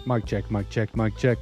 Mic check, mic check, mic check.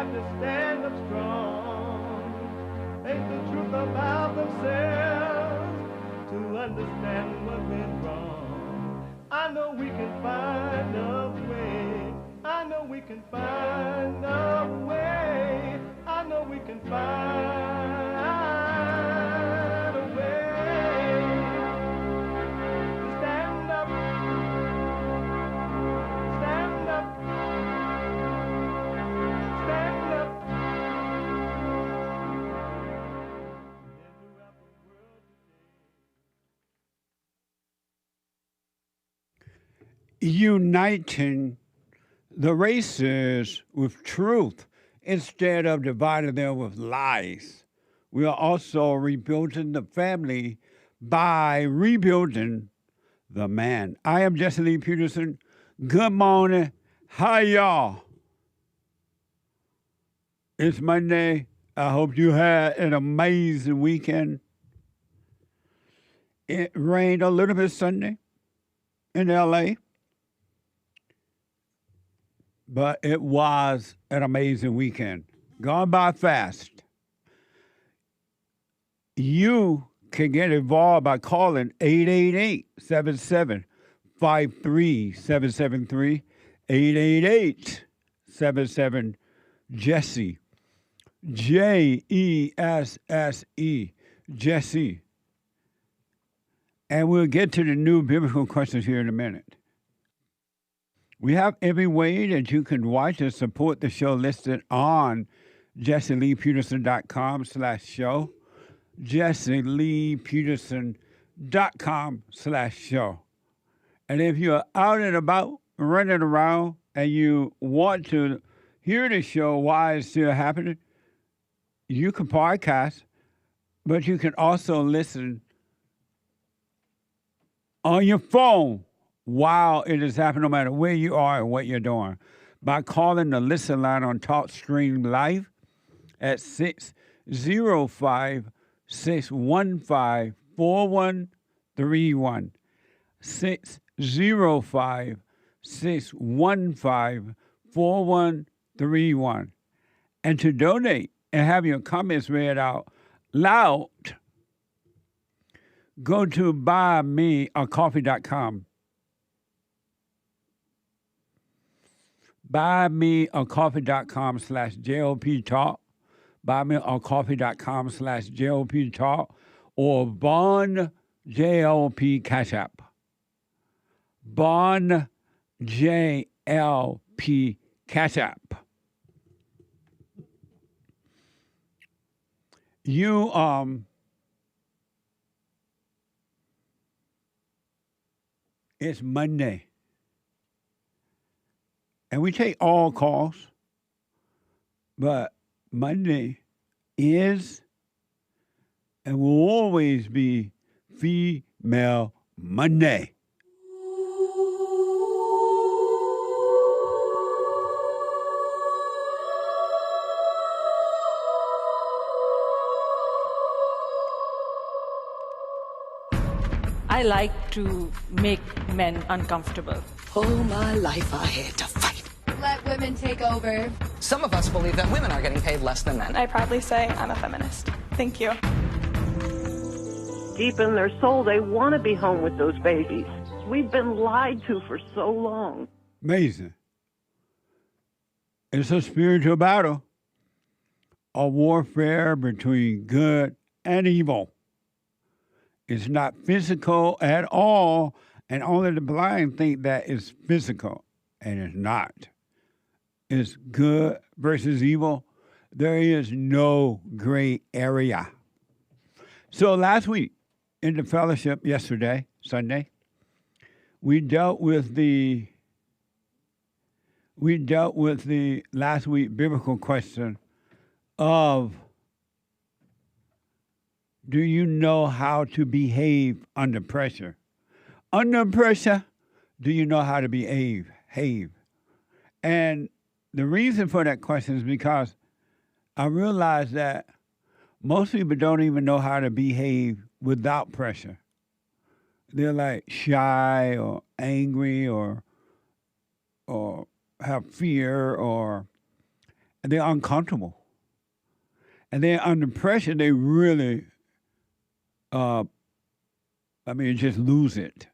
have to stand up strong, face the truth about themselves, to understand what went wrong. I know we can find a way. I know we can find a way. I know we can find a way to stand up, stand up, stand up. Uniting the races with truth instead of dividing them with lies. We are also rebuilding the family by rebuilding the man. I am JLP Peterson. Good morning. Hi, y'all. It's Monday. I hope you had an amazing weekend. It rained a little bit Sunday in LA, but it was an amazing weekend. Gone by fast. You can get involved by calling 888-77-53773, 888-77-JESSE, Jesse, Jesse. And we'll get to the new biblical questions here in a minute. We have every way that you can watch and support the show listed on JessieLeePeterson.com/show, JessieLeePeterson.com/show. And if you're out and about, running around, and you want to hear the show while it's still happening, you can podcast, but you can also listen on your phone while it is happening, no matter where you are and what you're doing, by calling the listen line on TalkStream Live at 605-615-4131, 605-615-4131. And to donate and have your comments read out loud, go to buymeacoffee.com. buymeacoffee.com/JLP Talk, buymeacoffee.com/JLP Talk, or Bond JLP Cash App. Bond JLP Cash App. It's Monday. And we take all calls, but Monday is and will always be Female Monday. I like to make men uncomfortable. All my life I had to fight. Let women take over. Some of us believe that women are getting paid less than men. I proudly say I'm a feminist. Thank you. Deep in their soul, they want to be home with those babies. We've been lied to for so long. Amazing. It's a spiritual battle, a warfare between good and evil. It's not physical at all, and only the blind think that it's physical, and it's not. It's good versus evil. There is no gray area. So last week, in the fellowship yesterday, Sunday, we dealt with the last week biblical question of, do you know how to behave under pressure? Under pressure, do you know how to behave? And the reason for that question is because I realized that most people don't even know how to behave without pressure. They're like shy or angry or have fear they're uncomfortable. And then under pressure, they really, just lose it.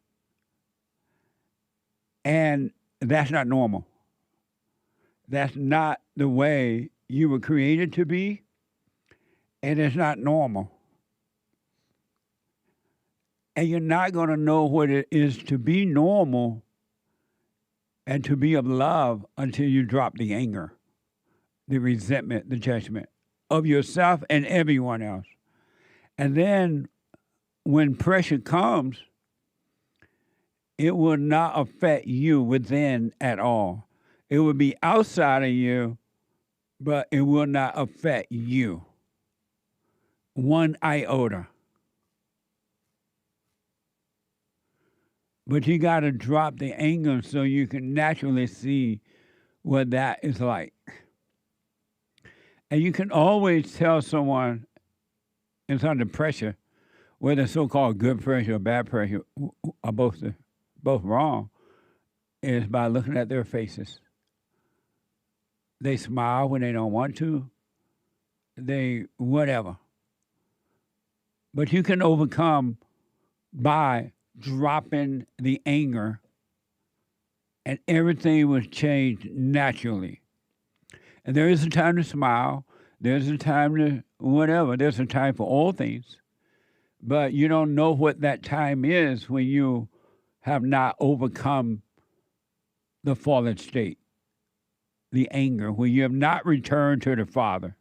And that's not normal. That's not the way you were created to be, and it's not normal. And you're not going to know what it is to be normal and to be of love until you drop the anger, the resentment, the judgment of yourself and everyone else. And then when pressure comes, it will not affect you within at all. It will be outside of you, but it will not affect you. One iota. But you got to drop the anger so you can naturally see what that is like. And you can always tell someone is under pressure, whether so-called good pressure or bad pressure are both wrong, is by looking at their faces. They smile when they don't want to. They whatever. But you can overcome by dropping the anger, and everything will change naturally. And there is a time to smile. There's a time to whatever. There's a time for all things. But you don't know what that time is when you have not overcome the fallen state, the anger, when you have not returned to the Father.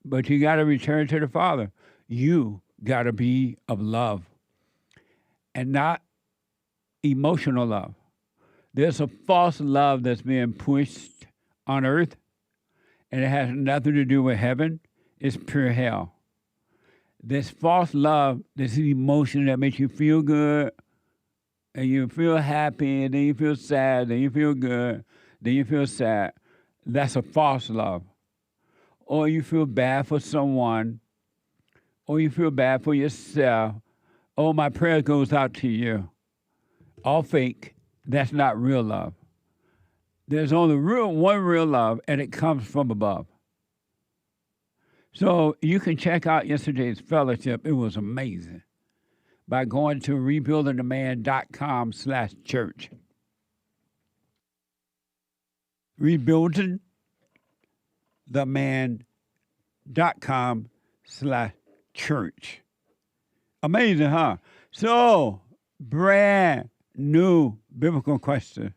But you got to return to the Father. You got to be of love and not emotional love. There's a false love that's being pushed on earth, and it has nothing to do with heaven. It's pure hell. This false love, this emotion that makes you feel good, and you feel happy, and then you feel sad, then you feel good, then you feel sad. That's a false love. Or you feel bad for someone, or you feel bad for yourself. Oh, my prayer goes out to you. All fake. That's not real love. There's only one real love, and it comes from above. So you can check out yesterday's fellowship. It was amazing by going to rebuildingtheman.com/church. rebuildingtheman.com/church. Amazing, huh? So, brand new biblical question.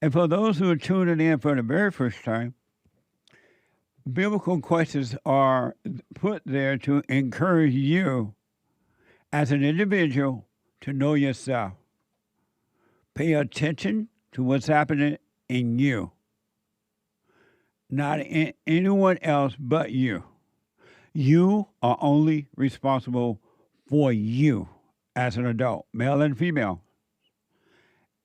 And for those who are tuning in for the very first time, biblical questions are put there to encourage you as an individual to know yourself. Pay attention to what's happening in you, not in anyone else but you. You are only responsible for you as an adult, male and female.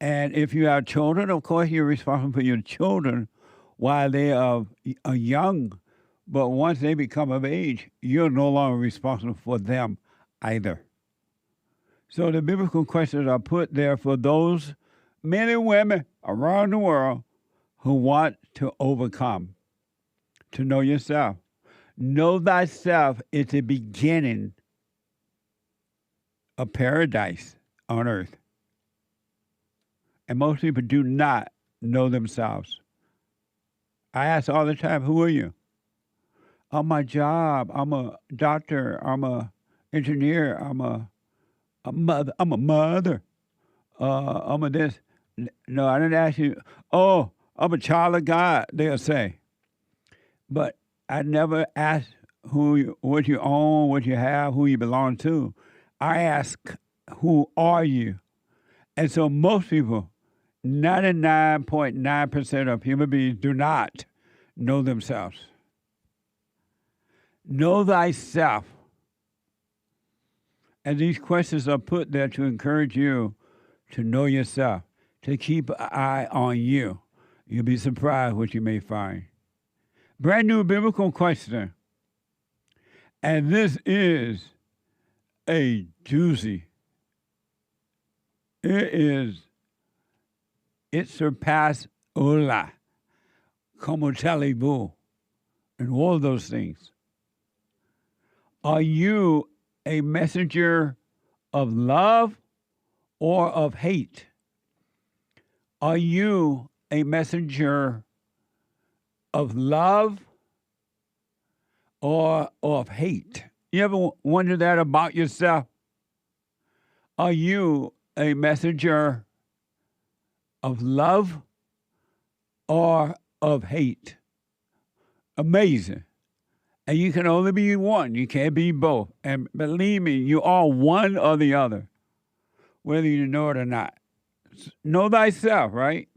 And if you have children, of course, you're responsible for your children while they are young. But once they become of age, you're no longer responsible for them either. So the biblical questions are put there for those men and women around the world who want to overcome, to know yourself. Know thyself is the beginning of paradise on earth. And most people do not know themselves. I ask all the time, who are you? On my job, I'm a doctor, I'm a engineer, I'm a mother, I'm a this. No, I didn't ask you, oh, I'm a child of God, they'll say. But I never ask what you own, what you have, who you belong to. I ask, who are you? And so most people, 99.9% of human beings do not know themselves. Know thyself. And these questions are put there to encourage you to know yourself, to keep an eye on you. You'll be surprised what you may find. Brand new biblical question. And this is a doozy. It surpassed Ola. como talibou, and all those things. Are you a messenger of love or of hate? Are you a messenger of love or of hate? You ever wonder that about yourself? Are you a messenger of love or of hate? Amazing. And you can only be one. You can't be both. And believe me, you are one or the other, whether you know it or not. Know thyself, right?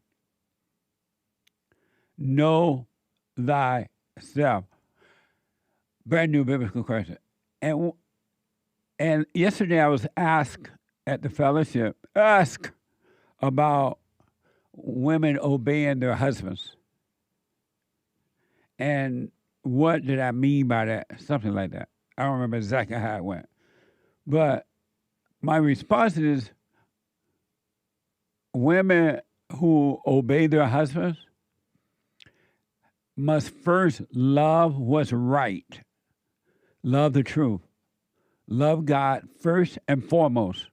Know thyself. Brand new biblical question. And yesterday I was asked at the fellowship, about women obeying their husbands. And what did I mean by that? Something like that. I don't remember exactly how it went. But my response is women who obey their husbands must first love what's right, love the truth, love God first and foremost,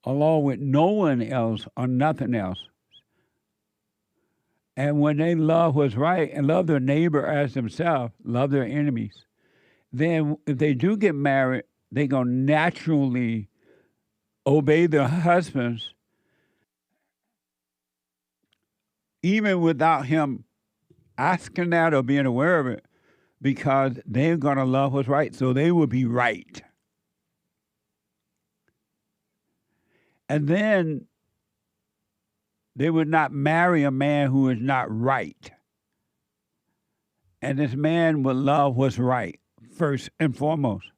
along with no one else or nothing else. And when they love what's right and love their neighbor as themselves, love their enemies, then if they do get married, they're going to naturally obey their husbands, even without him asking that or being aware of it, because they're going to love what's right, so they will be right. And then they would not marry a man who is not right. And this man would love what's right, first and foremost.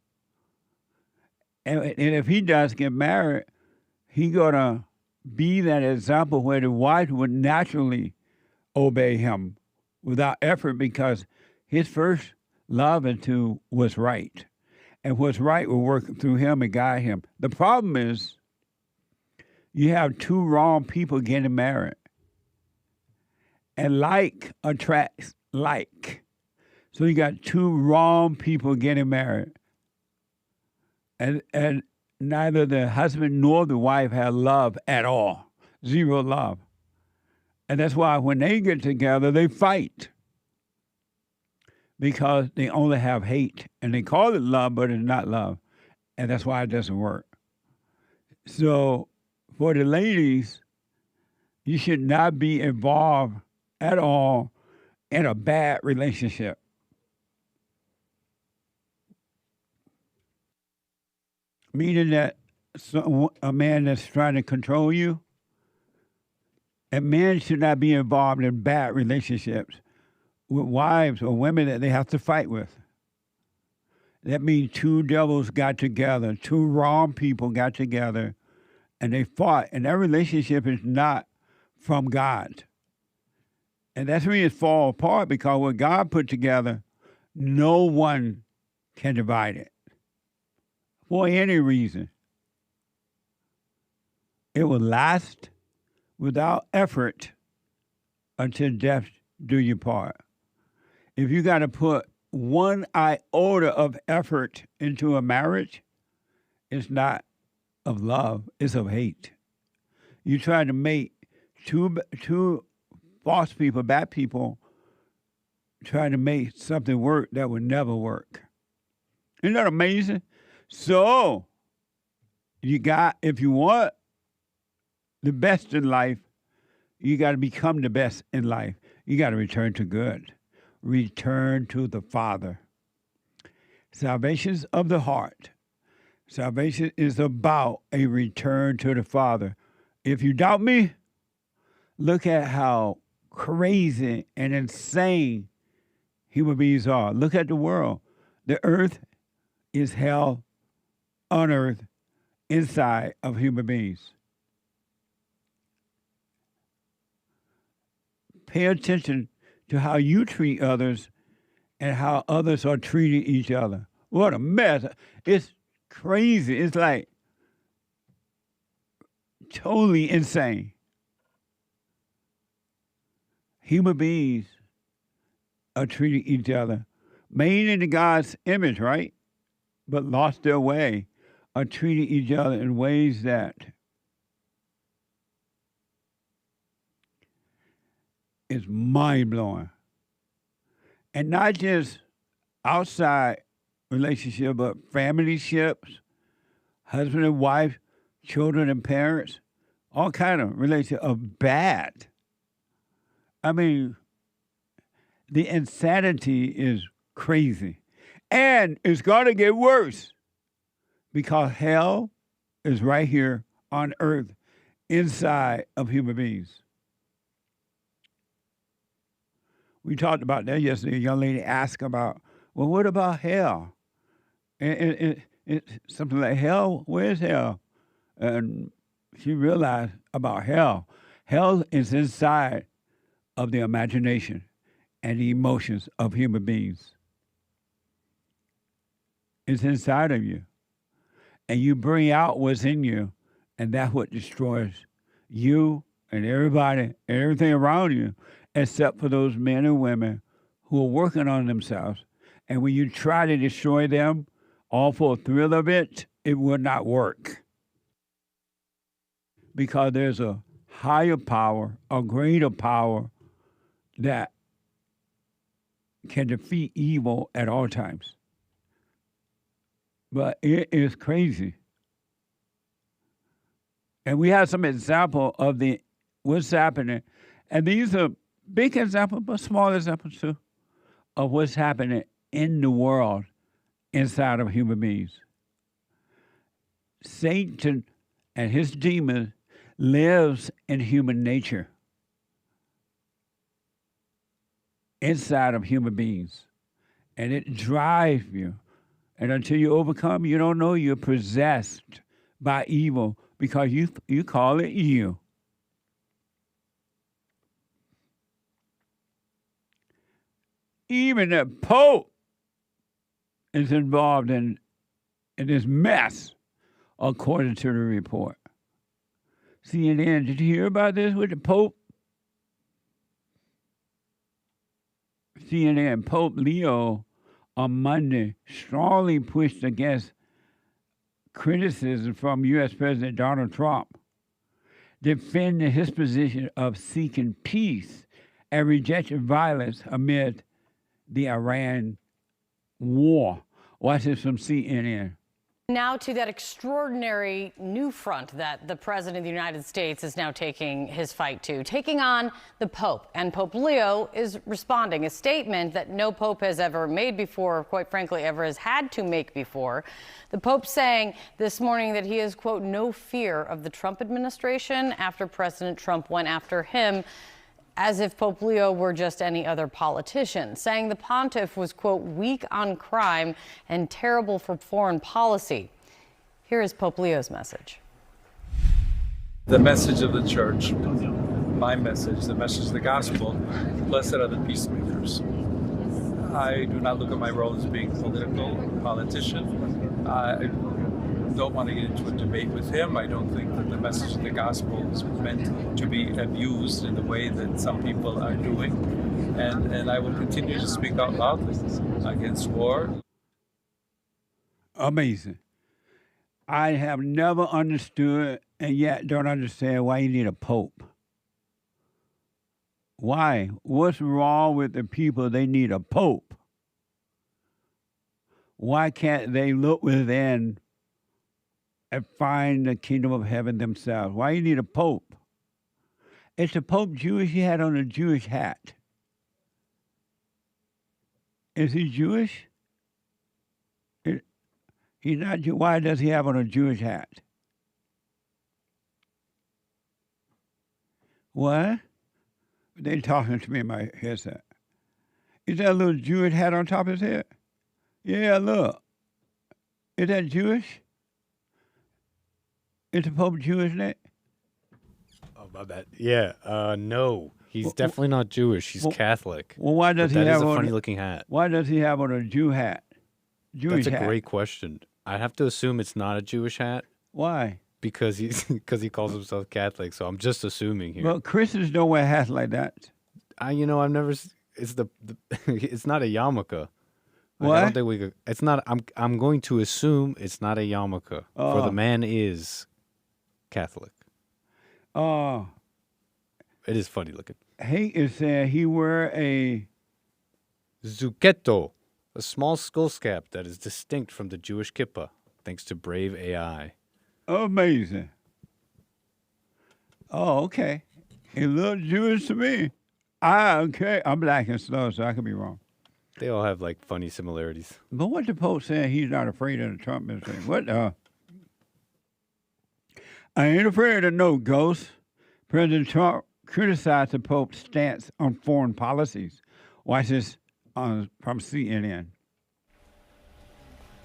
And if he does get married, he's going to be that example where the wife would naturally obey him without effort, because his first love is to what's right. And what's right will work through him and guide him. The problem is you have two wrong people getting married. And like attracts like. So you got two wrong people getting married. And neither the husband nor the wife have love at all. Zero love. And that's why when they get together, they fight. Because they only have hate. And they call it love, but it's not love. And that's why it doesn't work. So for the ladies, you should not be involved at all in a bad relationship. Meaning that a man that's trying to control you, and men should not be involved in bad relationships with wives or women that they have to fight with. That means two devils got together, two wrong people got together, and they fought, and that relationship is not from God. And that's when it falls apart, because what God put together, no one can divide it for any reason. It will last without effort until death do you part. If you got to put one iota of effort into a marriage, it's not of love, it's of hate. You try to make two false people, bad people, trying to make something work that would never work. Isn't that amazing? So, if you want the best in life, you got to become the best in life. You got to return to good. Return to the Father. Salvation's of the heart. Salvation is about a return to the Father. If you doubt me, look at how crazy and insane human beings are. Look at the world. The earth is hell on earth inside of human beings. Pay attention to how you treat others and how others are treating each other. What a mess. It's crazy. It's like totally insane. Human beings are treating each other, made in God's image, right? But lost their way, are treating each other in ways that is mind-blowing. And not just outside relationship, but family ships, husband and wife, children and parents, all kind of relationships are bad. I mean, the insanity is crazy. And it's going to get worse because hell is right here on earth inside of human beings. We talked about that yesterday. A young lady asked about, well, what about hell? And it's something like, hell, where's hell? And she realized about hell. Hell is inside of the imagination and the emotions of human beings. It's inside of you. And you bring out what's in you, and that's what destroys you and everybody and everything around you, except for those men and women who are working on themselves. And when you try to destroy them, all for a thrill of it, it will not work. Because there's a higher power, a greater power that can defeat evil at all times. But it is crazy. And we have some example of what's happening. And these are big examples, but small examples too, of what's happening in the world inside of human beings. Satan and his demons lives in human nature, inside of human beings. And it drives you. And until you overcome, you don't know you're possessed by evil because you call it you. Even the Pope is involved in this mess, according to the report. CNN, did you hear about this with the Pope? CNN, Pope Leo on Monday strongly pushed against criticism from U.S. President Donald Trump, defending his position of seeking peace and rejecting violence amid the Iran war. Watch this from CNN. Now to that extraordinary new front that the President of the United States is now taking his fight to, taking on the Pope. And Pope Leo is responding, a statement that no Pope has ever made before, or quite frankly, ever has had to make before. The Pope saying this morning that he has, quote, no fear of the Trump administration after President Trump went after him, as if Pope Leo were just any other politician, saying the pontiff was, quote, weak on crime and terrible for foreign policy. Here is Pope Leo's message. The message of the church, my message, the message of the gospel, blessed are the peacemakers. I do not look at my role as being politician. I don't want to get into a debate with him. I don't think that the message of the gospel is meant to be abused in the way that some people are doing. And I will continue to speak out loudly against war. Amazing. I have never understood and yet don't understand why you need a pope. Why? What's wrong with the people they need a pope? Why can't they look within and find the kingdom of heaven themselves? Why you need a pope? Is the Pope Jewish? He had on a Jewish hat. Is he Jewish? He's not Jewish. Why does he have on a Jewish hat? What? They talking to me in my headset. Is that a little Jewish hat on top of his head? Yeah, look. Is that Jewish? Is the Pope Jewish, Nick? Oh, my bad. Yeah, no. He's definitely not Jewish. He's Catholic. Well, why does he have that is on a funny-looking hat. Why does he have on a Jew hat? Jewish That's a hat. great question. I have to assume it's not a Jewish hat. Why? Because he calls himself Catholic, so I'm just assuming here. Well, Christians don't wear hats like that. I've never. it's the it's not a yarmulke. Like, What? I don't think we could. It's not. I'm going to assume it's not a yarmulke. For the man is Catholic. Oh. It is funny looking. He is saying he wear a Zucchetto, a small skull cap that is distinct from the Jewish kippah, thanks to Brave AI. amazing. Oh, okay. It looks Jewish to me. Okay. I'm black and slow, so I could be wrong. They all have like funny similarities. But what the Pope saying he's not afraid of the Trump administration. What? I ain't afraid of no ghosts. President Trump criticized the Pope's stance on foreign policies. Watch this from CNN.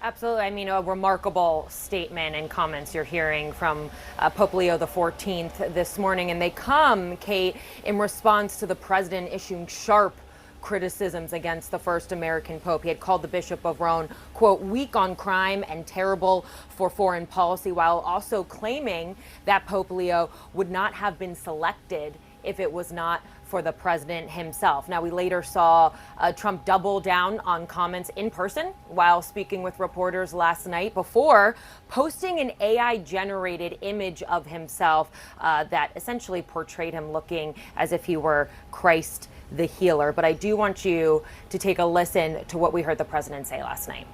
Absolutely. I mean, a remarkable statement and comments you're hearing from Pope Leo XIV this morning. And they come, Kate, in response to the president issuing sharp criticisms against the first American pope. He had called the Bishop of Rome, quote, weak on crime and terrible for foreign policy, while also claiming that Pope Leo would not have been selected if it was not for the president himself. Now, we later saw Trump double down on comments in person while speaking with reporters last night before posting an AI-generated image of himself that essentially portrayed him looking as if he were Christ the healer. But I do want you to take a listen to what we heard the president say last night.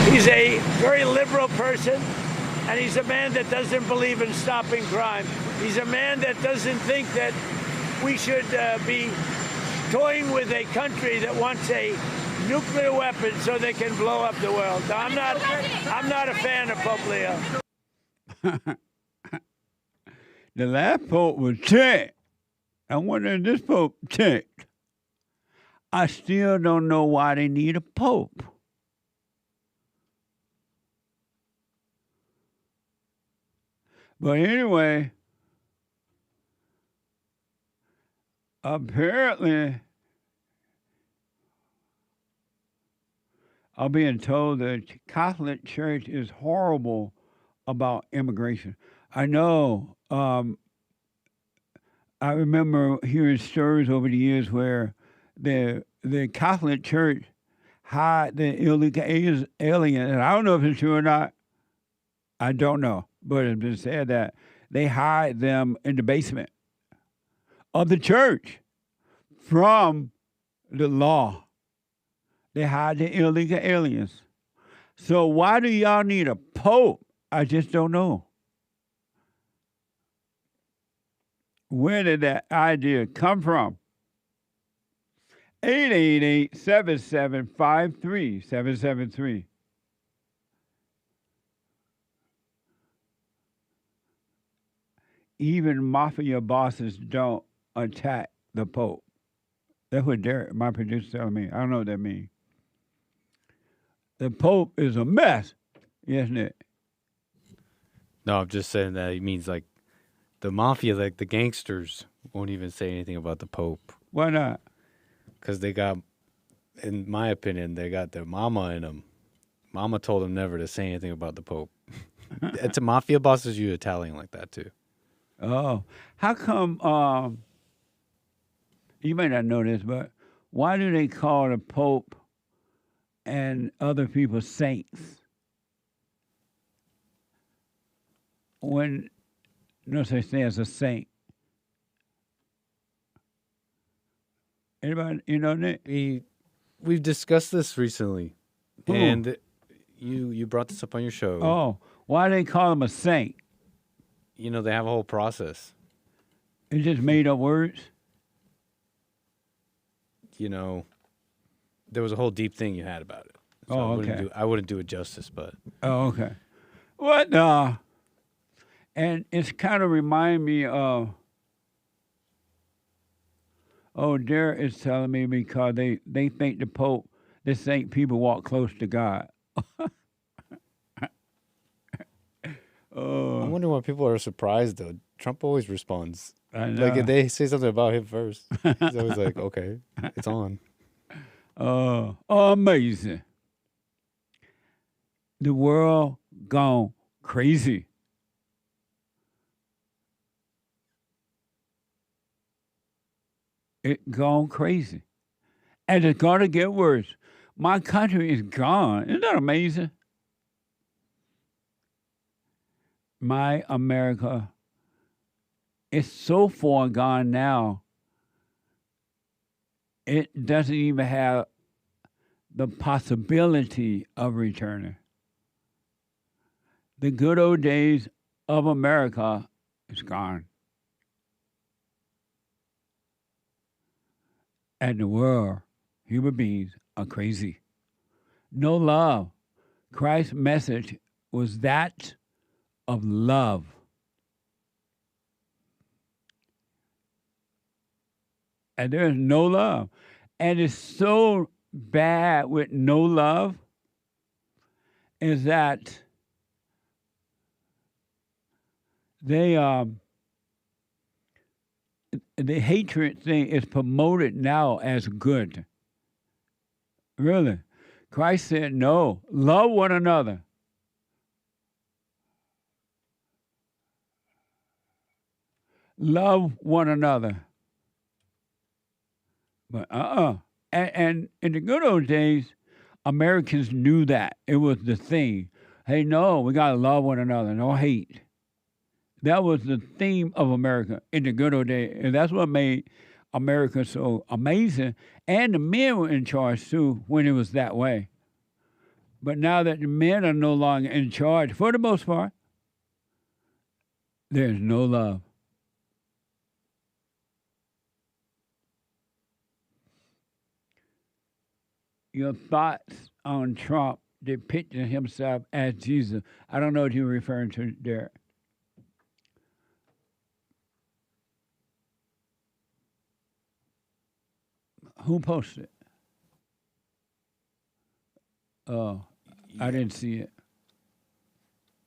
He's a very liberal person, and he's a man that doesn't believe in stopping crime. He's a man that doesn't think that we should be toying with a country that wants a nuclear weapon so they can blow up the world. I'm not a fan of Pope Leo. The last Pope was checked. I wonder if this Pope checked. I still don't know why they need a Pope. But anyway, apparently, I'm being told that the Catholic Church is horrible about immigration. I know. I remember hearing stories over the years where the Catholic Church hide the illegal aliens. And I don't know if it's true or not. I don't know. But it's been said that they hide them in the basement of the church from the law. They hide the illegal aliens. So why do y'all need a pope? I just don't know. Where did that idea come from? 888-7753-773. Even mafia bosses don't attack the Pope. That's what Derrick, my producer, telling me. I don't know what that means. The Pope is a mess, isn't it? No, I'm just saying that he means like the mafia, like the gangsters, won't even say anything about the Pope. Why not? Because they got, in my opinion, they got their mama in them. Mama told them never to say anything about the Pope. It's a mafia bosses, you Italian like that too. Oh, how come, you may not know this, but why do they call the Pope and other people saints? When no such thing as a saint. Anybody, you know, Nick? We've discussed this recently. Ooh. And you brought this up on your show. Oh, why do they call him a saint? You know, they have a whole process. It's just made up words? You know, there was a whole deep thing you had about it. So Oh, okay. I wouldn't do it justice, but. Oh, okay. What? And it's kind of remind me of. Oh, Derrick is telling me because they think the Pope, the saint people walk close to God. I wonder why people are surprised, though. Trump always responds. I know. Like, if they say something about him first, he's always like, okay, it's on. Amazing. The world gone crazy. It's gone crazy. And it's going to get worse. My country is gone. Isn't that amazing? My America is so far gone now, it doesn't even have the possibility of returning. The good old days of America is gone. And the world, human beings, are crazy. No love. Christ's message was that of love. And there's no love. And it's so bad with no love is that the hatred thing is promoted now as good. Really. Christ said, no, love one another. Love one another. But And in the good old days, Americans knew that. It was the thing. Hey, no, we got to love one another, no hate. That was the theme of America in the good old days. And that's what made America so amazing. And the men were in charge, too, when it was that way. But now that the men are no longer in charge, for the most part, there's no love. Your thoughts on Trump depicting himself as Jesus. I don't know what you're referring to, Derrick. Who posted it? Oh, I didn't see it.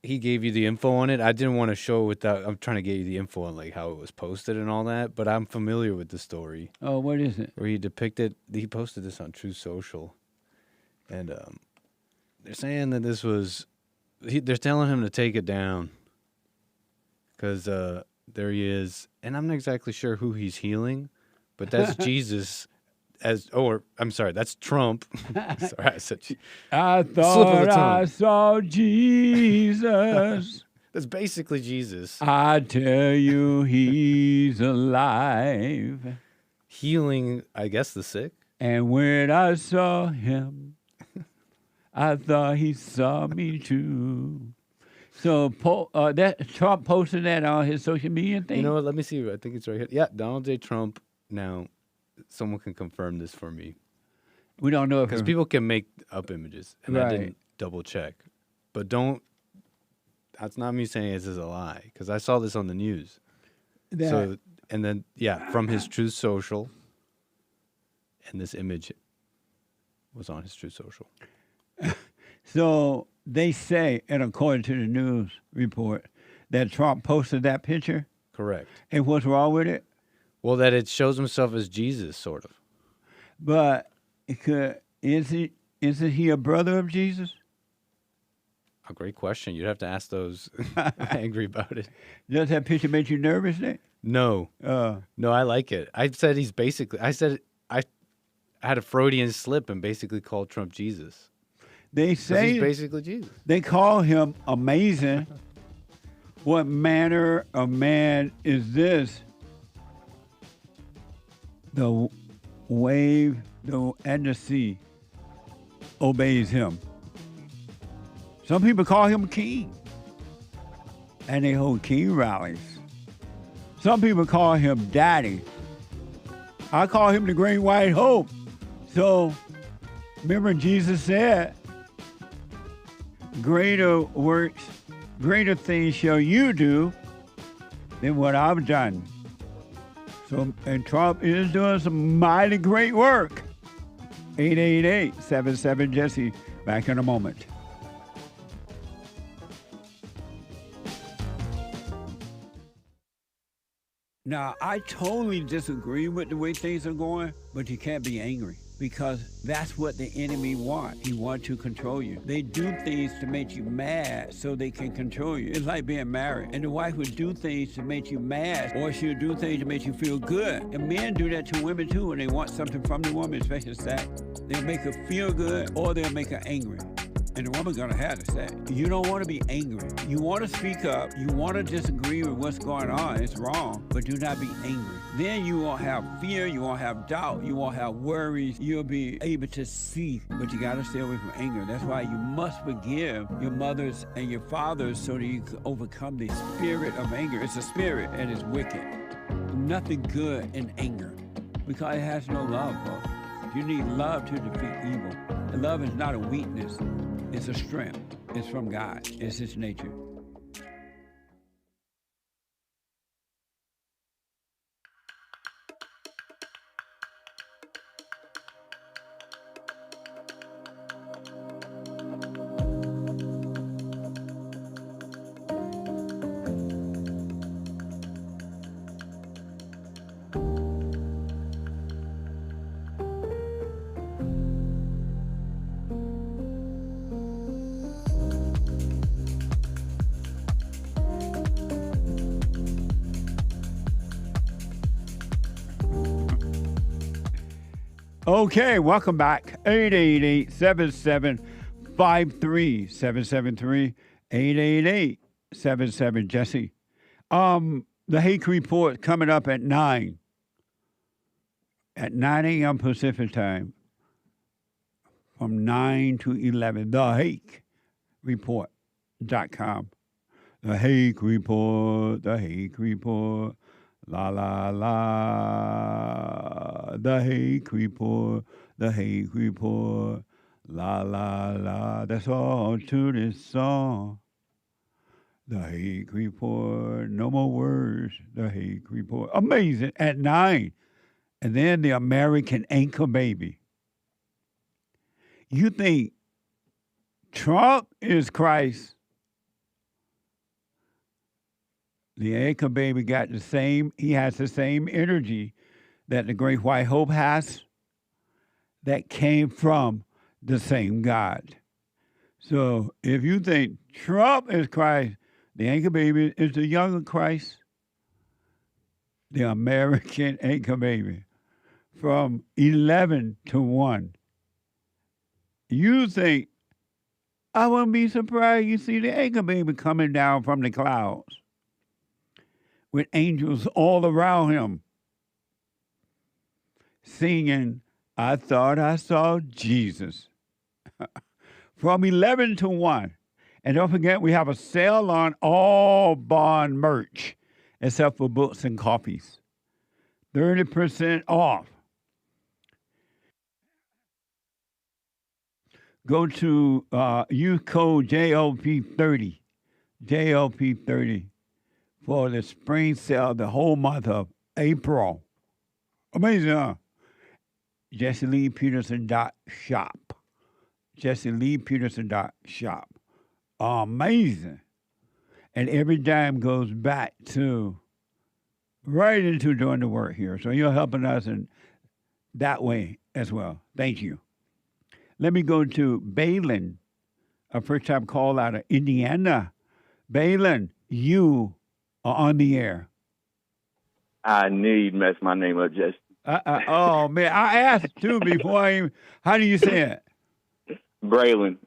He gave you the info on it. I didn't want to show without. I'm trying to get you the info on like how it was posted and all that. But I'm familiar with the story. Oh, what is it? Where he depicted. He posted this on True Social, and they're saying that this was. They're telling him to take it down because there he is, and I'm not exactly sure who he's healing, but that's Jesus. I'm sorry, that's Trump. Sorry, I said. I thought I saw Jesus. That's basically Jesus. I tell you, he's alive. Healing, I guess, the sick. And when I saw him, I thought he saw me too. So that Trump posted that on his social media thing. You know what? Let me see. I think it's right here. Yeah, Donald J. Trump. Now, someone can confirm this for me. We don't know if because people can make up images, and right. I didn't double check. But don't. That's not me saying this is a lie because I saw this on the news. So and then from his Truth Social, and this image was on his Truth Social. So they say, and according to the news report, that Trump posted that picture. Correct. And what's wrong with it? Well, that it shows himself as Jesus, sort of. But isn't he a brother of Jesus? A great question. You'd have to ask those angry about it. Does that picture make you nervous, Nick? No. No, I like it. I said I had a Freudian slip and basically called Trump Jesus. They say he's basically Jesus. They call him amazing. What manner of man is this? The wave and the sea obeys him. Some people call him king, and they hold king rallies. Some people call him daddy. I call him the great white hope. So, remember Jesus said, greater works, greater things shall you do than what I've done. So, and Trump is doing some mighty great work. 888-77-JESSE. Back in a moment. Now, I totally disagree with the way things are going, but you can't be angry. because that's what the enemy wants. He wants to control you. They do things to make you mad so they can control you. It's like being married. And the wife would do things to make you mad, or she'll do things to make you feel good. And men do that to women too when they want something from the woman, especially sex. They'll make her feel good or they'll make her angry. And the woman's gonna have the sex. You don't want to be angry. You want to speak up. You want to disagree with what's going on. It's wrong, but do not be angry. Then you won't have fear. You won't have doubt. You won't have worries. You'll be able to see, but you gotta stay away from anger. That's why you must forgive your mothers and your fathers so that you can overcome the spirit of anger. It's a spirit and it's wicked. Nothing good in anger because it has no love, folks. You need love to defeat evil. And love is not a weakness. It's a strength. It's from God. It's His nature. Okay, welcome back. 888-7753-773. 888-77-JESSE. The Hake Report coming up at 9. At 9 a.m. Pacific time. From 9 to 11. TheHakeReport.com. The Hake Report. The Hake Report. La, la, la, the Hake Report, the Hake Report, la, la, la, that's all to this song. The Hake Report, no more words, the Hake Report. Amazing, at 9. And then the American Anchor Baby. You think Trump is Christ? The Anchor Baby got the same, he has the same energy that the Great White Hope has that came from the same God. So if you think Trump is Christ, the Anchor Baby is the younger Christ, the American Anchor Baby, from 11 to 1. You think, I wouldn't be surprised you see the Anchor Baby coming down from the clouds with angels all around him, singing, I thought I saw Jesus. From 11 to 1. And don't forget, we have a sale on all Bond merch, except for books and coffees. 30% off. Go to use code JLP30, JLP30. For the spring sale, the whole month of April. Amazing, huh? JesseLeePeterson.shop. JesseLeePeterson.shop. Amazing. And every dime goes back to right into doing the work here. So you're helping us in that way as well. Thank you. Let me go to Braylen, a first-time call out of Indiana. Braylen, you are on the air. I knew you'd mess my name up, Jesse. Oh, man. I asked, too, before I even... How do you say it? Braylen.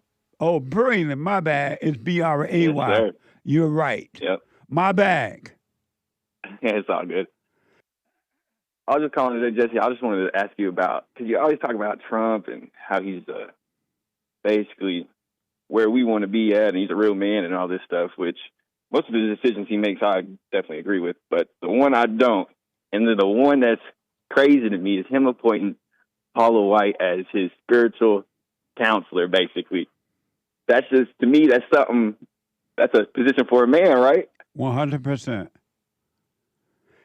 Oh, Braylen. My bad. It's B-R-A-Y. Yes, You're right. Yep. My bag. Yeah, it's all good. I was just calling today, Jesse. I just wanted to ask you about... Because you always talk about Trump and how he's basically where we want to be at, and he's a real man and all this stuff, which... Most of the decisions he makes, I definitely agree with. But the one I don't, and the one that's crazy to me, is him appointing Paula White as his spiritual counselor, basically. That's just, to me, that's something, that's a position for a man, right? 100%.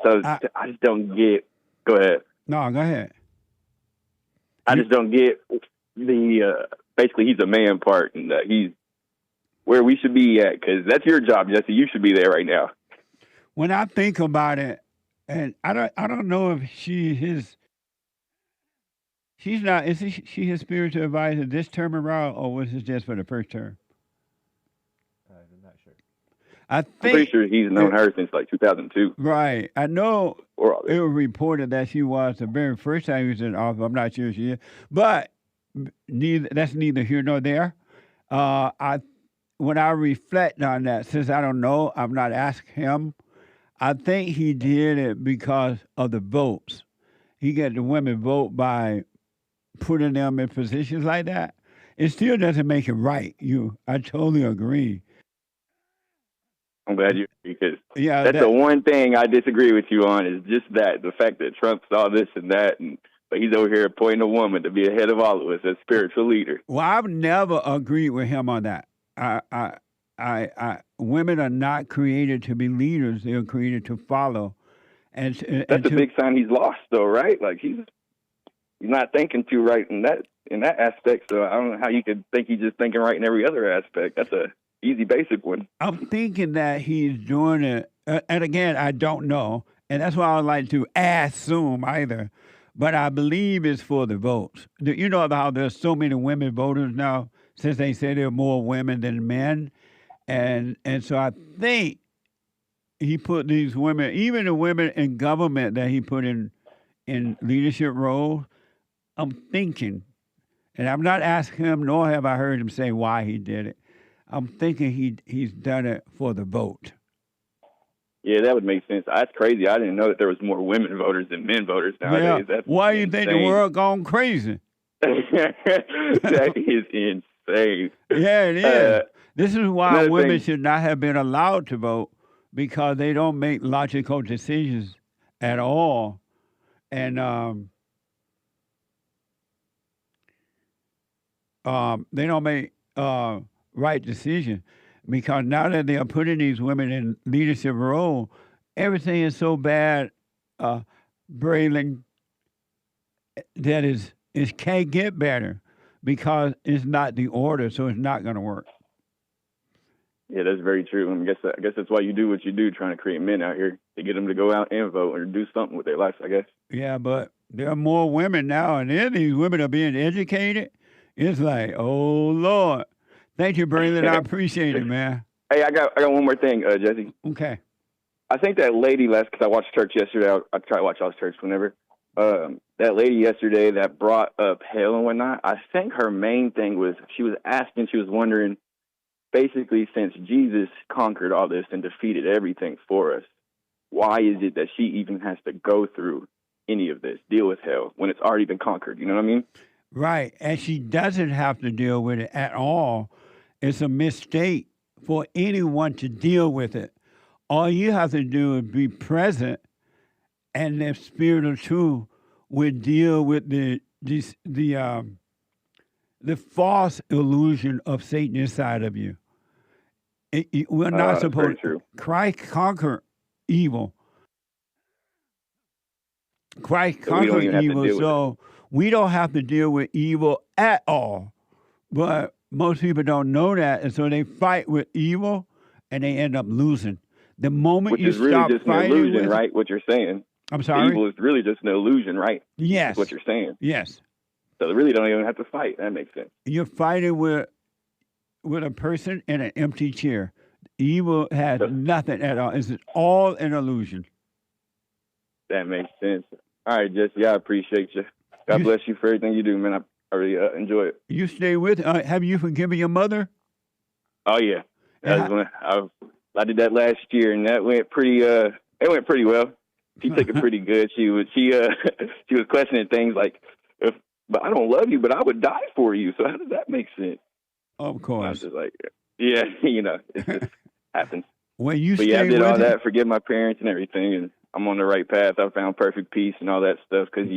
So I just don't get, go ahead. No, go ahead. I just don't get the, basically he's a man part, and he's where we should be at, because that's your job, Jesse. You should be there right now. When I think about it, and I don't know if his She's not. Is she his spiritual advisor this term around, or was it just for the first term? I'm not sure. I I'm think. pretty sure he's known her since like 2002. Right. I know Or all it this. was reported that she was the very first time he was in office. I'm not sure she is, but that's neither here nor there. When I reflect on that, since I don't know, I'm not asking him. I think he did it because of the votes. He got the women vote by putting them in positions like that. It still doesn't make it right. I totally agree. I'm glad you agree, because Yeah, that's the one thing I disagree with you on, is just that, the fact that Trump saw this and that, but he's over here appointing a woman to be ahead of all of us as spiritual leader. Well, I've never agreed with him on that. Women are not created to be leaders; they are created to follow. That's a big sign he's lost, though, right? Like he's not thinking too right in that aspect. So I don't know how you could think he's just thinking right in every other aspect. That's a easy, basic one. I'm thinking that he's doing it, and again, I don't know, and that's why I would like to assume either. But I believe it's for the votes. You know how there's so many women voters now, since they say there are more women than men, and so I think he put these women, even the women in government that he put in leadership roles. I'm thinking, and I'm not asking him, nor have I heard him say why he did it. I'm thinking he's done it for the vote. Yeah, that would make sense. That's crazy. I didn't know that there was more women voters than men voters nowadays. Yeah. That's Why do you insane. think the world gone crazy? That is insane. Yeah, it is. This is why women thing, should not have been allowed to vote, because they don't make logical decisions at all. And they don't make right decisions, because now that they are putting these women in leadership role, everything is so bad, Braylen, that it can't get better, because it's not the order, so it's not going to work. Yeah, that's very true. I guess that's why you do what you do, trying to create men out here, to get them to go out and vote or do something with their lives, I guess. Yeah, but there are more women now, and then these women are being educated. It's like, oh, Lord. Thank you, Brady. I appreciate it, man. Hey, I got one more thing, Jesse. Okay. I think that lady because I watched church yesterday. I try to watch all church whenever. That lady yesterday that brought up hell and whatnot, I think her main thing was she was wondering, basically, since Jesus conquered all this and defeated everything for us, why is it that she even has to go through any of this, deal with hell, when it's already been conquered? You know what I mean? Right. And she doesn't have to deal with it at all. It's a mistake for anyone to deal with it. All you have to do is be present, and the Spirit of Truth will deal with the false illusion of Satan inside of you. We're not supposed to. Christ conquered evil. Christ conquered evil, so we don't have to deal with evil at all. But most people don't know that, and so they fight with evil, and they end up losing. The moment Which you is really stop just an fighting illusion, with, right? What you're saying. I'm sorry? Evil is really just an illusion, right? Yes. That's what you're saying. Yes. So they really don't even have to fight. That makes sense. You're fighting with a person in an empty chair. Evil has nothing at all. It's all an illusion. That makes sense. All right, Jesse, I appreciate you. God bless you for everything you do, man. I really enjoy it. You stay with. Have you forgiven your mother? Oh yeah, I did that last year, and that went pretty. It went pretty well. She took it pretty good. She was questioning things like, "But I don't love you, but I would die for you." So how does that make sense? Of course. I was just like, yeah, it just happens. When you but stay yeah, I did with all it, that, forgive my parents and everything, and I'm on the right path. I found perfect peace and all that stuff, because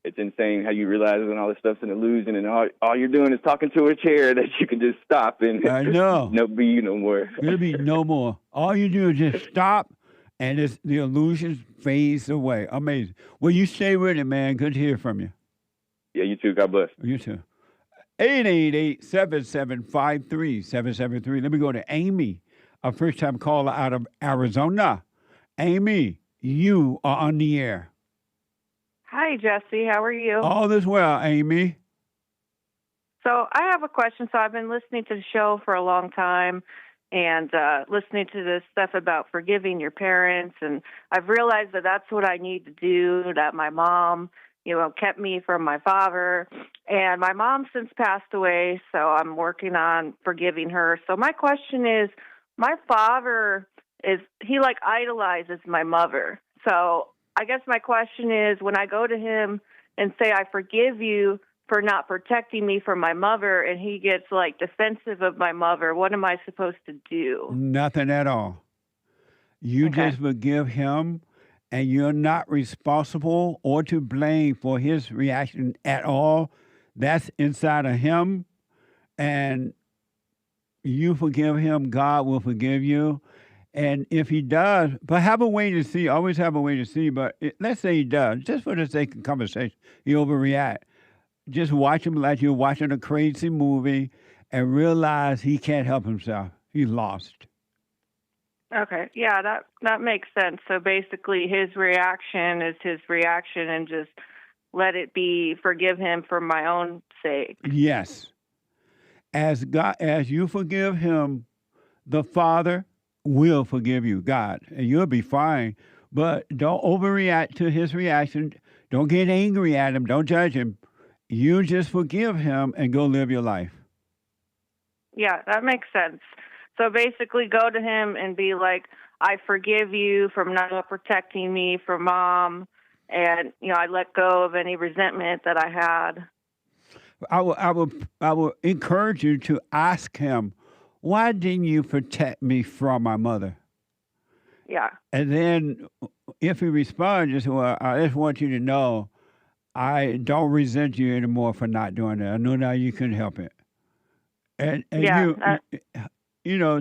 it's insane how you realize when all this stuff's an illusion, and all you're doing is talking to a chair that you can just stop and I know. be you no more. There'll be no more. All you do is just stop, and the illusion fades away. Amazing. Well, you stay with it, man. Good to hear from you. Yeah, you too. God bless. You too. 888-7753-773. Let me go to Amy, a first-time caller out of Arizona. Amy, you are on the air. Hi, Jesse. How are you? All is well, Amy. So I have a question. So I've been listening to the show for a long time and listening to this stuff about forgiving your parents. And I've realized that that's what I need to do, that my mom, kept me from my father. And my mom since passed away, so I'm working on forgiving her. So my question is, my father he idolizes my mother. So I guess my question is, when I go to him and say, I forgive you for not protecting me from my mother, and he gets defensive of my mother, what am I supposed to do? Nothing at all. You just forgive him, and you're not responsible or to blame for his reaction at all. That's inside of him, and you forgive him, God will forgive you. And if he does, but have a way to see, always have a way to see, but let's say he does, just for the sake of conversation, he overreact. Just watch him like you're watching a crazy movie and realize he can't help himself. He's lost. Okay. Yeah, that makes sense. So basically his reaction is his reaction and just let it be, forgive him for my own sake. Yes. As you forgive him, the Father will forgive you, God, and you'll be fine. But don't overreact to his reaction. Don't get angry at him. Don't judge him. You just forgive him and go live your life. Yeah, that makes sense. So basically go to him and be like, I forgive you for not protecting me from Mom, and I let go of any resentment that I had. I will encourage you to ask him, why didn't you protect me from my mother? Yeah. And then if he responds, just, well, I just want you to know I don't resent you anymore for not doing that. I know now you couldn't help it. And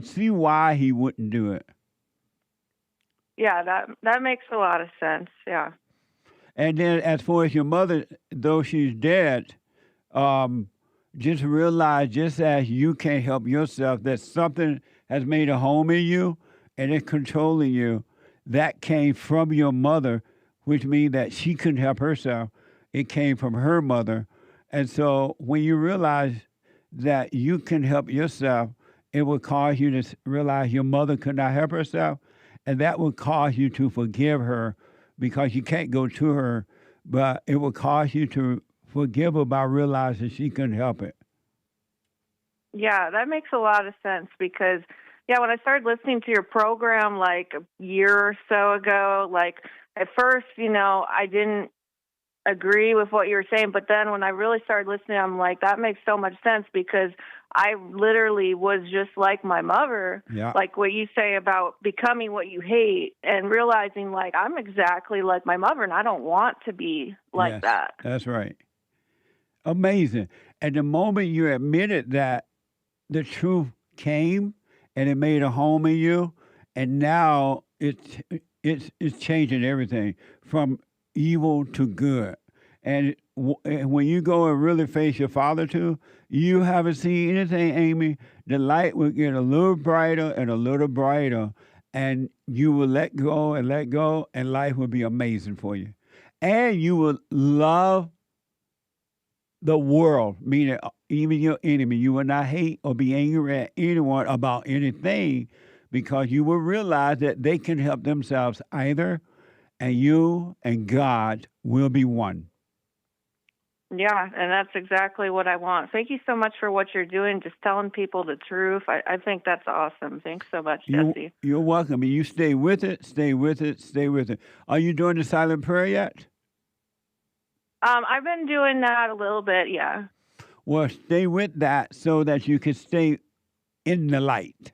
see why he wouldn't do it. Yeah, that makes a lot of sense, yeah. And then as far as your mother, though she's dead, just realize, just as you can't help yourself, that something has made a home in you and it's controlling you. That came from your mother, which means that she couldn't help herself. It came from her mother. And so when you realize that you can help yourself, it will cause you to realize your mother could not help herself. And that will cause you to forgive her, because you can't go to her, but it will cause you to forgive her by realizing she couldn't help it. Yeah, that makes a lot of sense, because, when I started listening to your program a year or so ago, at first, I didn't agree with what you were saying, but then when I really started listening, I'm like, that makes so much sense, because I literally was just like my mother, like what you say about becoming what you hate and realizing I'm exactly like my mother and I don't want to be like that. That's right. Amazing. And the moment you admitted that the truth came and it made a home in you, and now it's changing everything from evil to good. And when you go and really face your Father too, you haven't seen anything, Amy. The light will get a little brighter and a little brighter, and you will let go, and life will be amazing for you. And you will love the world, meaning even your enemy. You will not hate or be angry at anyone about anything, because you will realize that they can help themselves either, and you and God will be one. Yeah, and that's exactly what I want. Thank you so much for what you're doing, just telling people the truth. I think that's awesome. Thanks so much, Jesse. You're welcome. And you stay with it, stay with it, stay with it. Are you doing the silent prayer yet? I've been doing that a little bit, yeah. Well, stay with that so that you can stay in the light.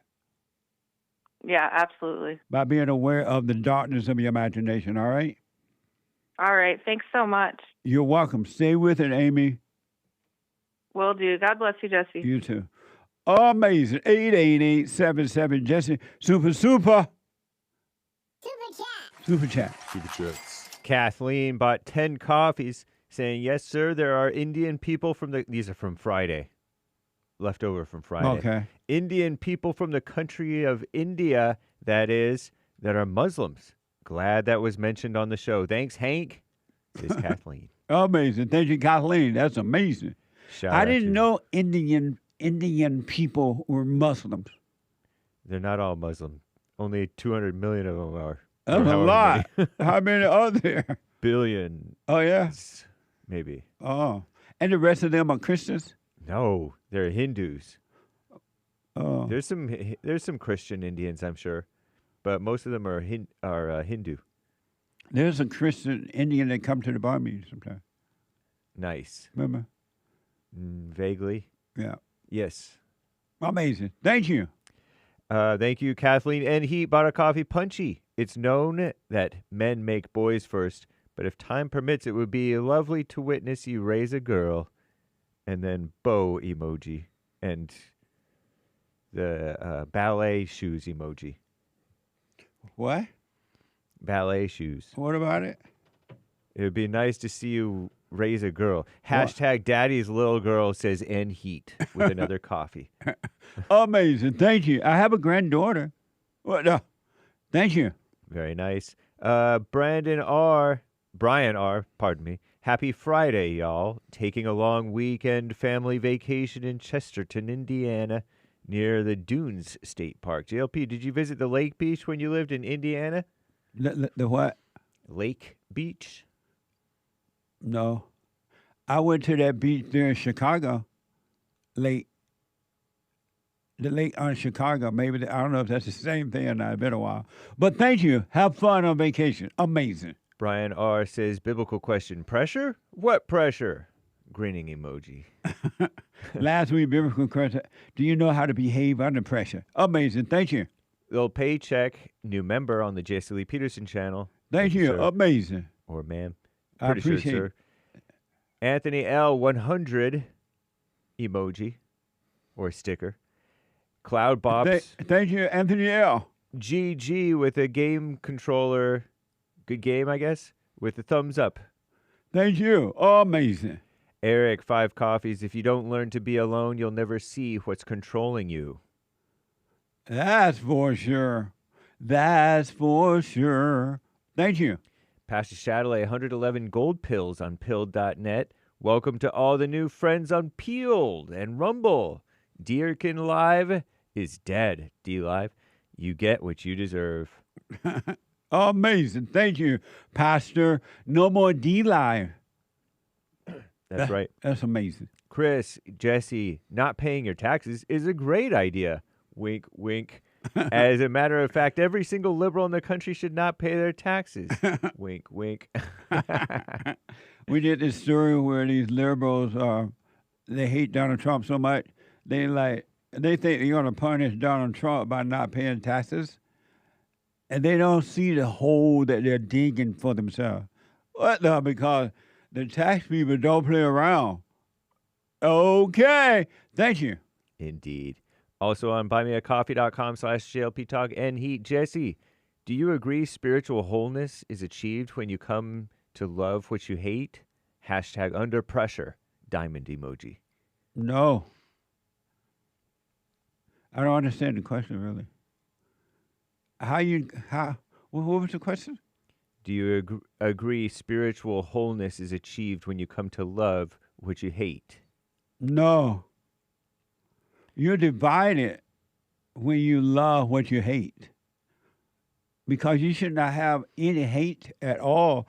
Yeah, absolutely. By being aware of the darkness of your imagination, all right? All right. Thanks so much. You're welcome. Stay with it, Amy. Will do. God bless you, Jesse. You too. Amazing. 888-77 Jesse. Super. Super chat. Super chats. Kathleen bought 10 coffees, saying, yes, sir, there are Indian people these are from Friday. Leftover from Friday. Okay. Indian people from the country of India, that are Muslims. Glad that was mentioned on the show. Thanks, Hank. says Kathleen. Amazing. Thank you, Kathleen. That's amazing. Shout I out didn't to- know Indian people were Muslims. They're not all Muslim. Only 200 million of them are. That's Or a however lot. many. How many are there? Billion. Oh, yeah? Maybe. Oh. And the rest of them are Christians? No, they're Hindus. Oh. There's some Christian Indians, I'm sure, but most of them are Hindu. There's a Christian Indian that come to the bar meeting sometimes. Nice. Remember? Vaguely. Yeah. Yes. Amazing. Thank you. Thank you, Kathleen. And he bought a coffee punchy. It's known that men make boys first, but if time permits, it would be lovely to witness you raise a girl. And then bow emoji. And the ballet shoes emoji. What? Ballet shoes. What about it? It would be nice to see you raise a girl. Hashtag daddy's little girl says end heat with another coffee. Amazing. Thank you. I have a granddaughter. What? Thank you. Very nice. Brian R., pardon me. Happy Friday, y'all. Taking a long weekend family vacation in Chesterton, Indiana, near the Dunes State Park. JLP, did you visit the Lake Beach when you lived in Indiana? The what? Lake Beach? No. I went to that beach there in Chicago. The lake on Chicago. Maybe, I don't know if that's the same thing or not. It's been a while. But thank you. Have fun on vacation. Amazing. Brian R. says, biblical question, pressure? What pressure? Grinning emoji. Last week, biblical question. Do you know how to behave under pressure? Amazing. Thank you. Little paycheck, new member on the JLP Peterson channel. Thank you. Sir. Amazing. Or ma'am. I Pretty sure, appreciate sir. Anthony L. 100 emoji or sticker. Cloud Bops. Thank you, Anthony L. Gigi with a game controller. Good game, I guess. With a thumbs up. Thank you. Amazing. Eric, 5 coffees. If you don't learn to be alone, you'll never see what's controlling you. That's for sure. That's for sure. Thank you. Pastor Chatelet, 111 gold pills on pilled.net. Welcome to all the new friends on Peeled and Rumble. Deerkin Live is dead. D-Live, you get what you deserve. Amazing. Thank you, Pastor. No more D-Live. That's right. That's amazing. Chris, Jesse, not paying your taxes is a great idea. Wink, wink. As a matter of fact, every single liberal in the country should not pay their taxes. Wink, wink. We did this story where these liberals they hate Donald Trump so much they think they're going to punish Donald Trump by not paying taxes, and they don't see the hole that they're digging for themselves. What the? Because the tax people don't play around. Okay, thank you. Indeed. Also on buymeacoffee.com/JLP Talk and Heat. Jesse, do you agree spiritual wholeness is achieved when you come to love what you hate? Hashtag under pressure. Diamond emoji. No. I don't understand the question, really. What was the question? Do you agree spiritual wholeness is achieved when you come to love what you hate? No. You're divided when you love what you hate. Because you should not have any hate at all.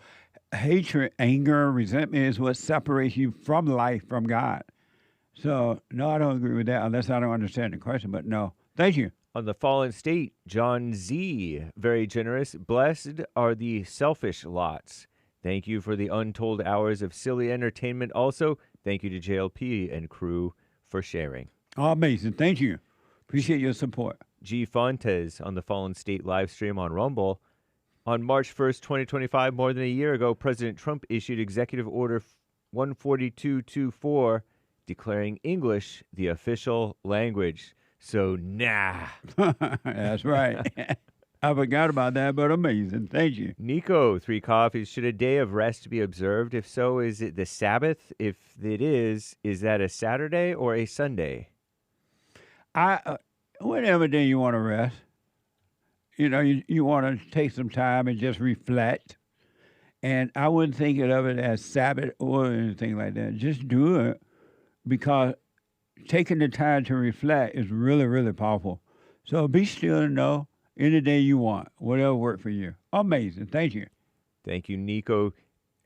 Hatred, anger, resentment is what separates you from life, from God. So, no, I don't agree with that unless I don't understand the question, but no. Thank you. On the fallen state, John Z, very generous. Blessed are the selfish lots. Thank you for the untold hours of silly entertainment. Also, thank you to JLP and crew for sharing. Amazing. Thank you. Appreciate your support. G. Fontes on the Fallen State live stream on Rumble. On March 1st, 2025, more than a year ago, President Trump issued Executive Order 14224 declaring English the official language. So, nah. That's right. I forgot about that, but amazing. Thank you. Nico, 3 coffees. Should a day of rest be observed? If so, is it the Sabbath? If it is that a Saturday or a Sunday? Whatever day you want to rest. You know, you want to take some time and just reflect And I wouldn't think of it as Sabbath or anything like that. Just do it because taking the time to reflect is really, really powerful. So be still and know any day you want, whatever work for you. Amazing. Thank you. Thank you, Nico.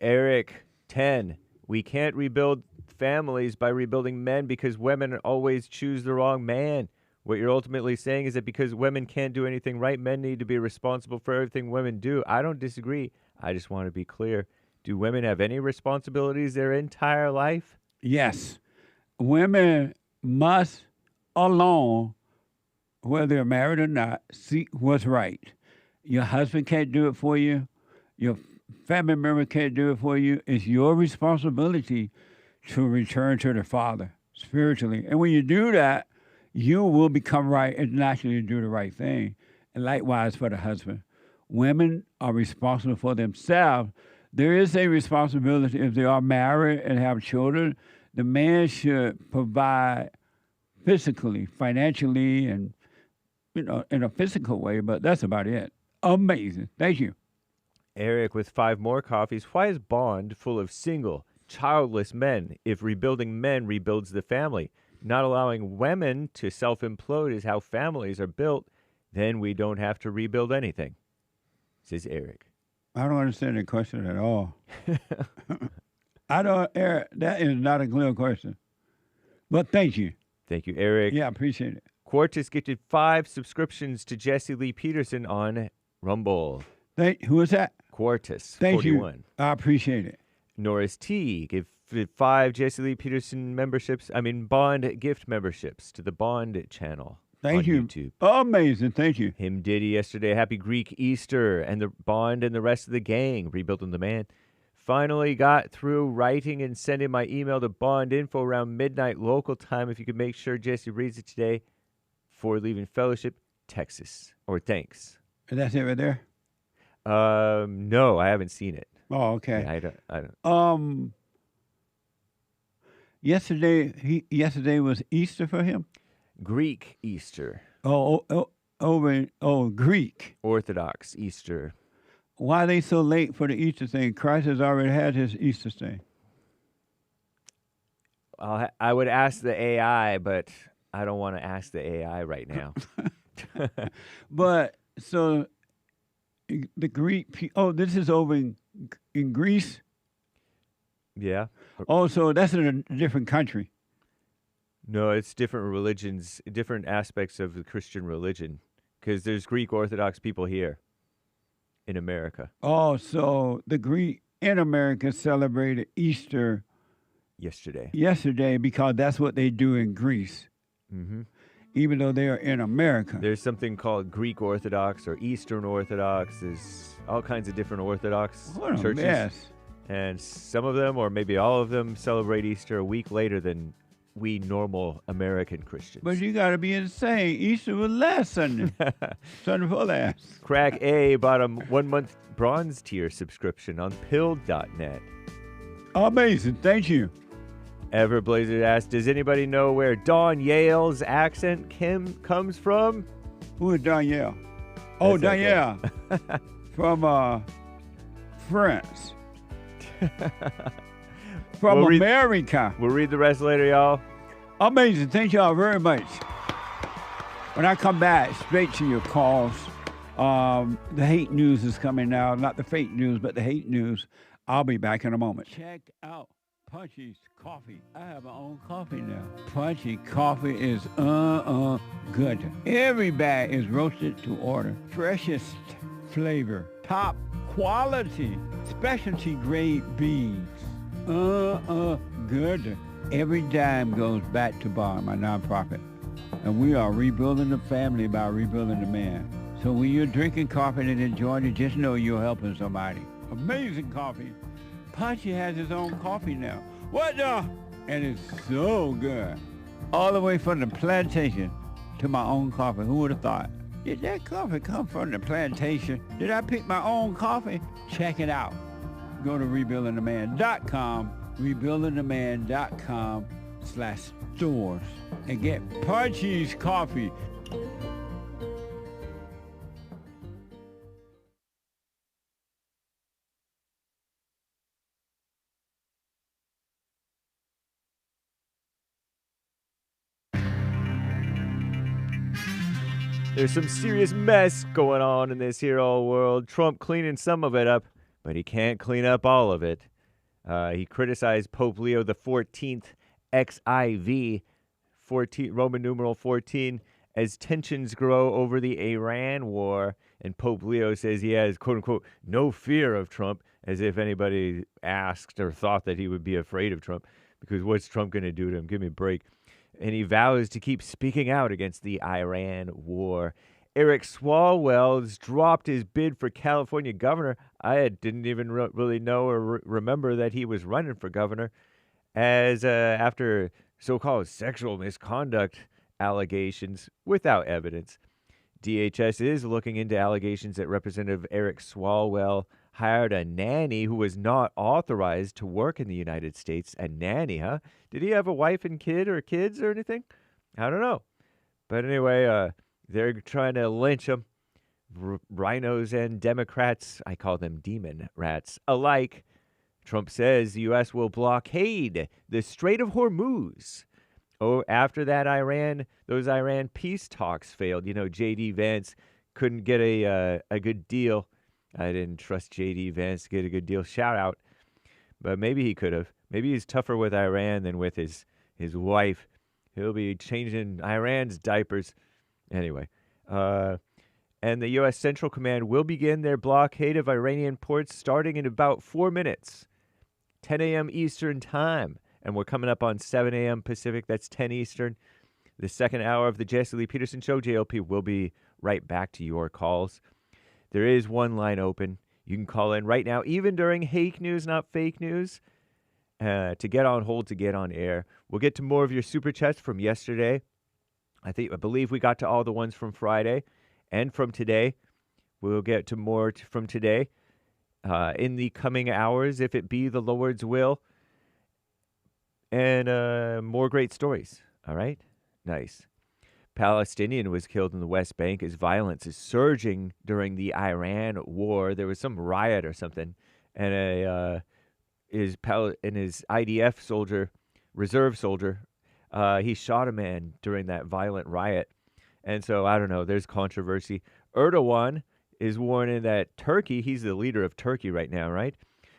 Eric, 10. We can't rebuild families by rebuilding men because women always choose the wrong man. What you're ultimately saying is that because women can't do anything right, men need to be responsible for everything women do. I don't disagree. I just want to be clear. Do women have any responsibilities their entire life? Yes. Women must alone, whether they're married or not, seek what's right. Your husband can't do it for you. Your family member can't do it for you. It's your responsibility to return to the Father spiritually. And when you do that, you will become right and naturally do the right thing. And likewise for the husband. Women are responsible for themselves. There is a responsibility if they are married and have children. The man should provide physically, financially, and in a physical way, but that's about it. Amazing. Thank you. Eric with 5 more coffees. Why is Bond full of single, childless men if rebuilding men rebuilds the family? Not allowing women to self-implode is how families are built. Then we don't have to rebuild anything, says Eric. I don't understand the question at all. Eric, that is not a clear question. But thank you. Thank you, Eric. Yeah, I appreciate it. Quartus gifted 5 subscriptions to Jesse Lee Peterson on Rumble. Who is that? Quartus, Thank 41. you. I appreciate it. Norris T gave 5 Jesse Lee Peterson Bond gift memberships to the Bond channel. Thank on you. YouTube. Amazing. Thank you. Him Diddy yesterday. Happy Greek Easter. And the Bond and the rest of the gang. Rebuilding the man. Finally got through writing and sending my email to Bond Info around midnight local time. If you could make sure Jesse reads it today before leaving fellowship. Texas. Or thanks. And that's it right there? No, I haven't seen it. Oh, okay. Yeah, I don't. Yesterday was Easter for him? Greek Easter. Greek. Orthodox Easter. Why are they so late for the Easter thing? Christ has already had his Easter thing. I would ask the AI, but I don't want to ask the AI right now. But, so, the Greek, this is over in Greece? Yeah. Oh, so that's in a different country. No, it's different religions, different aspects of the Christian religion, because there's Greek Orthodox people here in America. Oh, so the Greek in America celebrated Easter yesterday because that's what they do in Greece. Mm-hmm. Even though they are in America. There's something called Greek Orthodox or Eastern Orthodox. There's all kinds of different Orthodox churches. Yes. And some of them, or maybe all of them, celebrate Easter a week later than we normal American Christians. But you got to be insane. Easter was last Sunday. Sunday before last. Crack A bought a 1-month bronze tier subscription on pilled.net. Amazing. Thank you. Everblazer asked, does anybody know where Don Yale's accent comes from? Who is Don Yale? Oh, Don Yale. From France. From America. We'll read the rest later, y'all. Amazing. Thank y'all very much. When I come back, straight to your calls. The hate news is coming now. Not the fake news, but the hate news. I'll be back in a moment. Check out Punchy's Coffee. I have my own coffee now. Punchy Coffee is good. Every bag is roasted to order. Freshest flavor. Top quality. Specialty grade beans. Good. Every dime goes back to Bond, my nonprofit. And we are rebuilding the family by rebuilding the man. So when you're drinking coffee and enjoying it, just know you're helping somebody. Amazing coffee. Punchy has his own coffee now. What the? And it's so good. All the way from the plantation to my own coffee. Who would have thought? Did that coffee come from the plantation? Did I pick my own coffee? Check it out. Go to rebuildingtheman.com, rebuildingtheman.com/stores, and get Punchy's Coffee. There's some serious mess going on in this here old world. Trump cleaning some of it up, but he can't clean up all of it. He criticized Pope Leo the 14th, XIV, 14, Roman numeral 14, as tensions grow over the Iran war. And Pope Leo says he has, quote unquote, no fear of Trump, as if anybody asked or thought that he would be afraid of Trump, because what's Trump going to do to him? Give me a break. And he vows to keep speaking out against the Iran war. Eric Swalwell's dropped his bid for California governor. I didn't even really know or remember that he was running for governor, as after so-called sexual misconduct allegations without evidence. DHS is looking into allegations that Representative Eric Swalwell hired a nanny who was not authorized to work in the United States. A nanny, huh? Did he have a wife and kid or kids or anything? I don't know. But anyway, they're trying to lynch him. Rhinos and Democrats, I call them demon rats, alike. Trump says the U.S. will blockade the Strait of Hormuz. Oh, after that those Iran peace talks failed. You know, J.D. Vance couldn't get a good deal. I didn't trust J.D. Vance to get a good deal. Shout out. But maybe he could have. Maybe he's tougher with Iran than with his wife. He'll be changing Iran's diapers. Anyway, and the U.S. Central Command will begin their blockade of Iranian ports starting in about 4 minutes, 10 a.m. Eastern Time. And we're coming up on 7 a.m. Pacific. That's 10 Eastern. The second hour of the Jesse Lee Peterson Show. JLP will be right back to your calls. There is one line open. You can call in right now, even during hake news, not fake news, to get on hold, to get on air. We'll get to more of your super chats from yesterday. I believe we got to all the ones from Friday and from today. We'll get to more from today in the coming hours, if it be the Lord's will. And more great stories. All right? Nice. Palestinian was killed in the West Bank as violence is surging during the Iran war. There was some riot or something, and his IDF soldier, reserve soldier, he shot a man during that violent riot. And so, I don't know, there's controversy. Erdogan is warning that Turkey, he's the leader of Turkey right now, right,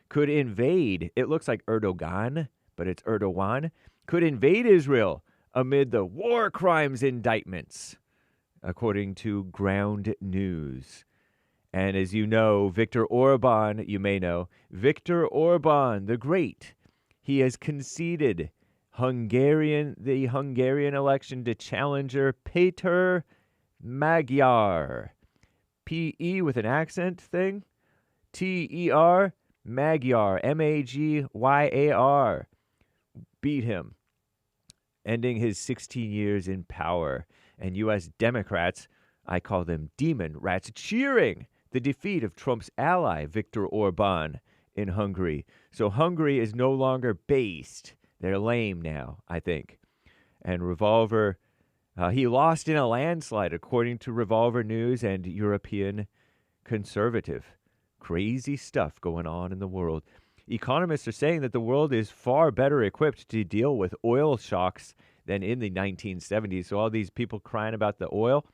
could invade. It looks like Erdogan, but it's Erdogan, could invade Israel amid the war crimes indictments, according to Ground News. And as you know, Viktor Orban, you may know, Viktor Orban, the Great, he has conceded the Hungarian election to challenger Péter Magyar. P-E with an accent thing, T-E-R, Magyar, M-A-G-Y-A-R. Beat him, ending his 16 years in power. And U.S. Democrats, I call them demon rats, cheering the defeat of Trump's ally, Viktor Orban, in Hungary. So Hungary is no longer based. They're lame now, I think. And Revolver, he lost in a landslide, according to Revolver News and European Conservative. Crazy stuff going on in the world. Economists are saying that the world is far better equipped to deal with oil shocks than in the 1970s. So all these people crying about the oil,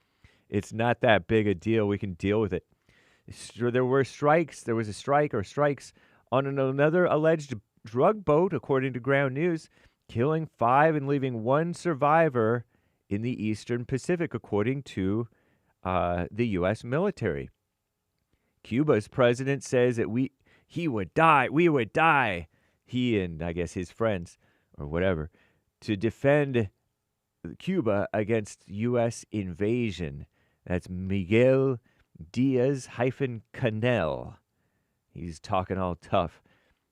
it's not that big a deal. We can deal with it. There were strikes. There was a strike or strikes on another alleged drug boat, according to Ground News, killing 5 and leaving 1 survivor in the Eastern Pacific, according to the U.S. military. Cuba's president says that we would die, he and I guess his friends or whatever, to defend Cuba against U.S. invasion. That's Miguel Diaz-Canel. He's talking all tough.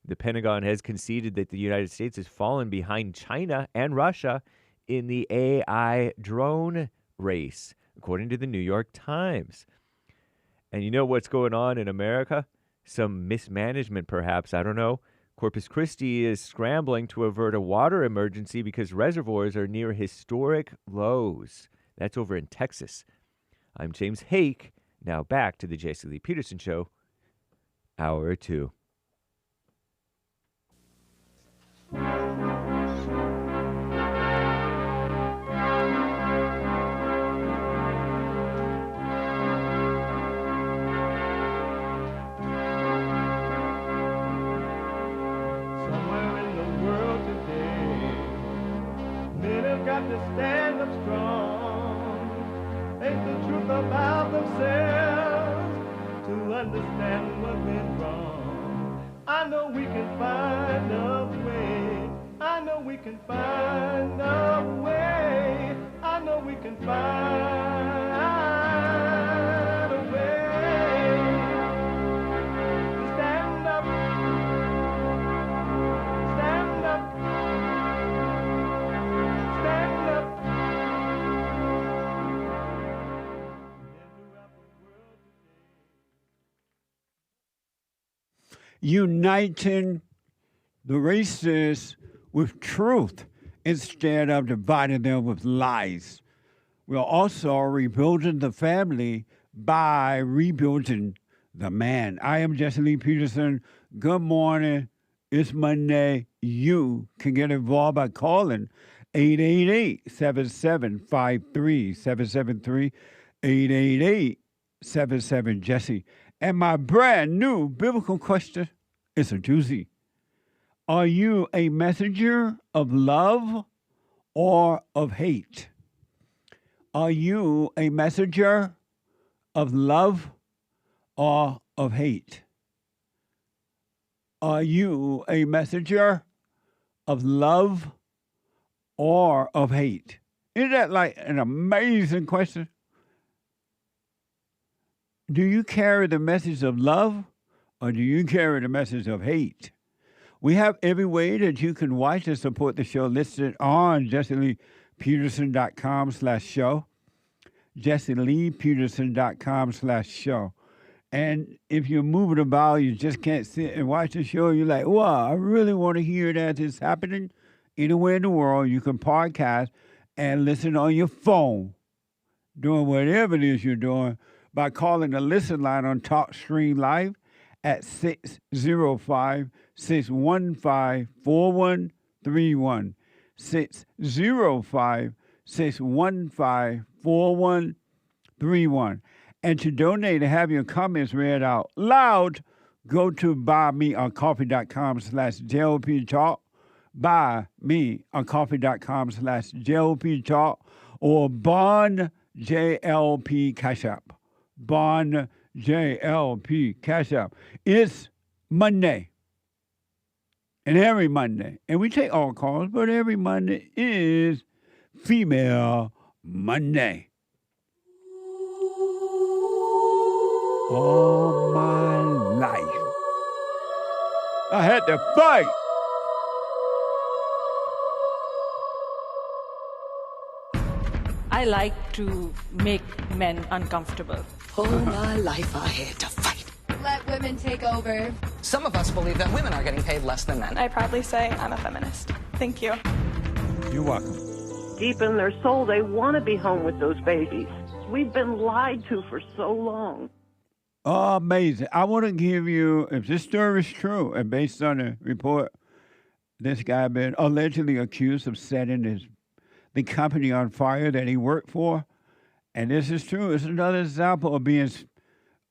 The Pentagon has conceded that the United States has fallen behind China and Russia in the AI drone race, according to the New York Times. And you know what's going on in America? Some mismanagement, perhaps. I don't know. Corpus Christi is scrambling to avert a water emergency because reservoirs are near historic lows. That's over in Texas. I'm James Hake. Now back to the Jesse Lee Peterson Show, Hour 2. and to stand up strong. Face the truth about themselves to understand what went wrong. I know we can find a way. I know we can find a way. I know we can find a way to stand up, stand up, stand up. Uniting the races with truth instead of dividing them with lies. We're also rebuilding the family by rebuilding the man. I am JLP Peterson. Good morning. It's Monday. You can get involved by calling 888-7753-773, 888-77-JESSE. And my brand new biblical question is a doozy. Are you a messenger of love or of hate? Are you a messenger of love or of hate? Are you a messenger of love or of hate? Isn't that like an amazing question? Do you carry the message of love or do you carry the message of hate? We have every way that you can watch and support the show listed on JessieLeePeterson.com/show. JessieLeePeterson.com/show. And if you're moving about, you just can't sit and watch the show, you're like, wow, I really want to hear that it's happening anywhere in the world. You can podcast and listen on your phone, doing whatever it is you're doing, by calling the listen line on TalkStream Live at 605-615-4131. 605-615-4131. And to donate and have your comments read out loud, go to buymeacoffee.com/JLP Talk, buymeacoffee.com/JLP Talk, or Bond JLP Cash App. Bond JLP Cash App. It's Monday. And every Monday, and we take all calls, but every Monday is Female Monday. All my life, I had to fight. I like to make men uncomfortable. All my life I had to fight. Let women take over. Some of us believe that women are getting paid less than men. I proudly say I'm a feminist. Thank you. You're welcome. Deep in their soul, they want to be home with those babies. We've been lied to for so long. Oh, amazing. I want to give you, if this story is true, and based on the report, this guy been allegedly accused of setting the company on fire that he worked for. And this is true. It's another example of being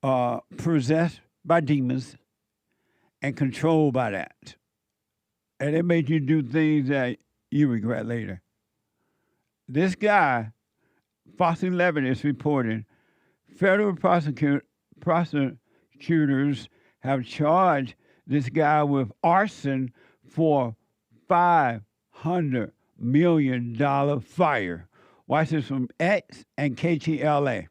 possessed by demons and controlled by that. And it made you do things that you regret later. This guy, Fox 11 is reporting, federal prosecutors have charged this guy with arson for $500 million fire. Watch this from X and KTLA.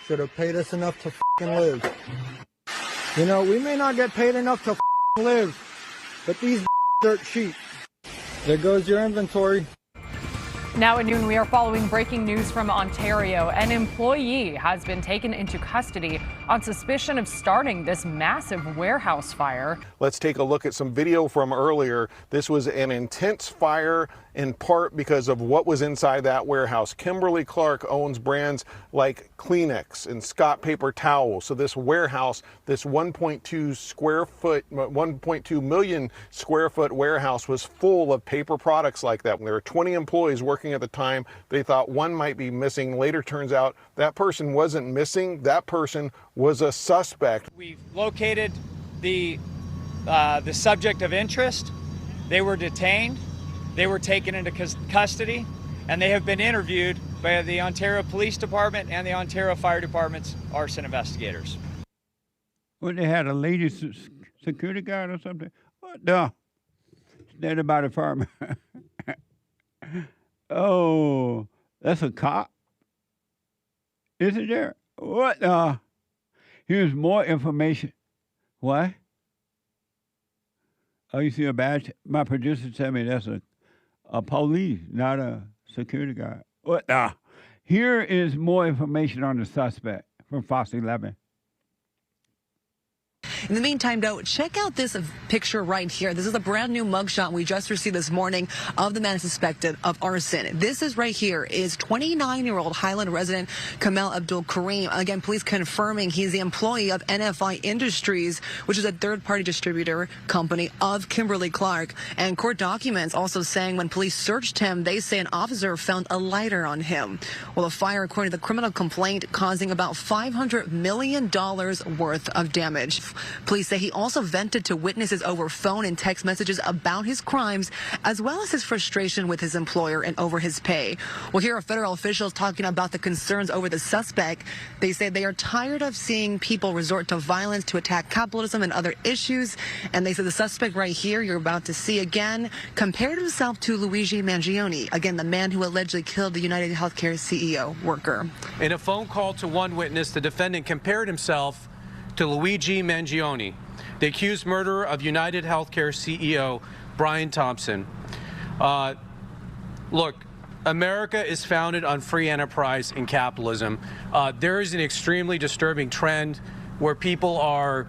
Should have paid us enough to f***ing live. You know, we may not get paid enough to f***ing live, but these dirt cheap. There goes your inventory. Now at noon, we are following breaking news from Ontario. An employee has been taken into custody on suspicion of starting this massive warehouse fire. Let's take a look at some video from earlier. This was an intense fire in part because of what was inside that warehouse. Kimberly Clark owns brands like Kleenex and Scott Paper Towels. So this warehouse, this 1.2 million square foot warehouse was full of paper products like that. There were 20 employees working working at the time. They thought one might be missing. Later turns out that person wasn't missing. That person was a suspect. We've located the subject of interest. They were detained. They were taken into custody, and they have been interviewed by the Ontario Police Department and the Ontario Fire Department's arson investigators. Well, they had a lady security guard or something. What the? Standing by the fireman. Oh, that's a cop? Isn't there? What the? Here's more information. What? Oh, you see a badge? My producer tell me that's a police, not a security guard. What the? Here is more information on the suspect from Fox 11. In the meantime, though, check out this picture right here. This is a brand new mugshot we just received this morning of the man suspected of arson. This is right here is 29-year-old Highland resident Kamel Abdul Kareem. Again, police confirming he's the employee of NFI Industries, which is a third-party distributor company of Kimberly-Clark. And court documents also saying when police searched him, they say an officer found a lighter on him. Well, the fire, according to the criminal complaint, causing about $500 million worth of damage. Police say he also vented to witnesses over phone and text messages about his crimes, as well as his frustration with his employer and over his pay. Well, here are federal officials talking about the concerns over the suspect. They say they are tired of seeing people resort to violence to attack capitalism and other issues. And they say the suspect right here, you're about to see again, compared himself to Luigi Mangione, again, the man who allegedly killed the United Healthcare CEO worker. In a phone call to one witness, the defendant compared himself to Luigi Mangione, the accused murderer of United Healthcare CEO Brian Thompson. Look, America is founded on free enterprise and capitalism. There is an extremely disturbing trend where people are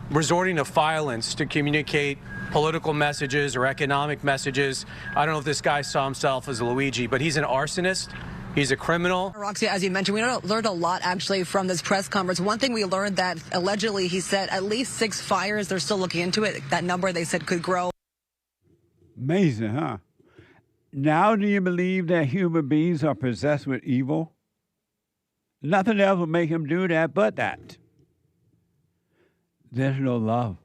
resorting to violence to communicate political messages or economic messages. I don't know if this guy saw himself as a Luigi, but he's an arsonist. He's a criminal. Roxy, as you mentioned, we learned a lot actually from this press conference. One thing we learned that allegedly he said at least 6 fires. They're still looking into it. That number they said could grow. Amazing, huh? Now do you believe that human beings are possessed with evil? Nothing else will make him do that but that. There's no love.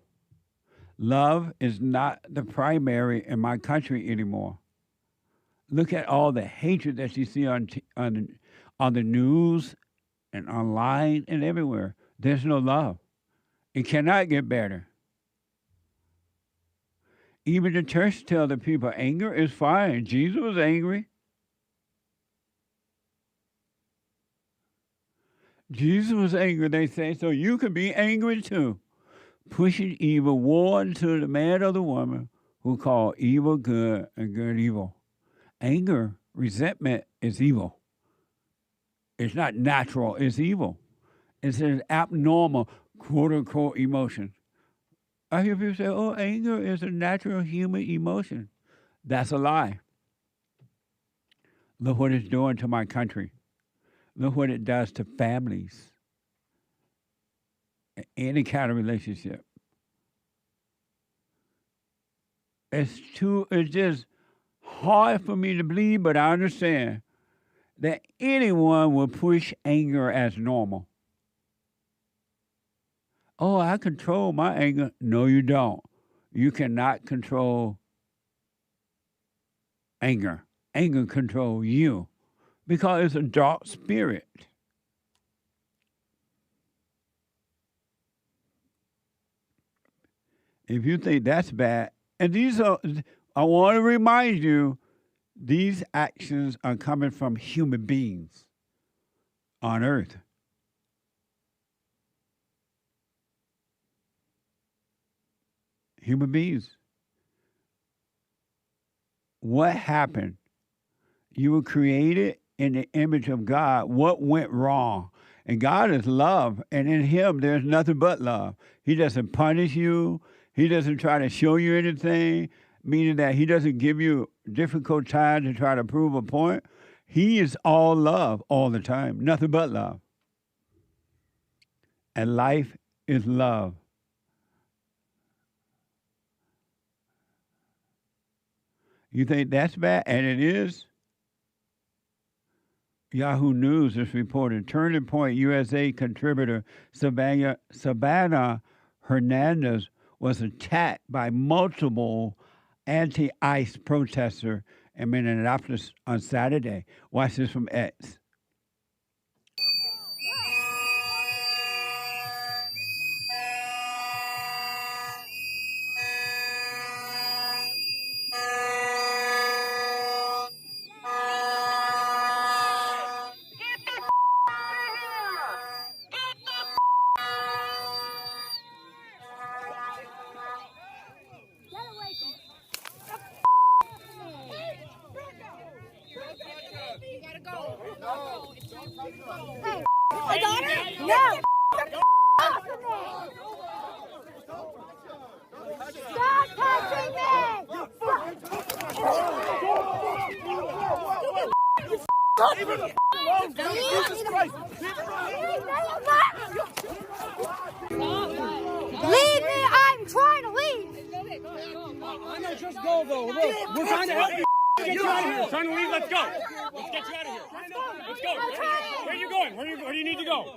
Love is not the primary in my country anymore. Look at all the hatred that you see on the news and online and everywhere. There's no love. It cannot get better. Even the church tells the people anger is fine. Jesus was angry. Jesus was angry, they say, so you can be angry too. Pushing evil, warn to the man or the woman who call evil good and good evil. Anger, resentment is evil. It's not natural, it's evil. It's an abnormal, quote-unquote, emotion. I hear people say, oh, anger is a natural human emotion. That's a lie. Look what it's doing to my country. Look what it does to families. Any kind of relationship. It's just hard for me to believe, but I understand that anyone will push anger as normal. Oh, I control my anger. No, you don't. You cannot control anger. Anger controls you because it's a dark spirit. If you think that's bad, and these are, I want to remind you, these actions are coming from human beings on earth. Human beings. What happened? You were created in the image of God. What went wrong? And God is love, and in Him there's nothing but love. He doesn't punish you. He doesn't try to show you anything, meaning that He doesn't give you difficult time to try to prove a point. He is all love all the time, nothing but love. And life is love. You think that's bad? And it is. Yahoo News has reported Turning Point USA contributor Savanah Hernandez was attacked by multiple anti-ICE protesters in Minneapolis on Saturday. Watch this from X. Hey, my daughter? No! Stop touching me! Jesus Christ! Leave me! I'm trying to leave! I know, just go though. Look, we're trying to help you. Get you out of here. Trying to leave. Let's go. Let's get you out of here. Let's go. Where are you going? Where do you need to go?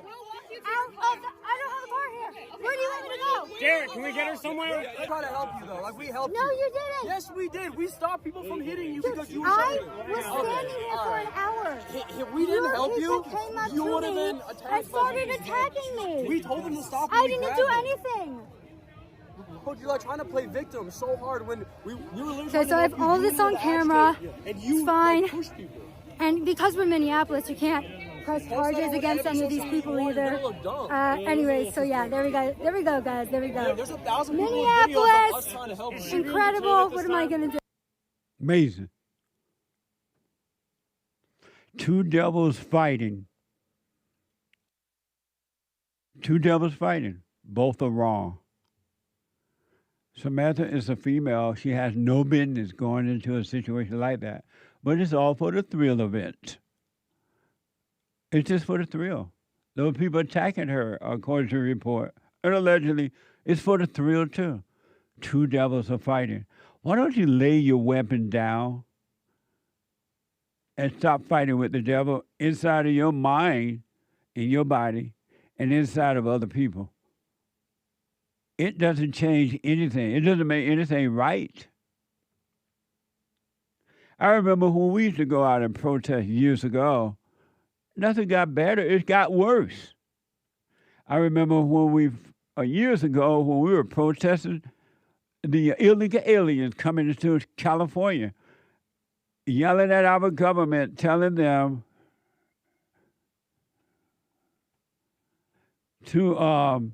I don't have a car here. Where do you want me to go? Derrick, can we get her somewhere? I try to help you though. Like we helped No, you. you didn't. Yes, we did. We stopped people from hitting you because you were I shouting. was standing here for an hour. If we didn't help you, came up you to would have me been attacked. and started attacking me. We told them to stop. I didn't do anything. But you're like trying to play victim so hard when we were literally. Okay, so I have all this on camera. It's fine. And because we're Minneapolis, you can't press charges against any of these people either. Anyway, so yeah, there we go. There we go, guys. There we go. There's 1,000 people Minneapolis, trying to help you. incredible. What am I gonna do? Amazing. Two devils fighting. Two devils fighting. Both are wrong. Samantha is a female. She has no business going into a situation like that. But it's all for the thrill of it. It's just for the thrill. Those people attacking her, according to the report, and allegedly, it's for the thrill too. Two devils are fighting. Why don't you lay your weapon down and stop fighting with the devil inside of your mind, in your body, and inside of other people? It doesn't change anything. It doesn't make anything right. I remember when we used to go out and protest years ago, nothing got better. It got worse. I remember when years ago when we were protesting the illegal aliens coming into California, yelling at our government, telling them to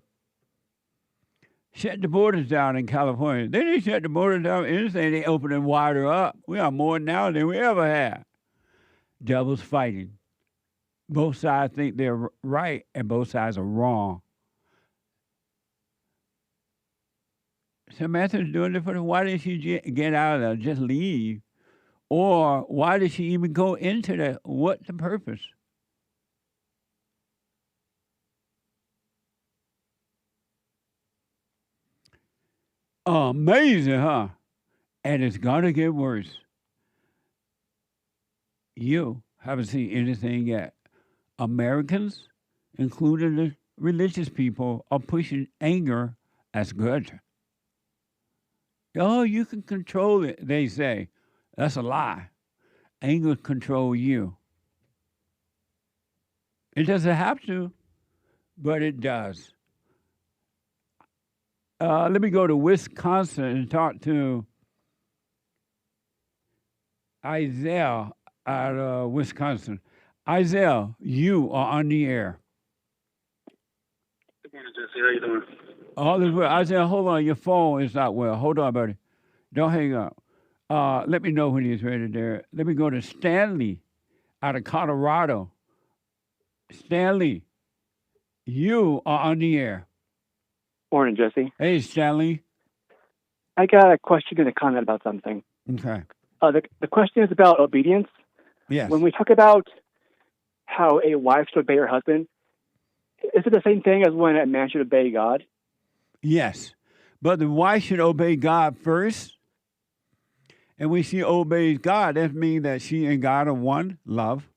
shut the borders down in California. They didn't shut the borders down anything. They opened them wider up. We are more now than we ever had. Devils fighting. Both sides think they're right and both sides are wrong. Samantha's doing it for the, why didn't she get out of there, just leave? Or why did she even go into that? What's the purpose? Amazing, huh? And it's going to get worse. You haven't seen anything yet. Americans, including the religious people, are pushing anger as good. Oh, you can control it, they say. That's a lie. Anger control you. It doesn't have to, but it does. Let me go to Wisconsin and talk to Isaiah out of Wisconsin. Isaiah, you are on the air. Good morning, Jesse. How you doing? All is well. Isaiah, hold on. Your phone is not well. Hold on, buddy. Don't hang up. Let me know when he's ready there. Let me go to Stanley out of Colorado. Stanley, you are on the air. Morning, Jesse. Hey, Stanley. I got a question and a comment about something. Okay. The question is about obedience. Yes. When we talk about how a wife should obey her husband, is it the same thing as when a man should obey God? Yes. But the wife should obey God first. And when she obeys God, that means that she and God are one, love.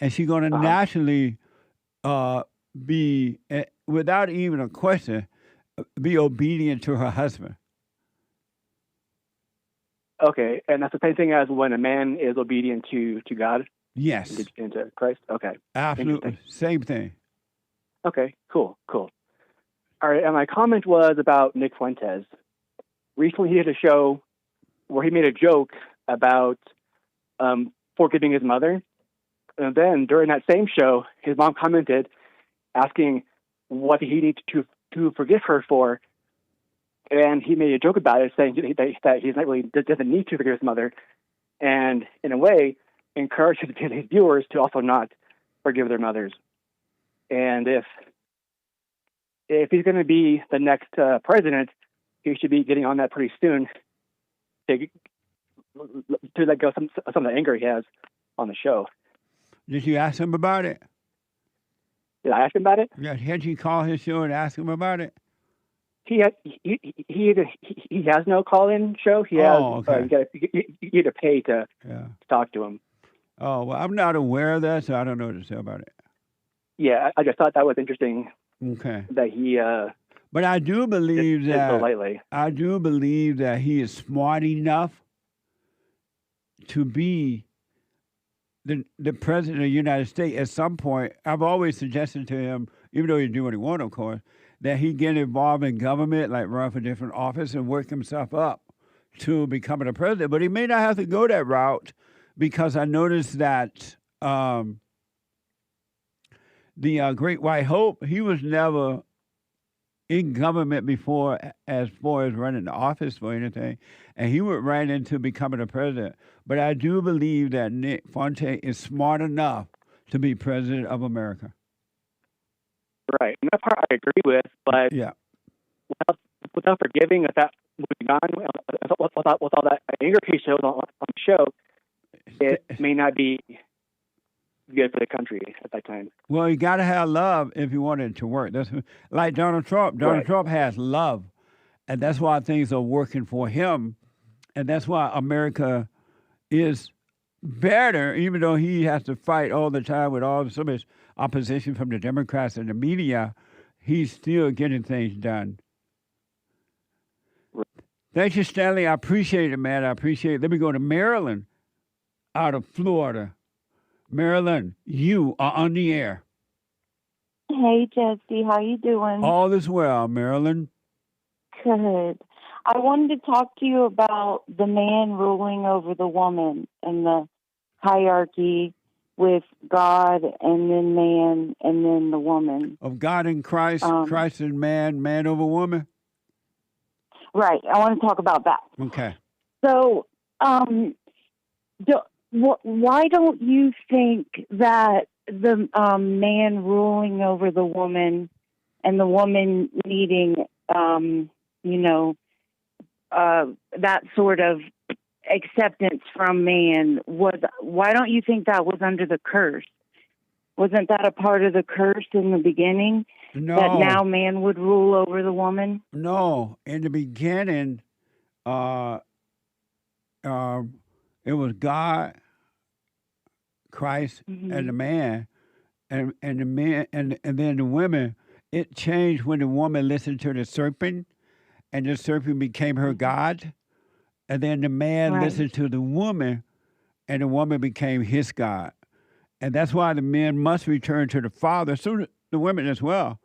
and she's going to naturally be, without even a question, be obedient to her husband. Okay, and that's the same thing as when a man is obedient to God? Yes. Into Christ? Okay. Absolutely. Same thing. Okay, cool. All right, and my comment was about Nick Fuentes. Recently he did a show where he made a joke about forgiving his mother. And then during that same show, his mom commented asking what he needs to forgive her for. And he made a joke about it, saying that he's not really doesn't need to forgive his mother, and in a way, encouraged his viewers to also not forgive their mothers. And if he's going to be the next president, he should be getting on that pretty soon to let go some of the anger he has on the show. Did you ask him about it? Did I ask him about it? Yeah, had you call his show and ask him about it? He has no call-in show. He has. Okay. You get to pay to talk to him. Oh, well, I'm not aware of that, so I don't know what to say about it. Yeah, I just thought that was interesting. Okay. That he. But I do believe did so lightly. I do believe that he is smart enough to be the president of the United States at some point. I've always suggested to him, even though he do what he wants, of course, that he get involved in government, like run for different office and work himself up to becoming a president. But he may not have to go that route, because I noticed that the Great White Hope, he was never in government before as far as running the office for anything, and he went right into becoming a president. But I do believe that Nick Fuentes is smart enough to be president of America. Right, and that part I agree with, but without forgiving, if that moving on, with all that anger he showed on the show, it may not be good for the country at that time. Well, you got to have love if you want it to work. That's like Donald Trump. Donald Trump has love, and that's why things are working for him, and that's why America is better, even though he has to fight all the time with all so much opposition from the Democrats and the media. He's still getting things done. Thank you, Stanley. I appreciate it, man. I appreciate it. Let me go to Marilyn out of Florida. Marilyn, you are on the air. Hey, Jesse. How you doing? All is well, Marilyn. Good. I wanted to talk to you about the man ruling over the woman and the hierarchy with God and then man and then the woman. Of God and Christ, Christ and man, man over woman? Right. I want to talk about that. Okay. So, why don't you think that the man ruling over the woman and the woman needing, that sort of acceptance from man why don't you think that was under the curse? Wasn't that a part of the curse in the beginning? No. That now man would rule over the woman? No. In the beginning, it was God, Christ, and the man, and the man, and then the women. It changed when the woman listened to the serpent, and the serpent became her God, and then the man listened to the woman, and the woman became his God. And that's why the men must return to the Father, so the women as well,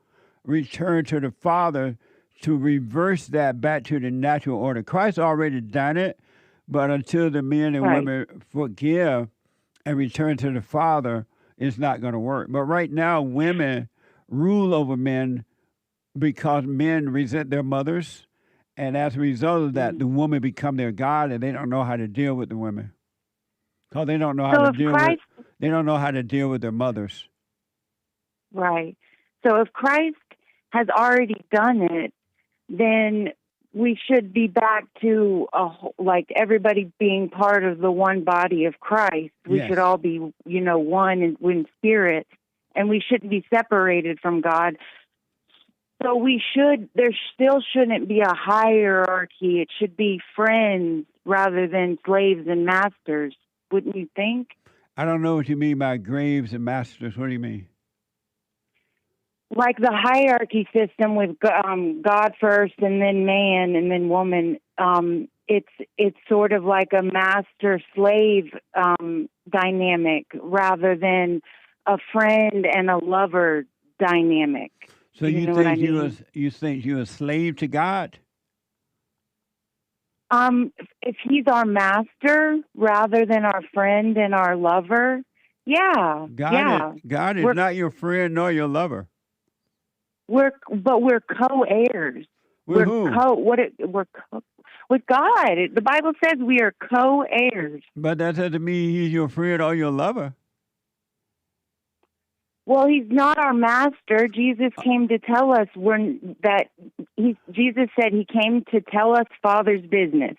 return to the Father to reverse that back to the natural order. Christ already done it, but until the men and women forgive and return to the Father, it's not going to work. But right now, women rule over men because men resent their mothers, and as a result of that, the woman become their God, and they don't know how to deal with the women because they don't know how to deal with. They don't know how to deal with their mothers. Right. So if Christ has already done it, then we should be back to like everybody being part of the one body of Christ. We should all be, one in spirit, and we shouldn't be separated from God. So there still shouldn't be a hierarchy. It should be friends rather than slaves and masters. Wouldn't you think? I don't know what you mean by graves and masters. What do you mean? Like the hierarchy system with God first and then man and then woman. It's sort of like a master-slave dynamic rather than a friend and a lover dynamic. So you know what I think mean? you think you're a slave to God? If he's our master rather than our friend and our lover, yeah, God is We're- not your friend nor your lover. We're co-heirs. With who? With God. The Bible says we are co-heirs. But that doesn't mean he's your friend or your lover. Well, he's not our master. Jesus came to tell us Jesus said he came to tell us Father's business,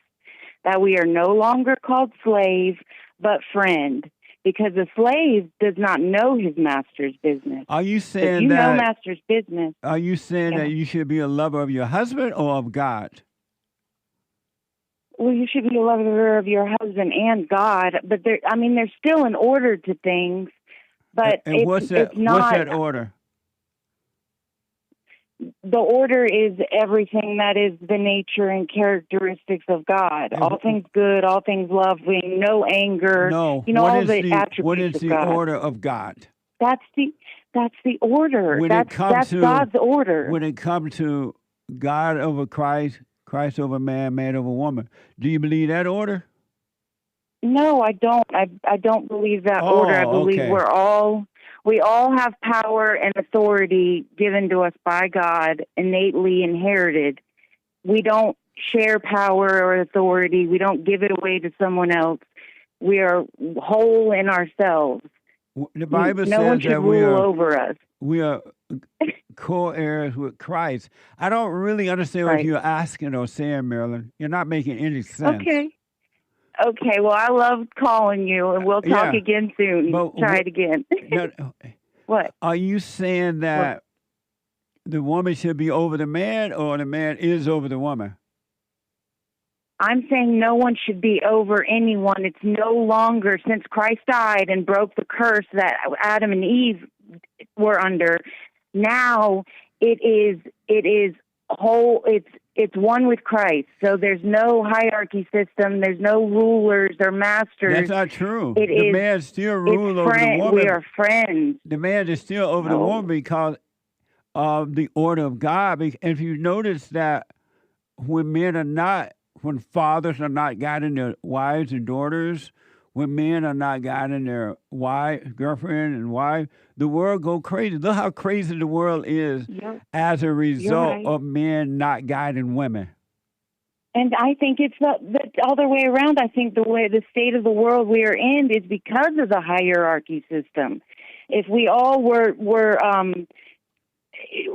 that we are no longer called slave, but friend, because a slave does not know his master's business. Are you If saying you know that? master's business, Are you saying that you should be a lover of your husband or of God? well, you should be a lover of your husband and God, but there's still an order to things. But And what's that? it's not. What's that order? The order is everything that is the nature and characteristics of God. All things good, all things loving, no anger. No. All the attributes what is of the God. order of God? That's the order. That's God's order. When it comes to God over Christ, Christ over man, man over woman, do you believe that order? No, I don't. I don't believe that order. I believe okay. we all have power and authority given to us by God, innately inherited. We don't share power or authority. We don't give it away to someone else. We are whole in ourselves. The Bible no says one should that rule over us. We are co-heirs with Christ. I don't really understand what you're asking or saying, Marilyn. You're not making any sense. Okay, well, I loved calling you, and we'll talk again soon. Try it again. What? Are you saying that the woman should be over the man, or the man is over the woman? I'm saying no one should be over anyone. It's no longer, since Christ died and broke the curse that Adam and Eve were under, now it is whole. It's one with Christ. So there's no hierarchy system. There's no rulers or masters. That's not true. The man still rules over the woman. We are friends. The man is still over the woman because of the order of God. And if you notice that when fathers are not guiding their wives and daughters, when men are not guiding their girlfriend and wife, the world go crazy. Look how crazy the world is as a result of men not guiding women. And I think it's the other way around. I think the state of the world we are in is because of the hierarchy system. If we all were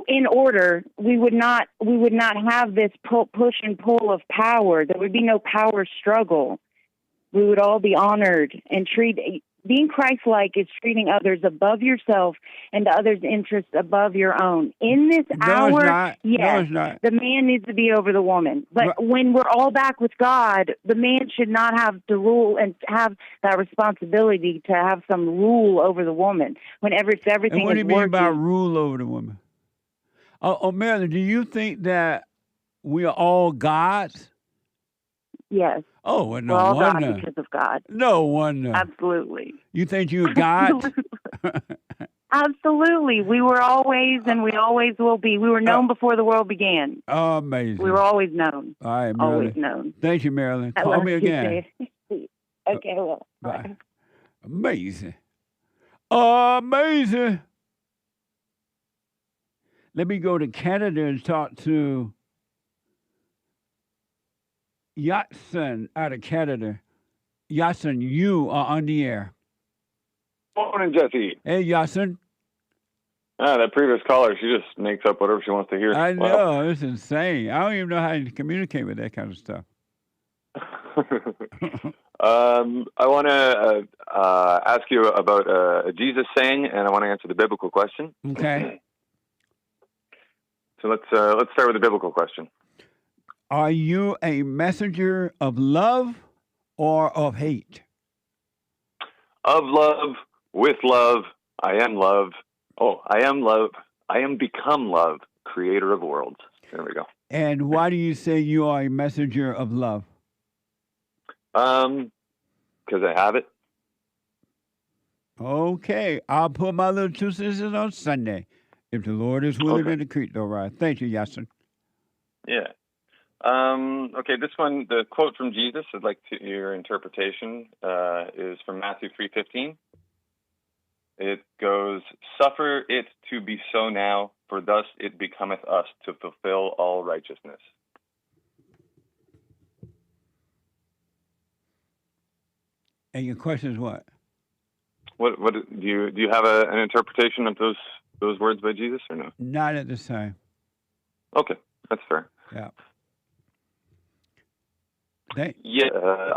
in order, we would not have this push and pull of power. There would be no power struggle. We would all be honored and being Christ-like is treating others above yourself and the others' interests above your own. In this hour, yes, the man needs to be over the woman. But when we're all back with God, the man should not have to rule and have that responsibility to have some rule over the woman. Whenever everything and what do you is mean working. by rule over the woman? Oh, Marilyn, do you think that we are all gods? Yes. Oh, well, no We're all wonder. God because of God. No wonder. Absolutely. You think you're God? Absolutely. We were always, and we always will be. We were known before the world began. Oh, amazing. We were always known. All right, Marilyn. Always known. Thank you, Marilyn. I Call love me you, again. Dave. Okay, well. Bye. Amazing. Amazing. Let me go to Canada and talk to Iason out of Canada. Iason, you are on the air. Morning, Jesse. Hey, Iason. That previous caller, she just makes up whatever she wants to hear. I know. It's insane. I don't even know how to communicate with that kind of stuff. I want to ask you about a Jesus saying, and I want to answer the biblical question. Okay. So let's start with the biblical question. Are you a messenger of love or of hate? of love, with love, I am love. Oh, I am love. I am become love, creator of worlds. There we go. And why do you say you are a messenger of love? Because I have it. Okay, I'll put my little 2 cents in on Sunday, if the Lord is willing Okay. and the creek don't rise. Thank you, Iason. Yeah. Okay, this one, the quote from Jesus, I'd like your interpretation, is from Matthew 3:15. It goes, "Suffer it to be so now, for thus it becometh us to fulfill all righteousness." And your question is what? What do you have an interpretation of those words by Jesus or no? Not at this time. Okay, that's fair. Yeah. I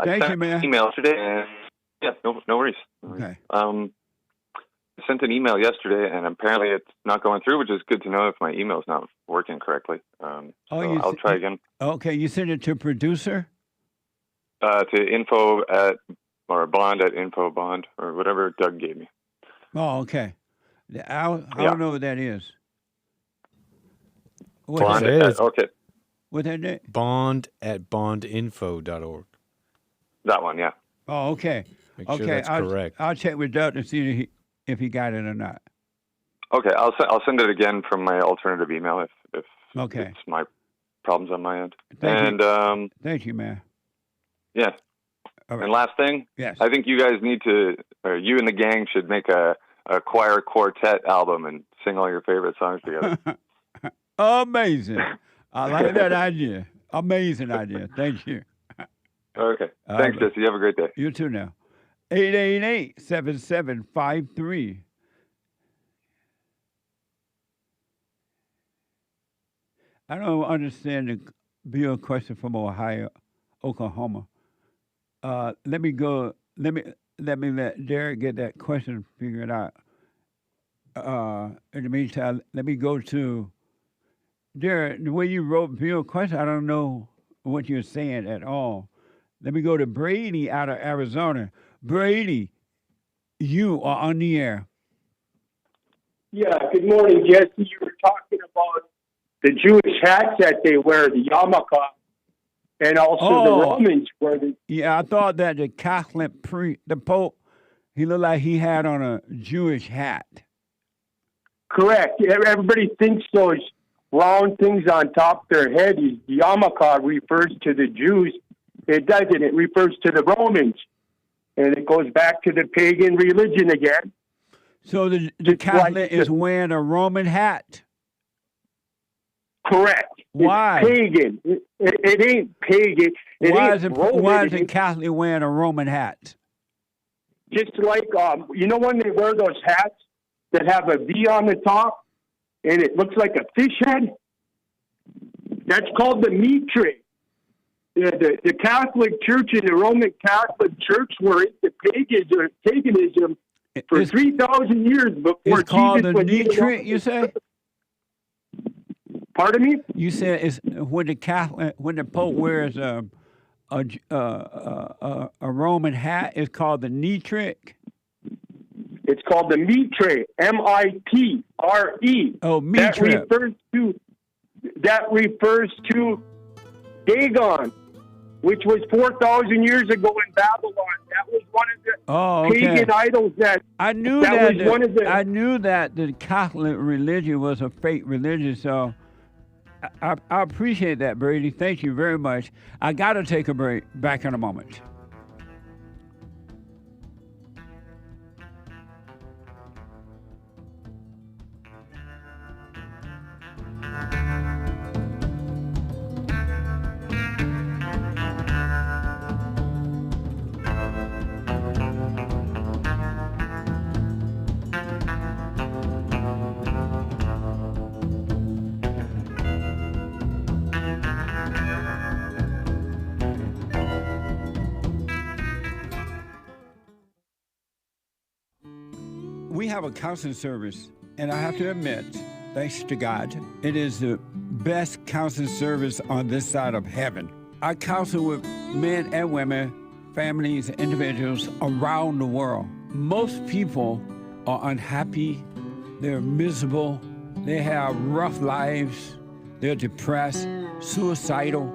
thank sent you, man. an email today, and no worries. Okay. I sent an email yesterday, and apparently it's not going through, which is good to know if my email's not working correctly. So I'll try again. Okay, you sent it to producer? To info at, or bond at info bond, or whatever Doug gave me. Oh, okay. I don't know what that is. Bond at, okay. What that is? Bond at bondinfo.org. That one, yeah. Oh, okay. Make sure okay, that's correct. I'll check with Doug to see if he got it or not. Okay, I'll send it again from my alternative email if Okay. it's my problems on my end. Thank you. And Thank you, man. yeah. All right. And last thing, yes, I think you guys need to, or you and the gang should make a choir quartet album and sing all your favorite songs together. Amazing. I like that idea. Amazing idea. Thank you. Okay. Thanks, Jesse. You have a great day. You too now. 888-7753. I don't understand the bill question from Ohio, Oklahoma. Let me let Derrick get that question figured out. In the meantime, let me go to Derrick. The way you wrote bill question, I don't know what you're saying at all. Let me go to Brady out of Arizona. Brady, you are on the air. Yeah, good morning, Jesse. You were talking about the Jewish hats that they wear, the yarmulke, and also the Romans wear the... Yeah, I thought that the Catholic the Pope, he looked like he had on a Jewish hat. Correct. Everybody thinks those round things on top of their head, the yarmulke, refers to the Jews. It doesn't. It refers to the Romans. And it goes back to the pagan religion again. So the Catholic is wearing a Roman hat? Correct. Why? It's pagan. It ain't pagan. Why is the Catholic wearing a Roman hat? Just like, you know when they wear those hats that have a V on the top and it looks like a fish head? That's called the mitre. The Catholic Church and the Roman Catholic Church were into paganism for 3,000 years before Jesus. It's called the mitre, you say? Pardon me? You said it's when the Pope wears a Roman hat, it's called the nitric. It's called the mitre, M-I-T-R-E. Oh, mitre. That refers to Dagon, which was 4,000 years ago in Babylon. That was one of the pagan idols I knew that the Catholic religion was a fake religion, so I appreciate that, Brady. Thank you very much. I got to take a break. Back in a moment. We have a counseling service, and I have to admit, thanks to God, it is the best counseling service on this side of heaven. I counsel with men and women, families, individuals around the world. most people are unhappy, they're miserable, they have rough lives, they're depressed, suicidal,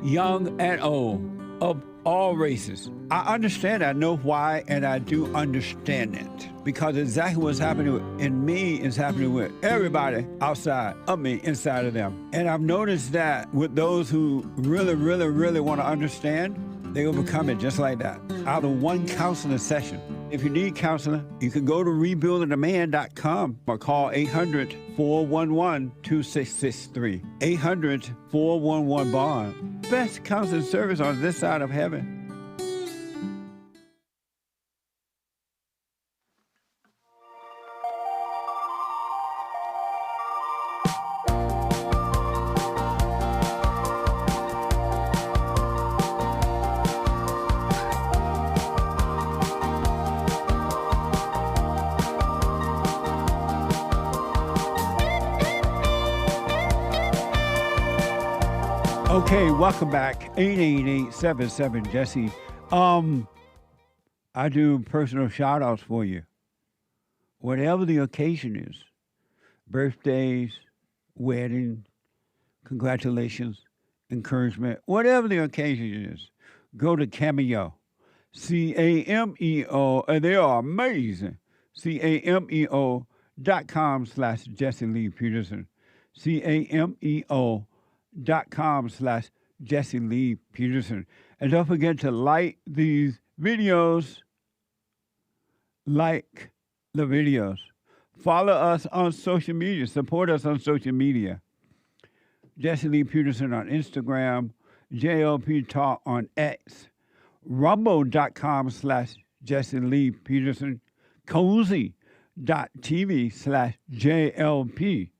young and old, of all races. I understand, I know why, and I do understand it. Because exactly what's happening in me is happening with everybody outside of me, inside of them. And I've noticed that with those who really, really, really want to understand, they overcome it just like that, out of one counseling session. If you need counseling, you can go to rebuildingaman.com or call 800-411-2663. 800-411-BOND. Best counseling service on this side of heaven. Okay, welcome back. 888-77-JESSE. I do personal shout-outs for you. Whatever the occasion is, birthdays, wedding, congratulations, encouragement, whatever the occasion is, go to Cameo. Cameo, and they are amazing. Cameo.com/Jesse Lee Peterson. Cameo.com/Jesse Lee Peterson. And don't forget to like these videos. Like the videos. Follow us on social media. Support us on social media. Jesse Lee Peterson on Instagram. JLP Talk on X. Rumble.com/Jesse Lee Peterson. Cozy.tv/JLP.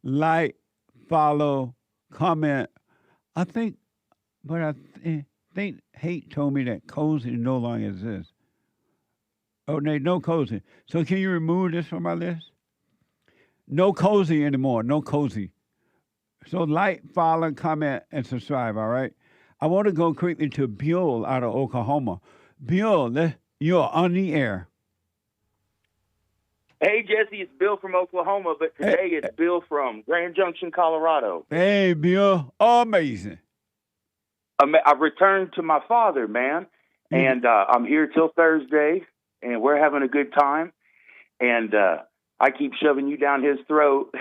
Like, follow, comment. I think Hate told me that Cozy no longer exists. Oh, no Cozy. So can you remove this from my list? No Cozy anymore. No Cozy. So like, follow, comment, and subscribe, all right? I want to go quickly to Bill out of Oklahoma. Bill, you're on the air. Hey, Jesse, it's Bill from Oklahoma, but today it's Bill from Grand Junction, Colorado. Hey, Bill. Amazing. I've returned to my father, man, and I'm here till Thursday, and we're having a good time, and I keep shoving you down his throat.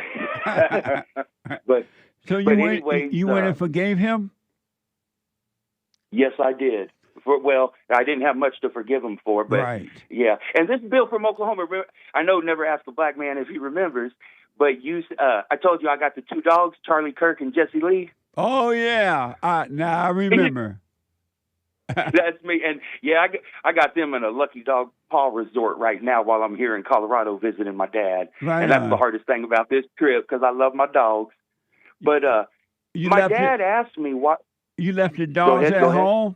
but you went and forgave him? Yes, I did. Well, I didn't have much to forgive him for, but right. Yeah. And this is Bill from Oklahoma. I know never ask a black man if he remembers, but I told you I got the two dogs, Charlie Kirk and Jesse Lee. Oh, yeah. Now I remember. That's me. And, yeah, I got them in a Lucky Dog Paw Resort right now while I'm here in Colorado visiting my dad. Right and that's the hardest thing about this trip because I love my dogs. But my dad asked me what. You left the dogs at home?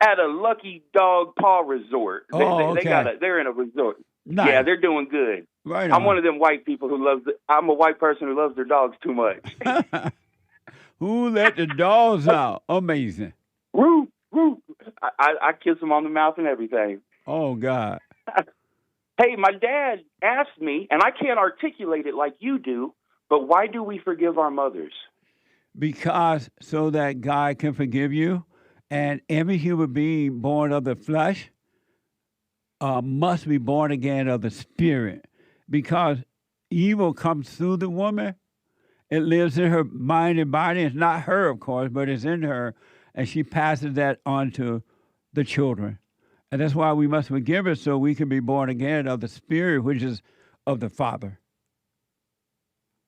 At a Lucky Dog Paw Resort. Okay. They're in a resort. Nice. Yeah, they're doing good. Right. I'm one of them white people who I'm a white person who loves their dogs too much. Who let the dogs out? Amazing. Woo, woo. I kiss them on the mouth and everything. Oh, God. Hey, my dad asked me, and I can't articulate it like you do, but why do we forgive our mothers? Because so that God can forgive you. And every human being born of the flesh must be born again of the spirit. Because evil comes through the woman. It lives in her mind and body. It's not her, of course, but it's in her. And she passes that on to the children. And that's why we must forgive her so we can be born again of the spirit, which is of the Father.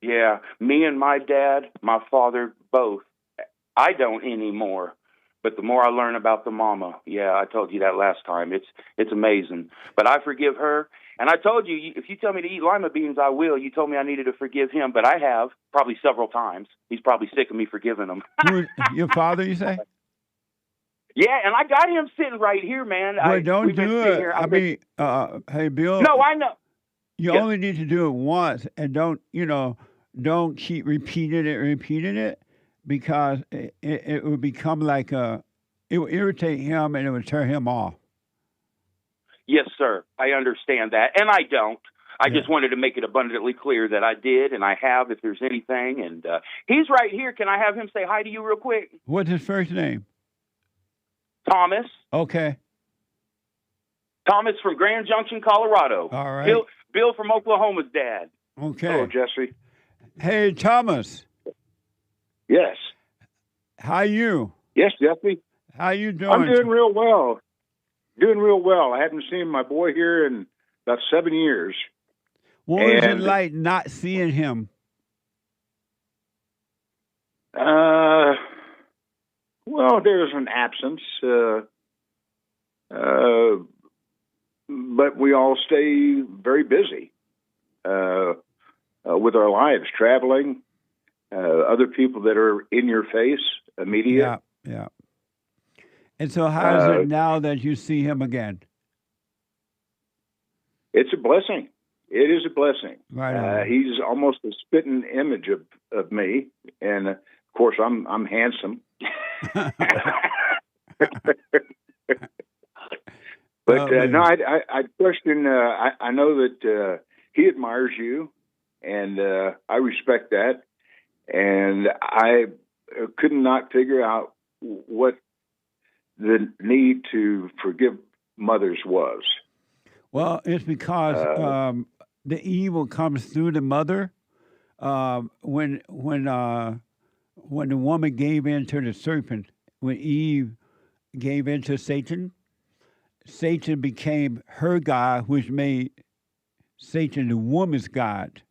Yeah, me and my dad, my father, both. I don't anymore. But the more I learn about the mama, yeah, I told you that last time. It's amazing. But I forgive her. And I told you, if you tell me to eat lima beans, I will. You told me I needed to forgive him, but I have, probably several times. He's probably sick of me forgiving him. Your father, you say? Yeah, and I got him sitting right here, man. But don't do it. Hey, Bill. No, I know. You only need to do it once, and don't keep repeating it. Because it would become like it would irritate him and it would turn him off. Yes, sir. I understand that, and I don't. I just wanted to make it abundantly clear that I did, and I have, if there's anything. And he's right here. Can I have him say hi to you real quick? What's his first name? Thomas. Okay. Thomas from Grand Junction, Colorado. All right. Bill from Oklahoma's dad. Okay. Hello, Jesse. Hey, Thomas. Yes. How you? Yes, Jesse. How you doing? I'm doing real well. Doing real well. I haven't seen my boy here in about 7 years. What was it like not seeing him? Well, there's an absence, but we all stay very busy with our lives, traveling, other people that are in your face, immediate. Yeah. And so how is it now that you see him again? It's a blessing. It is a blessing. Right. He's almost a spitting image of me, and of course I'm handsome. But no, I question. I know that he admires you, and I respect that. And I could not figure out what the need to forgive mothers was. Well, it's because the evil comes through the mother. When the woman gave in to the serpent, when Eve gave in to Satan, Satan became her God, which made Satan the woman's God,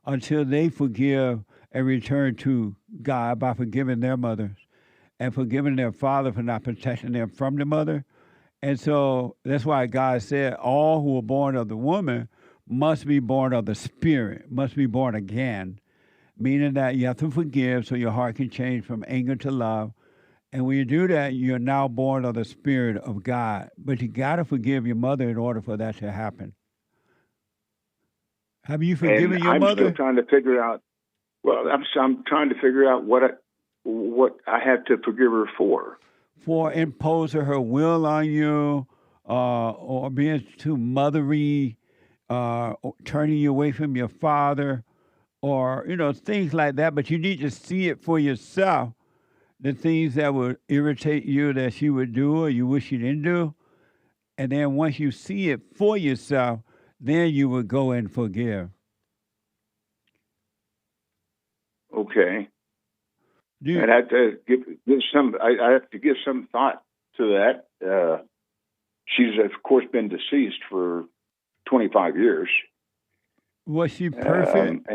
until they forgive and return to God by forgiving their mothers and forgiving their father for not protecting them from the mother. And so that's why God said all who are born of the woman must be born of the Spirit, must be born again, meaning that you have to forgive so your heart can change from anger to love. And when you do that, you're now born of the Spirit of God. But you got to forgive your mother in order for that to happen. Have you forgiven your mother? I'm still trying to figure out. Well, I'm trying to figure out what I have to forgive her for. For imposing her will on you, or being too mothery, or turning you away from your father, or things like that. But you need to see it for yourself. The things that would irritate you that she would do or you wish she didn't do. And then once you see it for yourself, then you would go and forgive. Okay. I'd have to give some. I have to give some thought to that. She's of course been deceased for 25 years. Was she perfect?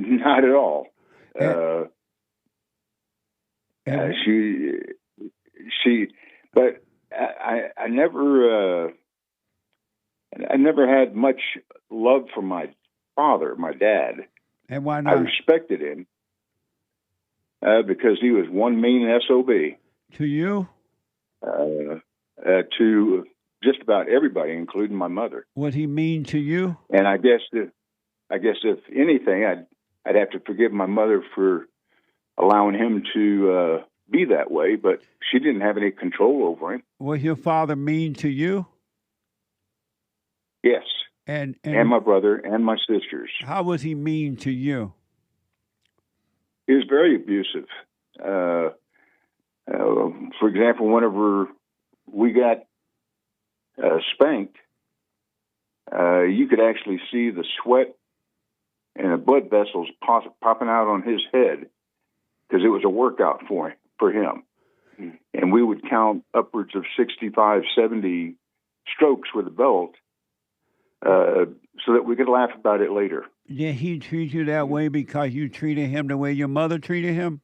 Not at all. But I never had much love for my father, my dad. And why not? I respected him because he was one mean SOB. To you? To just about everybody, including my mother. Was he mean to you? And I guess if anything, I'd have to forgive my mother for allowing him to be that way, but she didn't have any control over him. Was your father mean to you? Yes. And my brother and my sisters. How was he mean to you? He was very abusive. For example, whenever we got spanked, you could actually see the sweat and the blood vessels popping out on his head because it was a workout for him. And we would count upwards of 65, 70 strokes with a belt so that we could laugh about it later. Did he treat you that way because you treated him the way your mother treated him?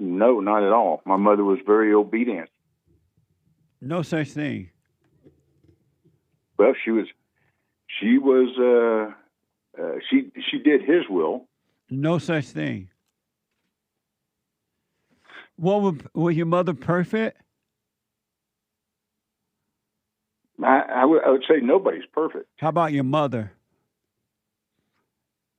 No, not at all. My mother was very obedient. No such thing. Well, she did his will. No such thing. Was your mother perfect? I would say nobody's perfect. How about your mother?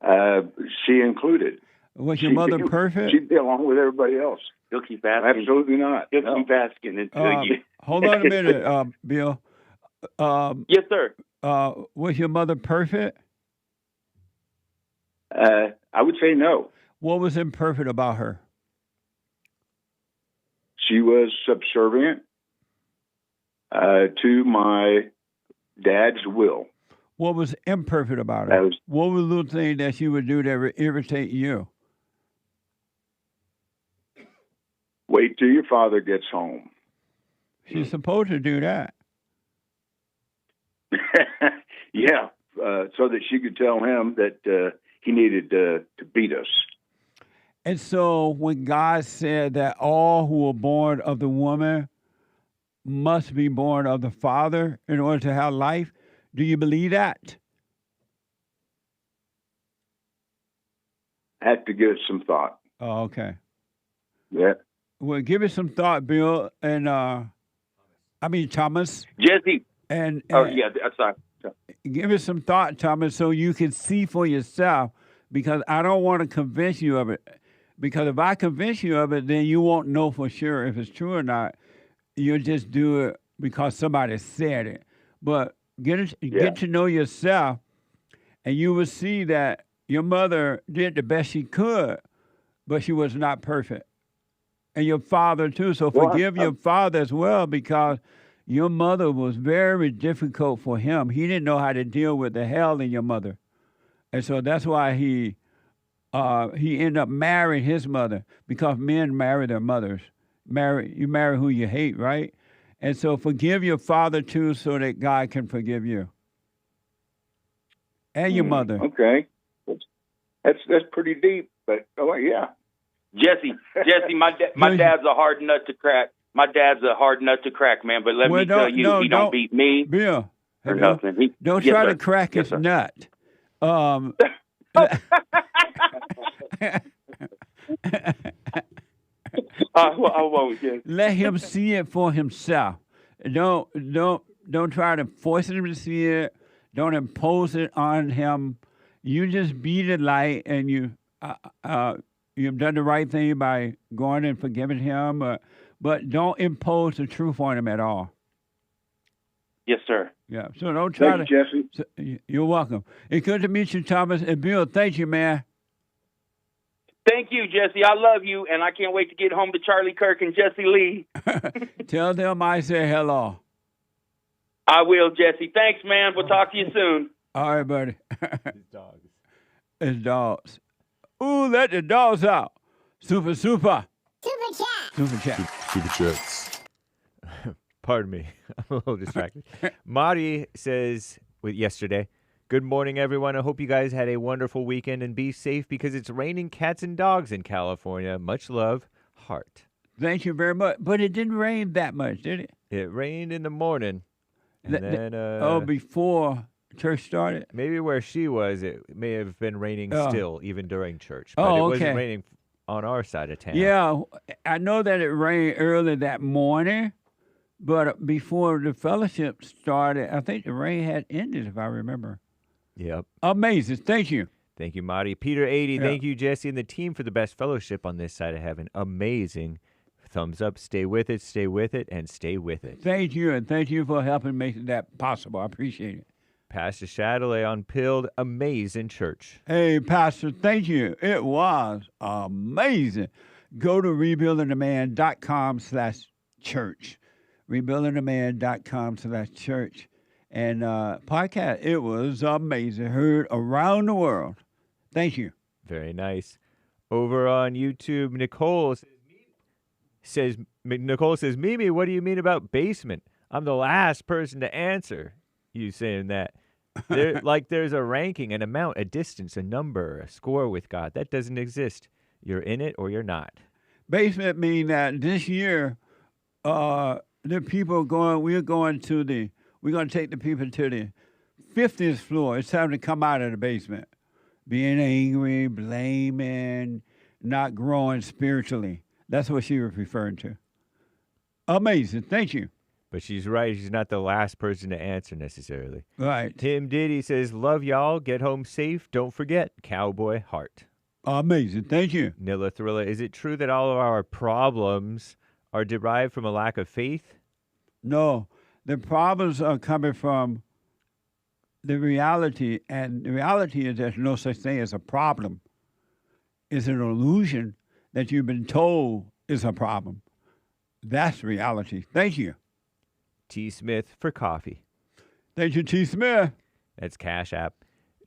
She included. Was your mother perfect? She'd be along with everybody else. He'll keep asking. Absolutely not. He'll No. keep asking until you. Hold on a minute, Bill. Yes, sir. Was your mother perfect? I would say no. What was imperfect about her? She was subservient to my dad's will. What was imperfect about her? What was the little thing that she would do that would irritate you? Wait till your father gets home. She's supposed to do that. Yeah, so that she could tell him that he needed to beat us. And so when God said that all who are born of the woman must be born of the Father in order to have life, do you believe that? I had to give it some thought. Oh, okay. Yeah. Well, give it some thought, Bill, and Thomas. Jesse. And sorry. Give it some thought, Thomas, so you can see for yourself, because I don't want to convince you of it. Because if I convince you of it, then you won't know for sure if it's true or not. You'll just do it because somebody said it. But get to know yourself, and you will see that your mother did the best she could, but she was not perfect. And your father, too. So forgive your father as well, because your mother was very difficult for him. He didn't know how to deal with the hell in your mother. And so that's why he ended up marrying his mother, because men marry their mothers. You marry who you hate, right? And so forgive your father, too, so that God can forgive you. And your mother. Okay. That's pretty deep, but yeah. Jesse, my dad's a hard nut to crack. My dad's a hard nut to crack, man. But let me tell you, he don't beat me. Bill, or nothing. Don't try to crack his nut. I won't. Yes. Let him see it for himself. Don't try to force him to see it. Don't impose it on him. You just be the light, and you've done the right thing by going and forgiving him. But don't impose the truth on him at all. Yes, sir. Yeah. So don't try Thank you, Jesse. So, you're welcome. It's good to meet you, Thomas. And Bill, thank you, man. Thank you, Jesse. I love you, and I can't wait to get home to Charlie Kirk and Jesse Lee. Tell them I say hello. I will, Jesse. Thanks, man. We'll talk to you soon. All right, buddy. His dogs. His dogs. Ooh, let the dogs out. Super. Super chats. Pardon me. I'm a little distracted. Marty says yesterday, good morning, everyone. I hope you guys had a wonderful weekend and be safe because it's raining cats and dogs in California. Much love, Heart. Thank you very much. But it didn't rain that much, did it? It rained in the morning. And then, before church started? Maybe where she was, it may have been raining still, even during church. But it wasn't raining on our side of town. Yeah, I know that it rained early that morning, but before the fellowship started, I think the rain had ended, if I remember. Yep. Amazing. Thank you. Thank you, Marty. Peter 80, thank you, Jesse, and the team for the best fellowship on this side of heaven. Amazing. Thumbs up. Stay with it, and stay with it. Thank you, and thank you for helping make that possible. I appreciate it. Pastor Shadowley on Pilled, amazing church. Hey, Pastor, thank you. It was amazing. Go to rebuildingtheman.com/church. Rebuildingtheman.com/church. And podcast, it was amazing. Heard around the world. Thank you. Very nice. Over on YouTube, Nicole says, Mimi, what do you mean about basement? I'm the last person to answer. You saying that. There's a ranking, an amount, a distance, a number, a score with God. That doesn't exist. You're in it or you're not. Basement mean that this year, the people are going, we're going to we're going to take the people to the 50th floor. It's time to come out of the basement. Being angry, blaming, not growing spiritually. That's what she was referring to. Amazing. Thank you. But she's right. She's not the last person to answer necessarily. Right. Tim Diddy says, love y'all. Get home safe. Don't forget, Cowboy Heart. Amazing. Thank you. Nilla Thrilla, is it true that all of our problems are derived from a lack of faith? No, the problems are coming from the reality, and the reality is there's no such thing as a problem. It's an illusion that you've been told is a problem. That's reality. Thank you. T. Smith for coffee. Thank you, T. Smith. That's Cash App.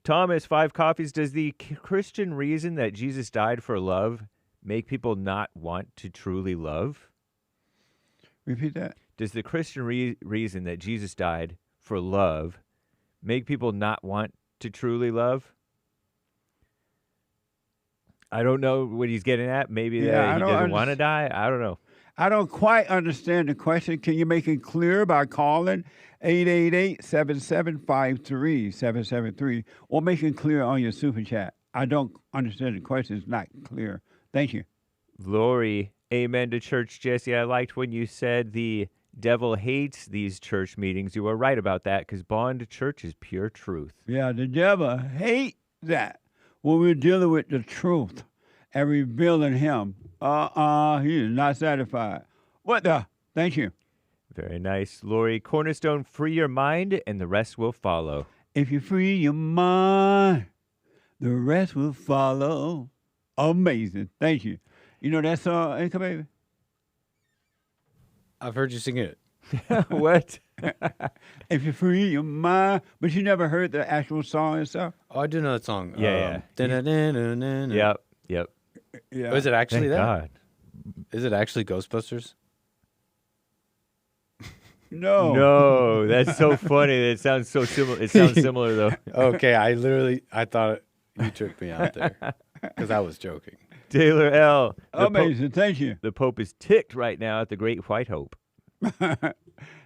Thomas, 5 coffees. Does the Christian reason that Jesus died for love make people not want to truly love? Repeat that. Does the Christian reason that Jesus died for love make people not want to truly love? I don't know what he's getting at. Maybe he doesn't want to die. I don't know. I don't quite understand the question. Can you make it clear by calling 888-7753-773 or make it clear on your super chat? I don't understand the question. It's not clear. Thank you. Lori, amen to church, Jesse. I liked when you said the devil hates these church meetings. You were right about that because Bond Church is pure truth. Yeah, the devil hates that when we're dealing with the truth and revealing him. He is not satisfied. What the? Thank you. Very nice. Lori, Cornerstone, free your mind and the rest will follow. If you free your mind, the rest will follow. Amazing. Thank you. You know that song, Anchor Baby? I've heard you sing it. What? If you free your mind, but you never heard the actual song itself? Oh, I do know that song. Yeah. Yep. Yeah. Oh, is it actually Thank that? God. Is it actually Ghostbusters? No, that's so funny. It sounds so similar. It sounds similar though. Okay, I thought you tricked me out there because I was joking. Taylor L. Amazing. Thank you. The Pope is ticked right now at the Great White Hope. The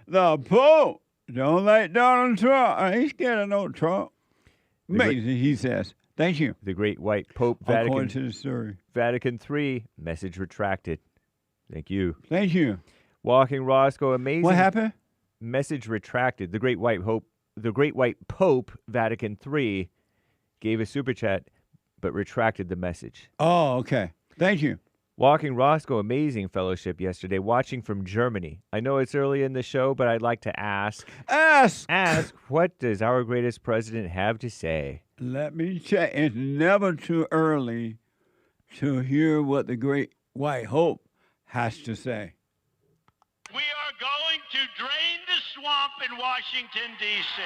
Pope don't like Donald Trump. I ain't scared of no Trump. Amazing, he says. Thank you. The Great White Pope, According to the story. Vatican III, message retracted. Thank you. Thank you. Walking Roscoe, amazing. What happened? Message retracted. The Great White Pope, Vatican III, gave a super chat, but retracted the message. Oh, okay. Thank you. Walking Roscoe, amazing fellowship yesterday, watching from Germany. I know it's early in the show, but I'd like to ask, what does our greatest president have to say? Let me check. It's never too early to hear what the Great White Hope has to say. We are going to drain the swamp in Washington, D.C.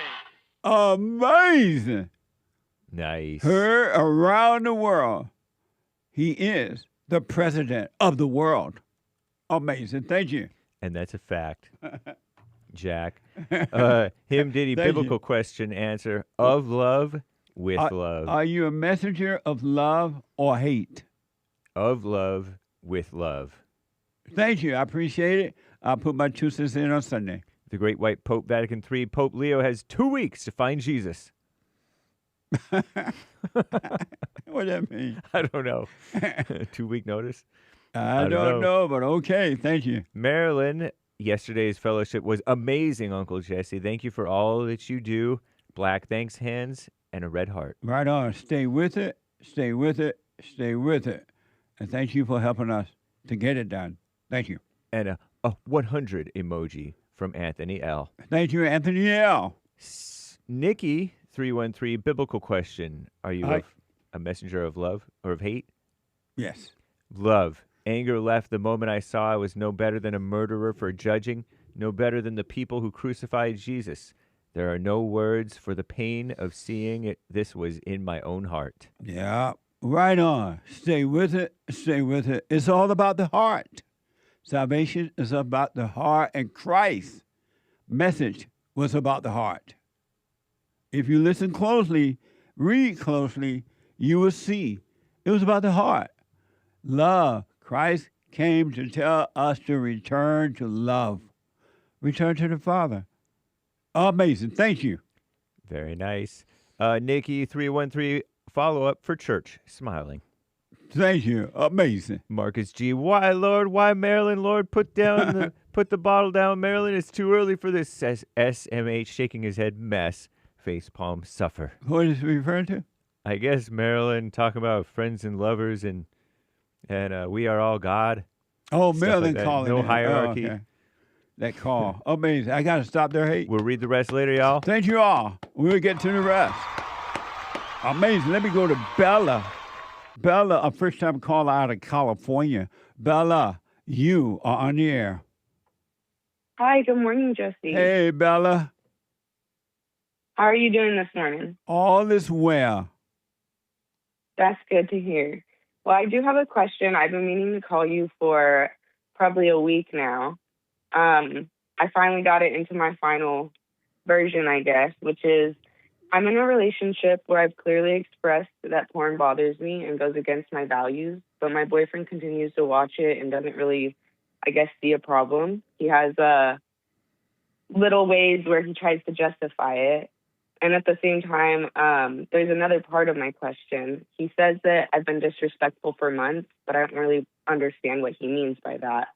Amazing. Nice. Heard around the world. He is the president of the world. Amazing. Thank you. And that's a fact. Jack. Him Diddy, biblical question answer. Of love, with love. Are you a messenger of love or hate? Of love, with love. Thank you. I appreciate it. I'll put my 2 cents in on Sunday. The Great White Pope, Vatican III, Pope Leo has 2 weeks to find Jesus. What does that mean? I don't know. 2-week notice? I don't know, but okay. Thank you. Marilyn, yesterday's fellowship was amazing, Uncle Jesse. Thank you for all that you do. Black thanks hands and a red heart. Right on. Stay with it. Stay with it. Stay with it. And thank you for helping us to get it done. Thank you. And a 100 emoji from Anthony L. Thank you, Anthony L. Nikki, 313, biblical question. Are you a messenger of love or of hate? Yes. Love. Anger left the moment I saw I was no better than a murderer for judging, no better than the people who crucified Jesus. There are no words for the pain of seeing it. This was in my own heart. Yeah, right on. Stay with it. Stay with it. It's all about the heart. Salvation is about the heart, and Christ's message was about the heart. If you listen closely, read closely, you will see it was about the heart. Love. Christ came to tell us to return to love. Return to the Father. Amazing. Thank you. Very nice. Nikki, 313, follow-up for church. Smiling. Thank you. Amazing. Marcus G. Why, Lord? Why, Marilyn? Lord, put the bottle down, Marilyn. It's too early for this. Says SMH, shaking his head. Mess. Face palm. Suffer. Who is he referring to? I guess Marilyn talking about friends and lovers and we are all God. Oh, Stuff Marilyn like that. calling No in. hierarchy. Oh, okay. That call. Amazing. I got to stop there, hey. We'll read the rest later, y'all. Thank you all. We'll get to the rest. Amazing. Let me go to Bella. Bella, a first-time caller out of California. Bella, you are on the air. Hi, good morning, Jesse. Hey, Bella. How are you doing this morning? All is well. That's good to hear. Well, I do have a question. I've been meaning to call you for probably a week now. I finally got it into my final version, I guess, which is I'm in a relationship where I've clearly expressed that porn bothers me and goes against my values, but my boyfriend continues to watch it and doesn't really, I guess, see a problem. He has little ways where he tries to justify it. And at the same time, there's another part of my question. He says that I've been disrespectful for months, but I don't really understand what he means by that.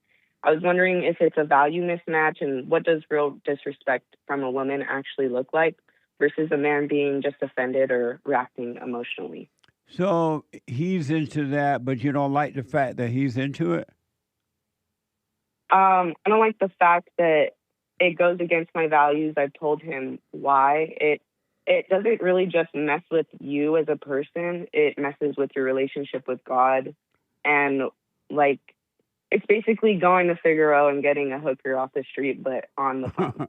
I was wondering if it's a value mismatch and what does real disrespect from a woman actually look like versus a man being just offended or reacting emotionally. So he's into that, but you don't like the fact that he's into it? I don't like the fact that it goes against my values. I've told him why. It doesn't really just mess with you as a person. It messes with your relationship with God. And, like, it's basically going to Figaro and getting a hooker off the street, but on the phone.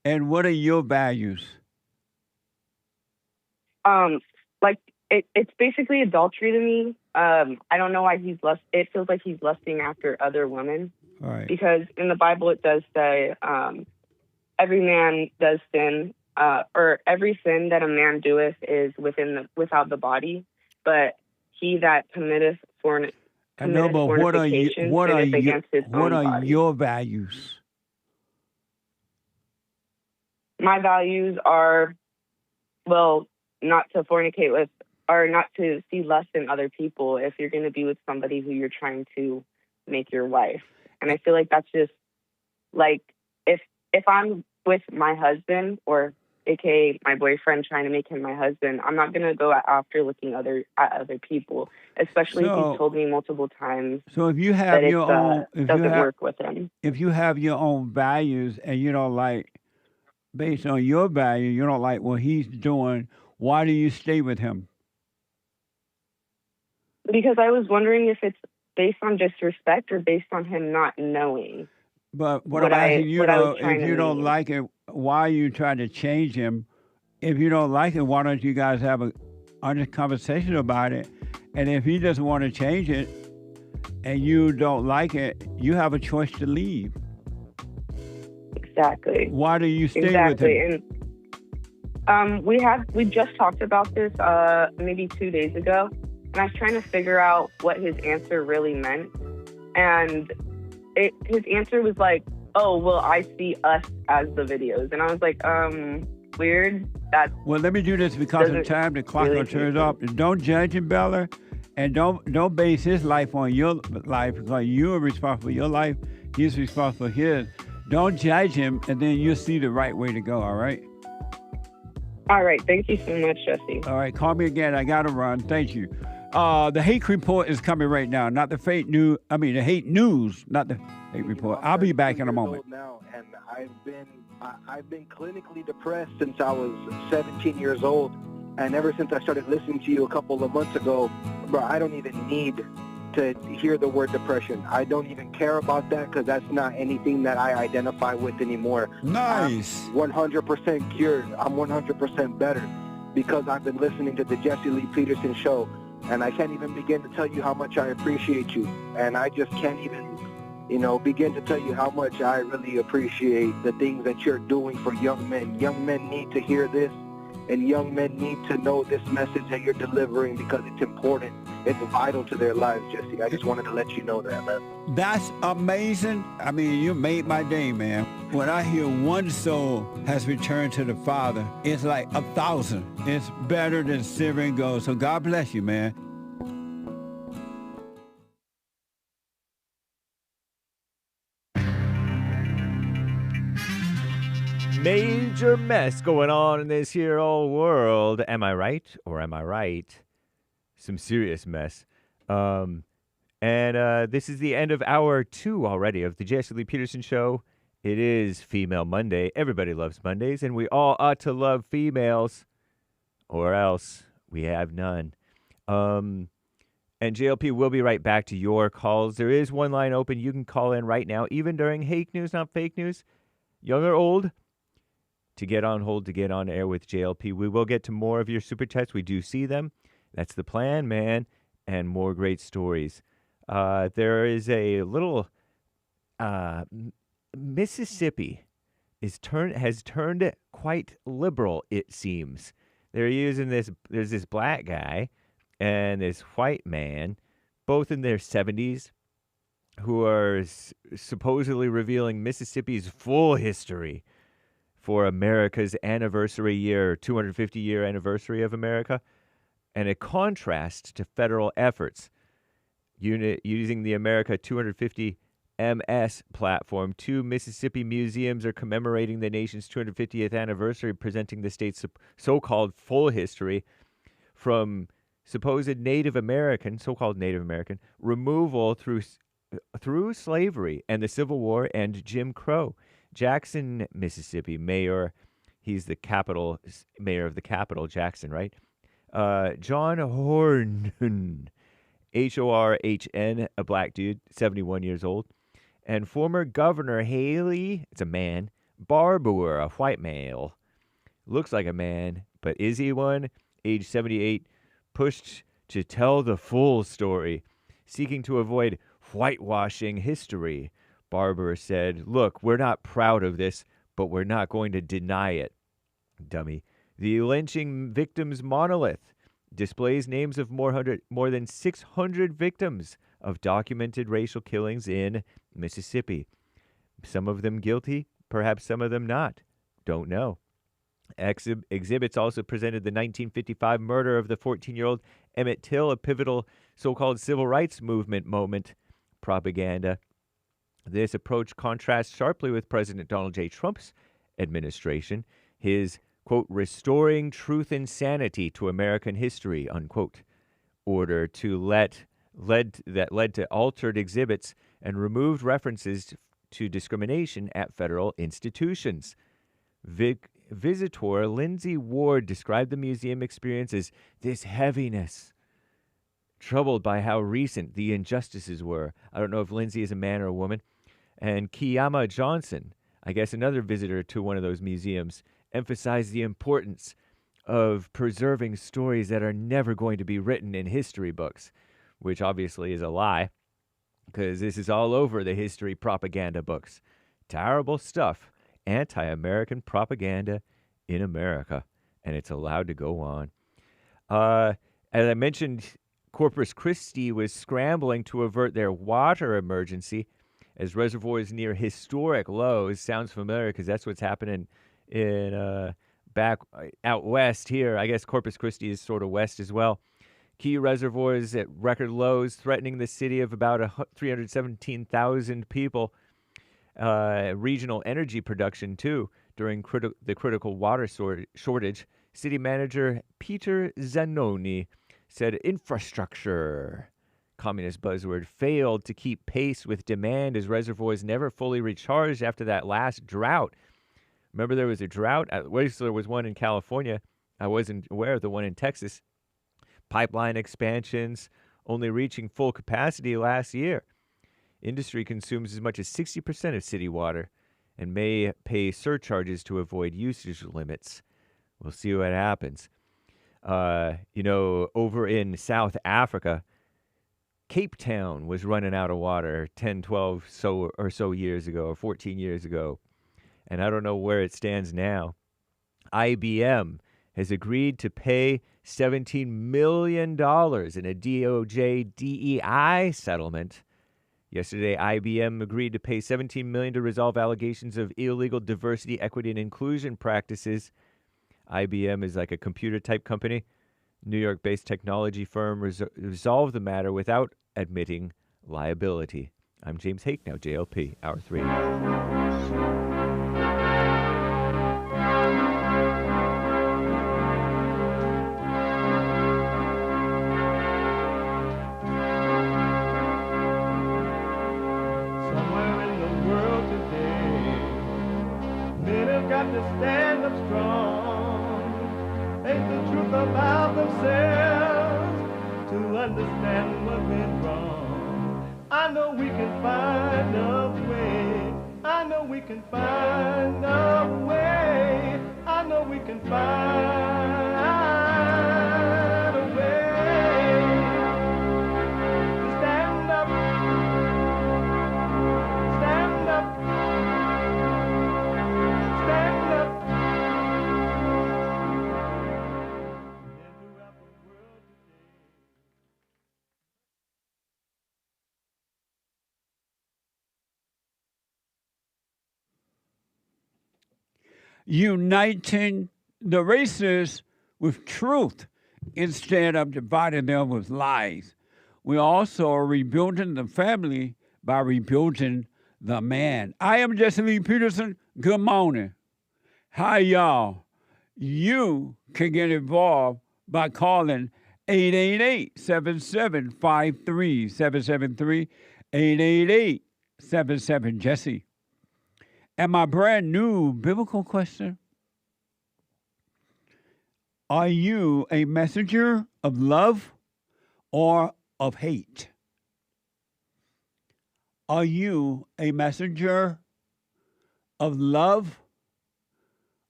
And what are your values? Like, it's basically adultery to me. I don't know why it feels like he's lusting after other women. All right. Because in the Bible it does say every man does sin, or every sin that a man doeth is without the body, but he that committeth fornication. I know, but what are your values? My values are, well, not to fornicate with, or not to see lust in other people if you're going to be with somebody who you're trying to make your wife. And I feel like that's just, like, if I'm with my husband, or AKA my boyfriend trying to make him my husband, I'm not going to go after looking at other people, especially if he's told me multiple times. So if you have that your own, doesn't work with him. If you have your own values and you don't like, based on your value, you don't like what he's doing, why do you stay with him? Because I was wondering if it's based on disrespect or based on him not knowing. But what I'm asking you, though, if you don't like it, why are you trying to change him? If you don't like it, why don't you guys have a honest conversation about it? And if he doesn't want to change it and you don't like it, you have a choice to leave. Exactly. Why do you stay with him? And we just talked about this maybe 2 days ago, and I was trying to figure out what his answer really meant. And his answer was like, oh, well, I see us as the videos. And I was like, weird. Well, let me do this because of time. The clock really turns off. Don't judge him, Bella. And don't base his life on your life, because you're responsible for your life. He's responsible for his. Don't judge him, and then you'll see the right way to go, all right? All right. Thank you so much, Jesse. All right. Call me again. I got to run. Thank you. The hate report is coming right now, not the fake news. I mean, the hate news, not the hate report. I'll be back in a moment. Now, and I've been clinically depressed since I was 17 years old, and ever since I started listening to you a couple of months ago, bro, I don't even need to hear the word depression. I don't even care about that because that's not anything that I identify with anymore. Nice. I'm 100% cured. I'm 100% better because I've been listening to the Jesse Lee Peterson show. And I can't even begin to tell you how much I appreciate you. And I just can't even, begin to tell you how much I really appreciate the things that you're doing for young men. Young men need to hear this, and young men need to know this message that you're delivering because it's important. It's vital to their lives, Jesse. I just wanted to let you know that, man. That's amazing. I mean, you made my day, man. When I hear one soul has returned to the Father, it's like 1,000. It's better than silver and gold. So God bless you, man. Major major mess going on in this here old world. Am I right or am I right? Some serious mess. This is the end of hour 2 already of the JLP Peterson Show. It is Female Monday. Everybody loves Mondays, and we all ought to love females, or else we have none. And JLP will be right back to your calls. There is one line open. You can call in right now, even during Hake News, not fake news, young or old, to get on hold, to get on air with JLP. We will get to more of your super chats. We do see them. That's the plan, man, and more great stories. There is a little Mississippi has turned quite liberal, it seems. They're using this. There's this black guy and this white man, both in their 70s, who are supposedly revealing Mississippi's full history for America's anniversary year, 250-year anniversary of America, and a contrast to federal efforts. Using the America 250 MS platform, 2 Mississippi museums are commemorating the nation's 250th anniversary, presenting the state's so-called full history from supposed Native American, so-called Native American, removal through slavery and the Civil War and Jim Crow. Jackson, Mississippi mayor, he's the mayor of the capital, Jackson, right? John Horn, Horhn, a black dude, 71 years old, and former Governor Haley, it's a man, Barbour, a white male, looks like a man, but is he one? Age 78, pushed to tell the full story, seeking to avoid whitewashing history. Barbour said, "Look, we're not proud of this, but we're not going to deny it." Dummy. The lynching victims monolith displays names of more than 600 victims of documented racial killings in Mississippi. Some of them guilty, perhaps some of them not. Don't know. Exhibits also presented the 1955 murder of the 14-year-old Emmett Till, a pivotal so-called civil rights movement moment propaganda. This approach contrasts sharply with President Donald J. Trump's administration, his, quote, restoring truth and sanity to American history, unquote, order that led to altered exhibits and removed references to discrimination at federal institutions. Visitor Lindsay Ward described the museum experience as this heaviness, troubled by how recent the injustices were. I don't know if Lindsay is a man or a woman. And Kiyama Johnson, I guess another visitor to one of those museums, emphasized the importance of preserving stories that are never going to be written in history books, which obviously is a lie, because this is all over the history propaganda books. Terrible stuff. Anti-American propaganda in America, and it's allowed to go on. As I mentioned, Corpus Christi was scrambling to avert their water emergency as reservoirs near historic lows. Sounds familiar because that's what's happening in back out west here. I guess Corpus Christi is sort of west as well. Key reservoirs at record lows, threatening the city of about 317,000 people. Regional energy production, too, during the critical water shortage. City manager Peter Zanoni said infrastructure, communist buzzword, failed to keep pace with demand as reservoirs never fully recharged after that last drought. Remember there was a drought? At least there was one in California. I wasn't aware of the one in Texas. Pipeline expansions only reaching full capacity last year. Industry consumes as much as 60% of city water and may pay surcharges to avoid usage limits. We'll see what happens. Over in South Africa, Cape Town was running out of water 10, 12 or so years ago, or 14 years ago. And I don't know where it stands now. IBM has agreed to pay $17 million in a DOJ DEI settlement. Yesterday, IBM agreed to pay $17 million to resolve allegations of illegal diversity, equity, and inclusion practices. IBM is like a computer-type company. New York-based technology firm resolved the matter without admitting liability. I'm James Hake, now JLP, Hour 3. to stand up strong, face the truth about themselves, to understand what went wrong. I know we can find a way. I know we can find a way. I know we can find a way to stand up, stand up, stand up. Uniting the races with truth instead of dividing them with lies. We also are rebuilding the family by rebuilding the man. I am JLP Peterson. Good morning. Hi, y'all. You can get involved by calling 888-7753-773, 888-77-JESSE. And my brand new biblical question, are you a messenger of love or of hate? Are you a messenger of love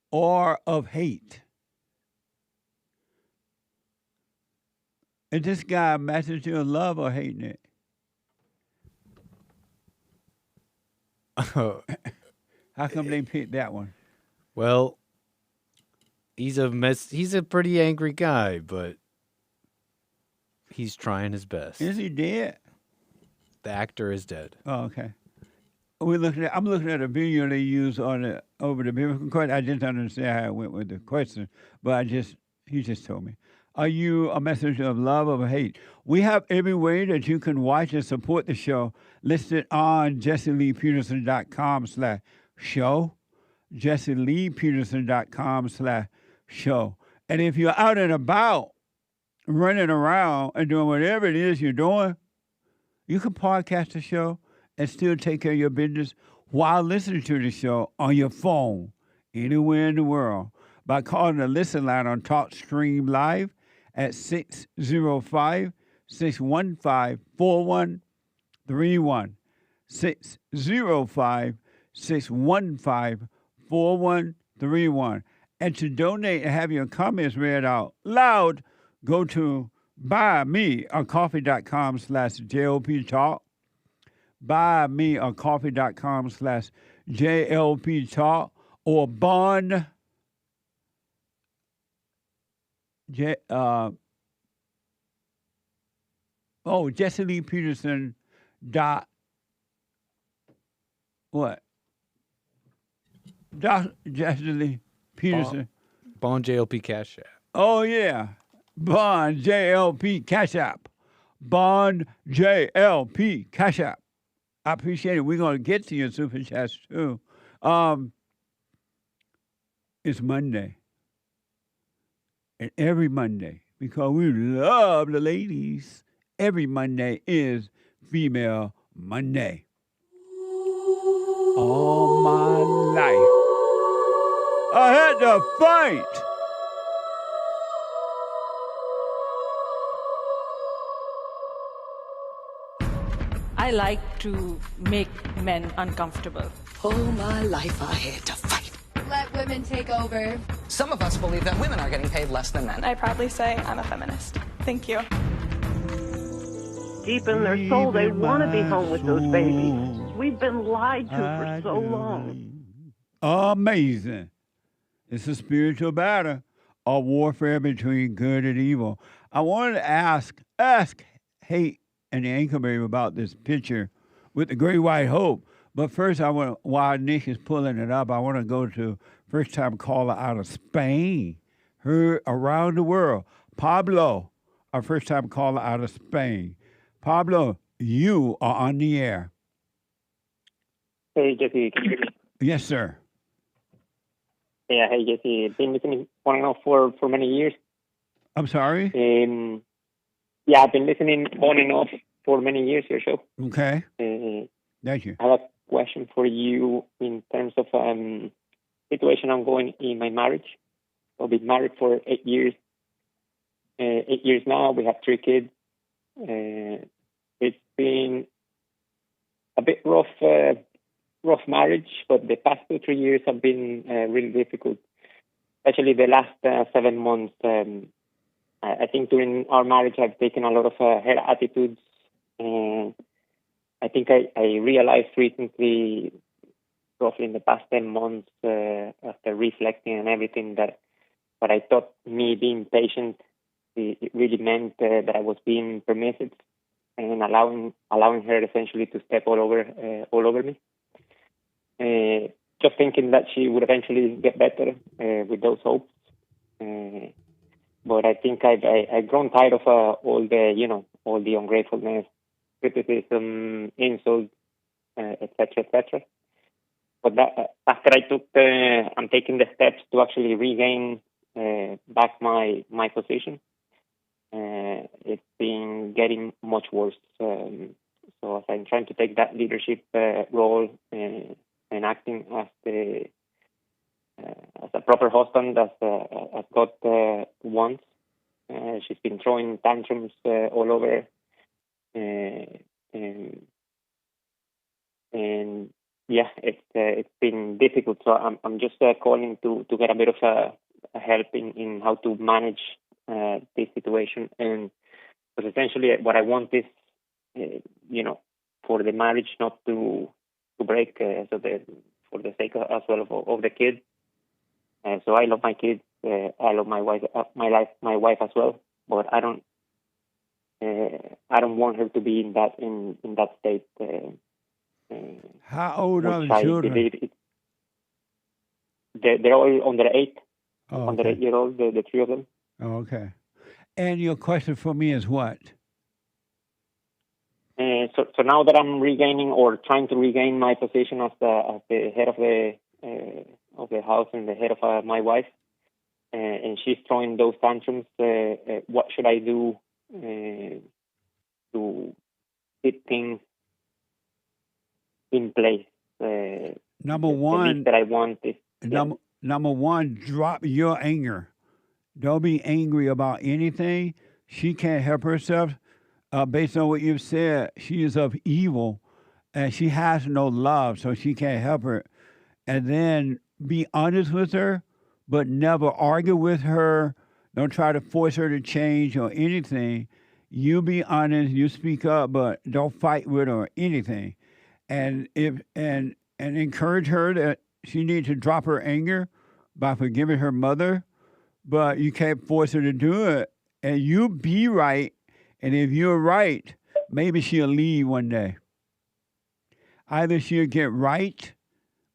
or of hate? Is this guy a messenger of love or hating it? How come they picked that one? Well, he's a pretty angry guy, but he's trying his best. Is he dead? The actor is dead. Oh, okay. I'm looking at a video they use over the biblical question. I didn't understand how it went with the question, but he just told me. Are you a messenger of love or hate? We have every way that you can watch and support the show listed on JesseLeePeterson.com/show, JesseLeePeterson.com/show. And if you're out and about, running around and doing whatever it is you're doing, you can podcast the show and still take care of your business while listening to the show on your phone, anywhere in the world, by calling the listen line on TalkStream Live at 605-615-4131, 605-615-4131. And to donate and have your comments read out loud, go to buymeacoffee.com/JLP Talk, buymeacoffee.com/JLP Talk, or bond Jesse Peterson dot what? Jesse Peterson. Bond JLP Cash App. Oh yeah. Bond JLP Cash App. Bond JLP Cash App. I appreciate it. We're gonna get to your super chats too. It's Monday. And every Monday, because we love the ladies, every Monday is Female Monday. All my life, I had to fight. I like to make men uncomfortable. All my life I had to fight. Let women take over. Some of us believe that women are getting paid less than men. I proudly say I'm a feminist. Thank you. Deep in their soul, they want to be home with those babies. We've been lied to for so long. Amazing. It's a spiritual battle, a warfare between good and evil. I wanted to ask Hate and the Anchor Baby about this picture with the Great White Hope. But first, while Nick is pulling it up, I want to go to first-time caller out of Spain, heard around the world. Pablo, our first-time caller out of Spain. Pablo, you are on the air. Hey, Jesse, can you hear me? Yes, sir. Yeah, hey, Jesse. Been listening on and off for many years. I'm sorry? Yeah, I've been listening on and off for many years, your show. Okay. Thank you. I have a question for you in terms of situation ongoing in my marriage. I've been married for 8 years. 8 years now. We have 3 kids. It's been a bit rough marriage, but the past 2-3 years have been really difficult. Especially the last 7 months. I think during our marriage, I've taken a lot of her attitudes. I think I realized recently, roughly in the past 10 months, after reflecting on everything, that what I thought me being patient, it really meant that I was being permissive and allowing her essentially to step all over me. Just thinking that she would eventually get better with those hopes. But I think I've grown tired of all the ungratefulness, criticism, insults, etc., etc. But after I'm taking the steps to actually regain back my position. It's been getting much worse. So as I'm trying to take that leadership role and acting as a proper husband, as God wants, she's been throwing tantrums all over, and yeah, it's been difficult. So I'm just calling to get a bit of a help in how to manage this situation. And because essentially what I want is, for the marriage not to break, for the sake as well of the kids. So I love my kids. I love my wife, my wife as well. But I don't want her to be in that state. How old are the children? They're all under 8. Oh, under 8-year-old, the 3 of them. Oh, okay. And your question for me is what? So now that I'm regaining or trying to regain my position as the head of the house and the head of my wife, and she's throwing those tantrums, what should I do to keep things in place? Number one, the least that I want is number one, drop your anger. Don't be angry about anything. She can't help herself. Based on what you've said, she is of evil, and she has no love, so she can't help her. And then be honest with her, but never argue with her. Don't try to force her to change or anything. You be honest, you speak up, but don't fight with her or anything. And encourage her that she needs to drop her anger by forgiving her mother, but you can't force her to do it. And you be right. And if you're right, maybe she'll leave one day. Either she'll get right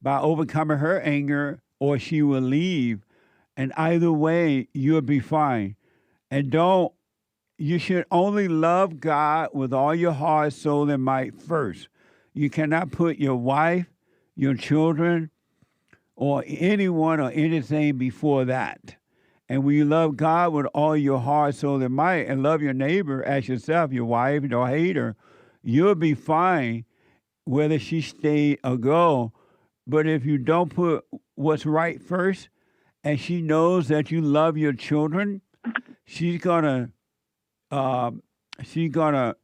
by overcoming her anger, or she will leave. And either way, you'll be fine. And you should only love God with all your heart, soul, and might first. You cannot put your wife, your children, or anyone or anything before that. And when you love God with all your heart, soul, and might, and love your neighbor as yourself, your wife, don't hate her, you'll be fine whether she stay or go. But if you don't put what's right first, and she knows that you love your children, she's gonna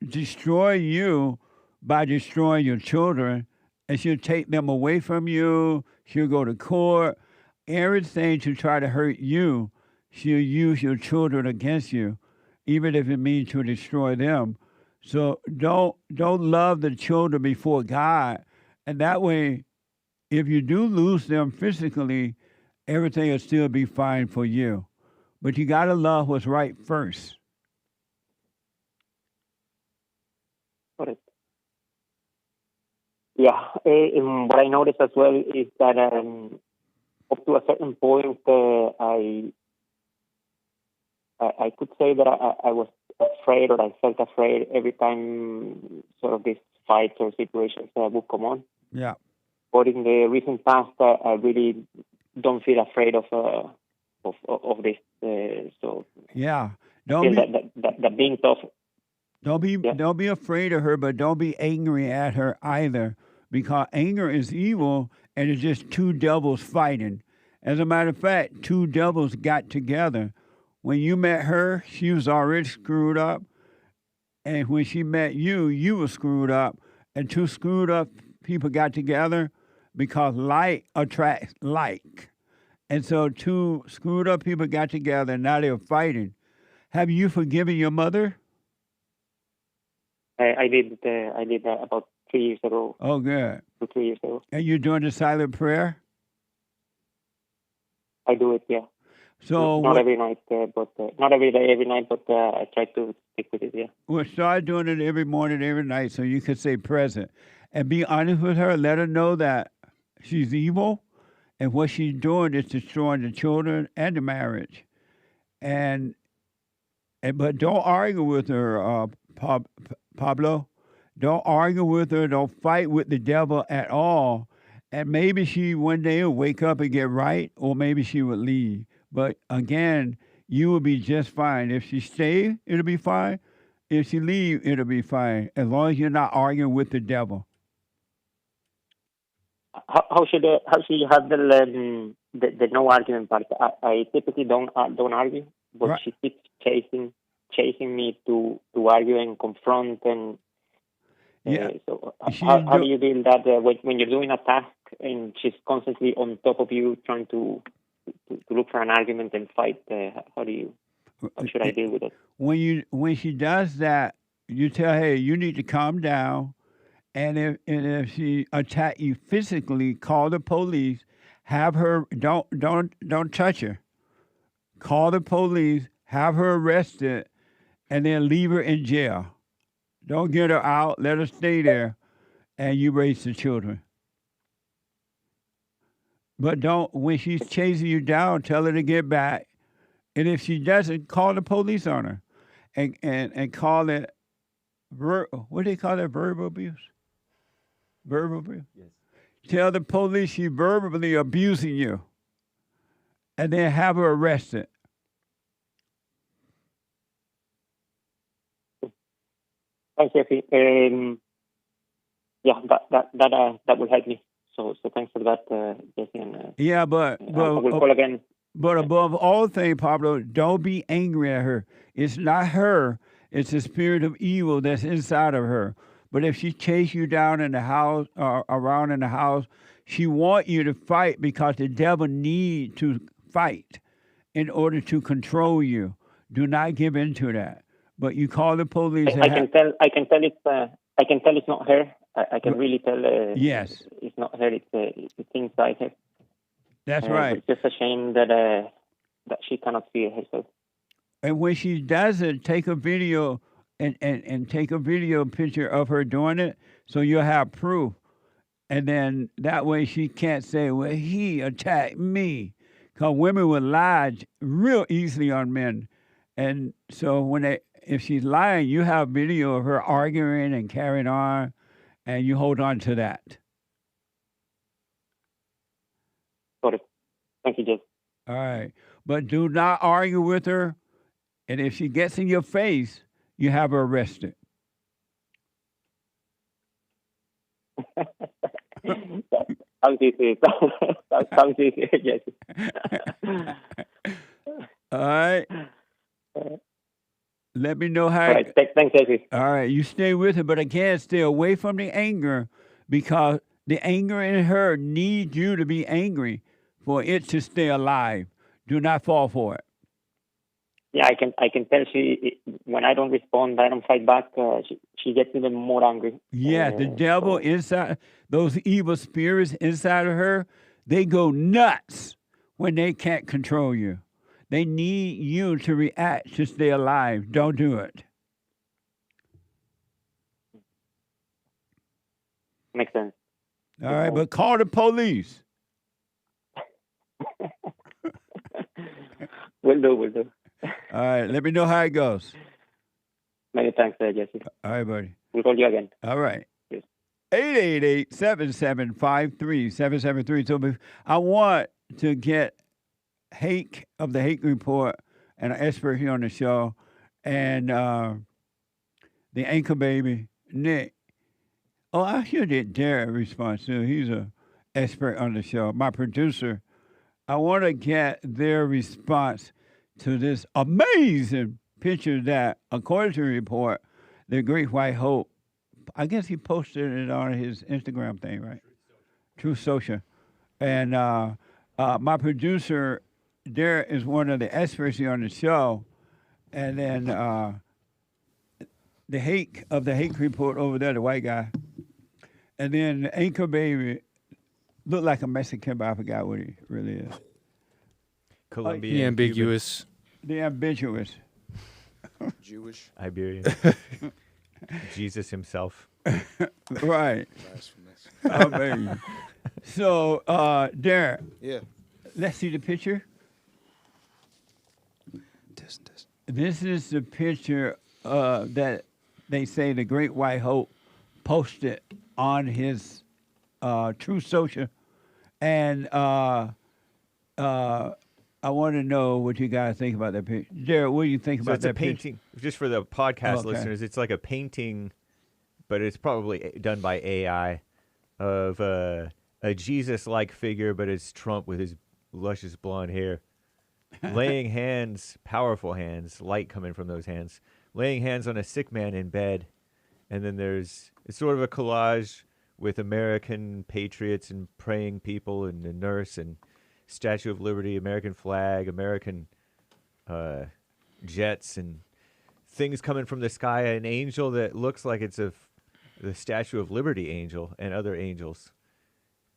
destroy you by destroying your children, and she'll take them away from you. She'll go to court, everything to try to hurt you. She'll use your children against you, even if it means to destroy them. So don't love the children before God. And that way, if you do lose them physically, everything will still be fine for you. But you got to love what's right first. Got it. Yeah. What I noticed as well is that up to a certain point, I could say that I was afraid, or I felt afraid every time sort of these fights or situations would come on. Yeah. But in the recent past, I really don't feel afraid of this. So yeah, that being tough. Don't be afraid of her, but don't be angry at her either, because anger is evil, and it's just two devils fighting. As a matter of fact, two devils got together. When you met her, she was already screwed up. And when she met you, you were screwed up. And two screwed up people got together because like attracts like. And so two screwed up people got together and now they're fighting. Have you forgiven your mother? I did about 3 years ago. Oh, good. 2, 3 years ago. And you're doing the silent prayer? I do it, yeah. So not every night, but not every day, every night, but I try to stick with it, yeah. Well, start doing it every morning, every night, so you can stay present. And be honest with her. Let her know that she's evil, and what she's doing is destroying the children and the marriage. But don't argue with her, Pablo. Don't argue with her. Don't fight with the devil at all. And maybe she one day will wake up and get right, or maybe she would leave. But again, you will be just fine. If she stay, it'll be fine. If she leave, it'll be fine. As long as you're not arguing with the devil. How should you handle the no argument part? I typically don't argue, but right. She keeps chasing me to argue and confront and. Yeah. So how do you deal that when you're doing a task and she's constantly on top of you trying to look for an argument and fight? How should I deal with it? When she does that, you tell her, hey, you need to calm down, and if she attack you physically, call the police. Have her don't touch her. Call the police. Have her arrested, and then leave her in jail. Don't get her out. Let her stay there, and you raise the children. But when she's chasing you down, tell her to get back. And if she doesn't, call the police on her, and call it what do they call that? Verbal abuse. Verbal abuse. Yes. Tell the police she's verbally abusing you, and then have her arrested. Thanks, Jeffy. Yeah, that will help me. So thanks for that, Jesse. And but I will call again. But above all things, Pablo, don't be angry at her. It's not her. It's the spirit of evil that's inside of her. But if she chases you down in the house, around in the house, she wants you to fight because the devil needs to fight in order to control you. Do not give in to that. But you call the police. I can tell it's not her. I can really tell. Yes, it's not her. It's inside her. That's right. It's just a shame that she cannot see it herself. And when she does it, take a video and take a video picture of her doing it, so you'll have proof. And then that way she can't say, "Well, he attacked me," because women will lie real easily on men. And so if she's lying, you have video of her arguing and carrying on, and you hold on to that. Got it. Thank you, Jeff. All right. But do not argue with her. And if she gets in your face, you have her arrested. Sounds easy. Sounds easy, yes. All right. Let me know how. All right. Thanks, Jesse. All right. You stay with her, but again, stay away from the anger, because the anger in her needs you to be angry for it to stay alive. Do not fall for it. Yeah, I can tell when I don't respond, I don't fight back, she gets even more angry. Yeah, the devil inside, those evil spirits inside of her, they go nuts when they can't control you. They need you to react to stay alive. Don't do it. Makes sense. All right, but call the police. Will do. All right, let me know how it goes. Many thanks, Jesse. All right, buddy. We'll call you again. All right. Yes. 888-7753-773. So I want to get Hake of the Hake Report and an expert here on the show, and the anchor baby, Nick. Oh, I should get Derrick response too. He's an expert on the show. My producer, I want to get their response to this amazing picture that, according to the report, the Great White Hope, I guess he posted it on his Instagram thing, right? Truth Social. And my producer, Derrick, is one of the experts here on the show. And then the hate report over there, the white guy. And then the anchor baby looked like a Mexican, but I forgot what he really is. Colombian. The ambiguous. The ambiguous. Jewish. Iberian. Jesus himself. Right. Amazing. So, Derrick. Yeah. Let's see the picture. This is the picture that they say the Great White Hope posted on his Truth Social. And I want to know what you guys think about that picture. Derrick, what do you think about it's a that painting. picture? Just for the podcast Okay. listeners, it's like a painting, but it's probably done by AI of a Jesus-like figure, but it's Trump with his luscious blonde hair. Laying hands, powerful hands, light coming from those hands. Laying hands on a sick man in bed. And then it's sort of a collage with American patriots and praying people and a nurse and Statue of Liberty, American flag, American jets and things coming from the sky. An angel that looks like it's the Statue of Liberty angel and other angels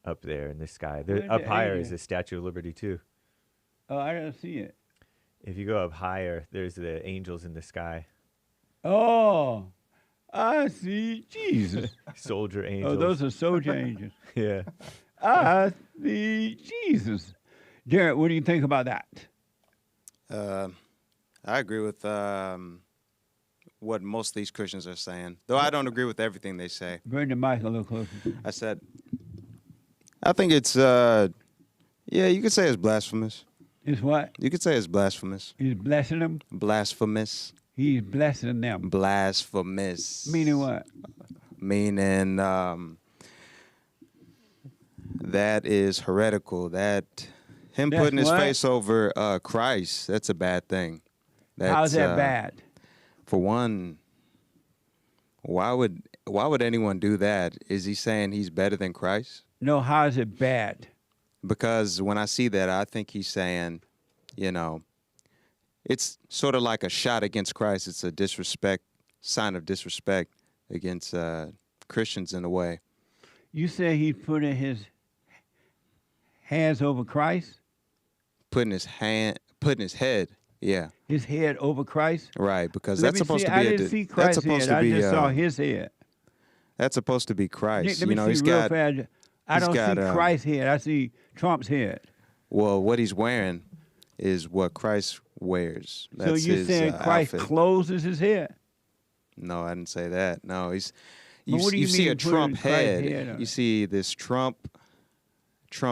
up there in the sky. Up higher is the Statue of Liberty too. Oh, I don't see it. If you go up higher, there's the angels in the sky. Oh, I see Jesus. Soldier angels. Oh, those are soldier angels. Yeah. I see Jesus. Derrick, what do you think about that? I agree with what most of these Christians are saying, though I don't agree with everything they say. Bring the mic a little closer. I think it's, yeah, you could say it's blasphemous. It's what? You could say it's blasphemous. He's blessing them? Blasphemous. He's blessing them. Blasphemous. Meaning what? Meaning that is heretical. That him That's putting his what? face over Christ, that's a bad thing. How's that bad? For one, why would anyone do that? Is he saying he's better than Christ? No, how is it bad? Because when I see that, I think he's saying, it's sort of like a shot against Christ. It's a sign of disrespect against Christians in a way. You say he's putting his hands over Christ? Putting his head, yeah. His head over Christ? Right, because Let that's me supposed see. to be I didn't see Christ's head. I just saw his head. That's supposed to be Christ. Let me see he's real got. fast. I don't see Christ's head. I see Trump's head. Well, what he's wearing is what Christ wears. That's so you're his, saying Christ outfit. closes his head? No, I didn't say that. No, he's. What do You you see mean a putting Trump Christ's head. head on? You see this Trump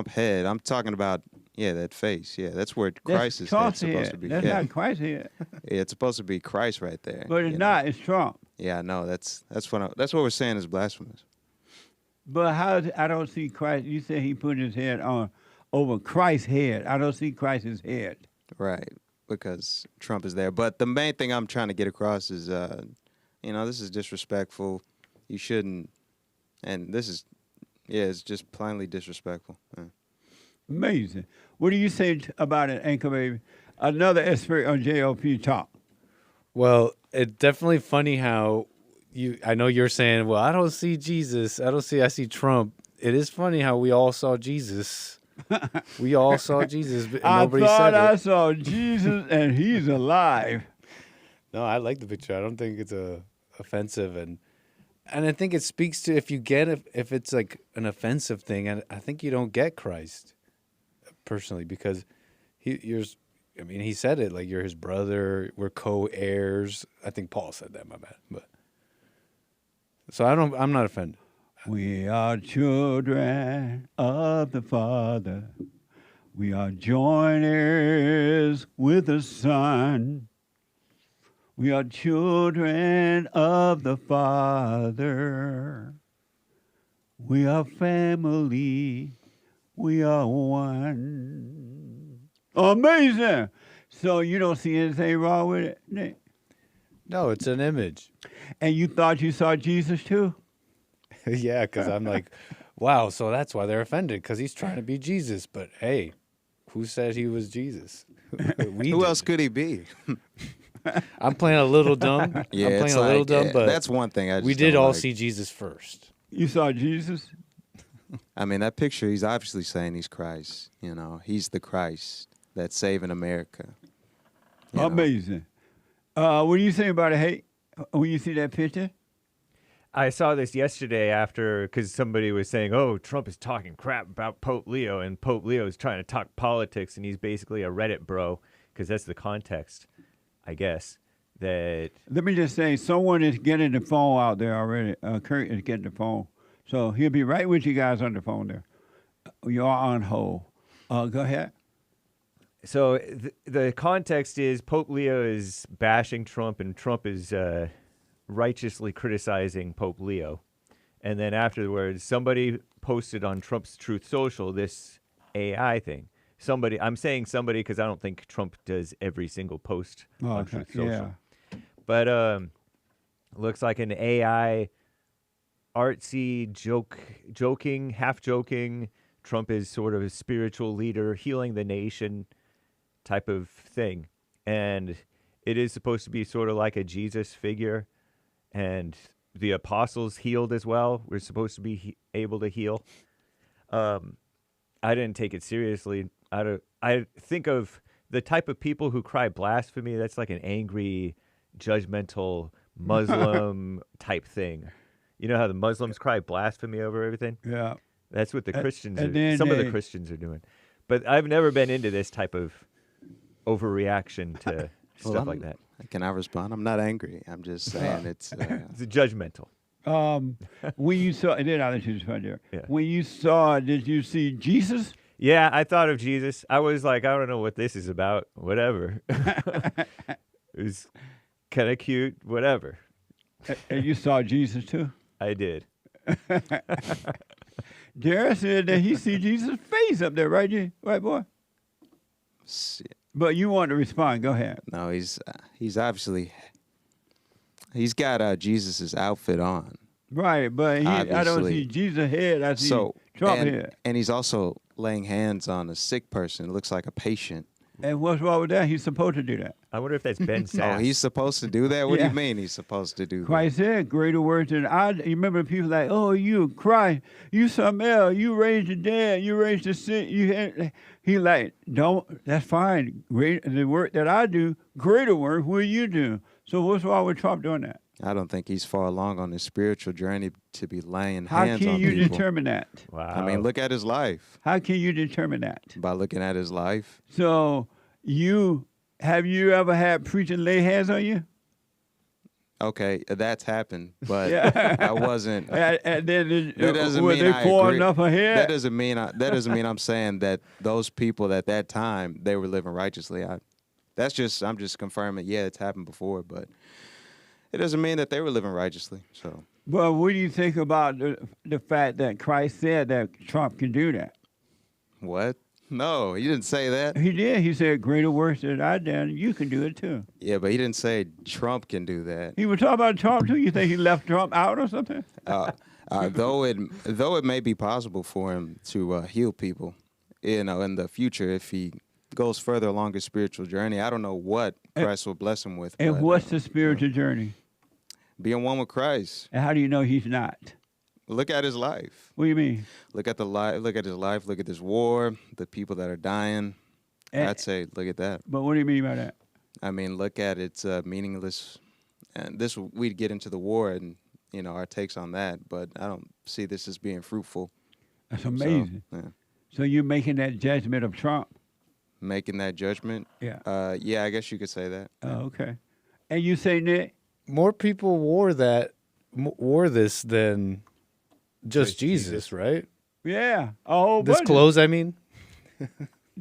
head. I'm talking about, that face. Yeah, that's where Christ is Trump's supposed head. to be. That's yeah. not Christ's head. Yeah, it's supposed to be Christ right there. But it's not. It's Trump. Yeah, no, that's what we're saying is blasphemous. But I don't see Christ. You say he put his head on over Christ's head. I don't see Christ's head. Right, because Trump is there. But the main thing I'm trying to get across is, this is disrespectful. You shouldn't, and this is, it's just plainly disrespectful. Yeah. Amazing. What do you say about it, Anchor Baby? Another expert on JLP Talk. Well, it's definitely funny how I know you're saying, well, I don't see Jesus. I see Trump. It is funny how we all saw Jesus. We all saw Jesus, but nobody said it. I saw Jesus and he's alive. No, I like the picture. I don't think it's offensive, and I think it speaks to if it's like an offensive thing, and I think you don't get Christ personally because he said it like you're his brother, we're co-heirs. I think Paul said that, my bad, but so I'm not offended. We are children of the Father. We are joint heirs with the Son. We are children of the Father. We are family. We are one. Amazing. So you don't see anything wrong with it, Nick? No, it's an image. And you thought you saw Jesus too? Yeah, because I'm like, wow, so that's why they're offended, because he's trying to be Jesus. But hey, who said he was Jesus? Who else could he be? I'm playing a little dumb. Yeah, I'm it's playing a little like, dumb, but that's one thing I just we did don't all like. see Jesus first. You saw Jesus? I mean, that picture, he's obviously saying he's Christ. You know, he's the Christ that's saving America. You know? Amazing. What do you think about it, Hey? When you see that picture? I saw this yesterday because somebody was saying, oh, Trump is talking crap about Pope Leo, and Pope Leo is trying to talk politics, and he's basically a Reddit bro, because that's the context, I guess, that... Let me just say, someone is getting the phone out there already. Kurt is getting the phone. So he'll be right with you guys on the phone there. You're on hold. Go ahead. So the context is Pope Leo is bashing Trump, and Trump is righteously criticizing Pope Leo. And then afterwards, somebody posted on Trump's Truth Social this AI thing. I'm saying somebody because I don't think Trump does every single post on Truth Social. Yeah. But looks like an AI artsy joking, half joking. Trump is sort of a spiritual leader, healing the nation type of thing. And it is supposed to be sort of like a Jesus figure. And the apostles healed as well. We're supposed to be able to heal. I didn't take it seriously. I think of the type of people who cry blasphemy. That's like an angry, judgmental Muslim type thing. You know how the Muslims cry blasphemy over everything? Yeah. That's what the Christians and are. Some of the they- Christians are doing. But I've never been into this type of overreaction to stuff like that. Can I respond? I'm not angry. I'm just saying it's... It's judgmental. When you saw, and then I'll let you respond there. Yeah. When you saw, did you see Jesus? Yeah, I thought of Jesus. I was like, I don't know what this is about. Whatever. It was kind of cute. Whatever. And you saw Jesus too? I did. Derrick said that he see Jesus' face up there, right, right, boy? But you want to respond. Go ahead. No, he's obviously... He's got Jesus' outfit on. Right, but I don't see Jesus' head. I see Trump head. And he's also laying hands on a sick person. It looks like a patient. And what's wrong with that? He's supposed to do that. I wonder if that's Ben Sass. Oh, he's supposed to do that? What do you mean he's supposed to do that? Christ said, greater words than I. You remember people like, oh, you Christ, you something else. You raised the dead. You raised the sick. He like, don't, that's fine. The work that I do, greater work will you do. So what's wrong with Trump doing that? I don't think he's far along on his spiritual journey to be laying hands on How people. can you determine that? Wow. I mean, look at his life. How can you determine that? By looking at his life. So have you ever had preaching lay hands on you? Okay, that's happened, but Yeah. I wasn't. And then That doesn't were mean they I far agree. enough ahead? That doesn't mean I'm saying that those people at that time they were living righteously. I'm just confirming. Yeah, it's happened before, but it doesn't mean that they were living righteously. So. Well, what do you think about the fact that Christ said that Trump can do that? What? No, he didn't say that. He did. He said, greater works than I done, you can do it too. Yeah, but he didn't say Trump can do that. He was talking about Trump too. You think he left Trump out or something? Though it may be possible for him to heal people, in the future if he goes further along his spiritual journey. I don't know what Christ will bless him with. And but, what's the spiritual journey? Being one with Christ. And how do you know he's not? Look at his life. What do you mean? Look at his life. Look at this war. The people that are dying. I'd say look at that. But what do you mean by that? I mean, look at its meaningless. And this we'd get into the war and our takes on that. But I don't see this as being fruitful. That's amazing. So you're making that judgment of Trump? Making that judgment? Yeah. Yeah, I guess you could say that. Oh, okay. And you say, Nick? More people wore this than just Jesus, right? Yeah. A whole This bunch clothes, I mean.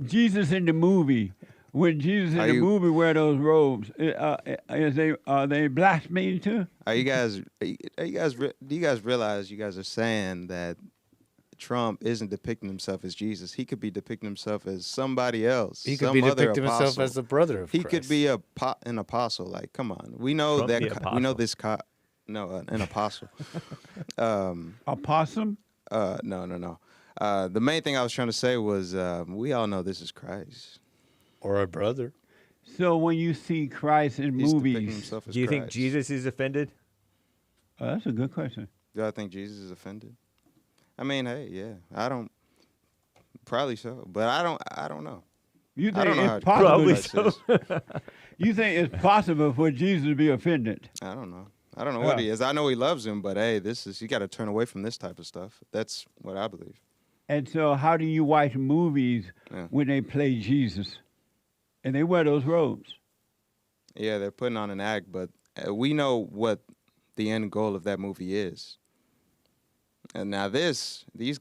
Jesus in the movie. When Jesus in the movie wear those robes, are they blaspheming too? Do you guys realize you guys are saying that Trump isn't depicting himself as Jesus. He could be depicting himself as somebody else. He could some be other depicting himself apostle. as the brother of He Christ. could be an apostle. Like, come on. We know Trump the that. We know this. No, an apostle. Opossum? No. The main thing I was trying to say was we all know this is Christ. Or a brother. So when you see Christ in He's depicting movies, himself as Do you think Christ. Jesus is offended? Oh, that's a good question. Do I think Jesus is offended? I mean, hey, yeah. I don't. Probably so, but I don't know. You I think don't know it's how possible? Christ is. You think it's possible for Jesus to be offended? I don't know. I don't know what he is. I know he loves him, but hey, you got to turn away from this type of stuff. That's what I believe. And so, how do you watch movies when they play Jesus, and they wear those robes? Yeah, they're putting on an act, but we know what the end goal of that movie is. And now that's the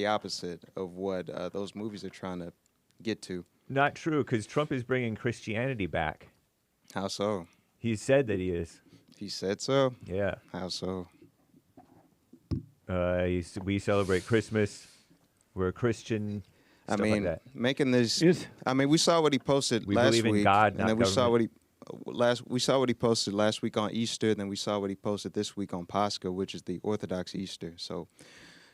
opposite of what those movies are trying to get to. Not true, because Trump is bringing Christianity back. How so? He said that he is. He said so? Yeah. How so? We celebrate Christmas. We're a Christian. I Stuff mean, like that. making this. We saw what he posted We last believe in week, God, and not then we saw government. we saw what he posted last week on Easter. And then we saw what he posted this week on Pascha, which is the Orthodox Easter. So,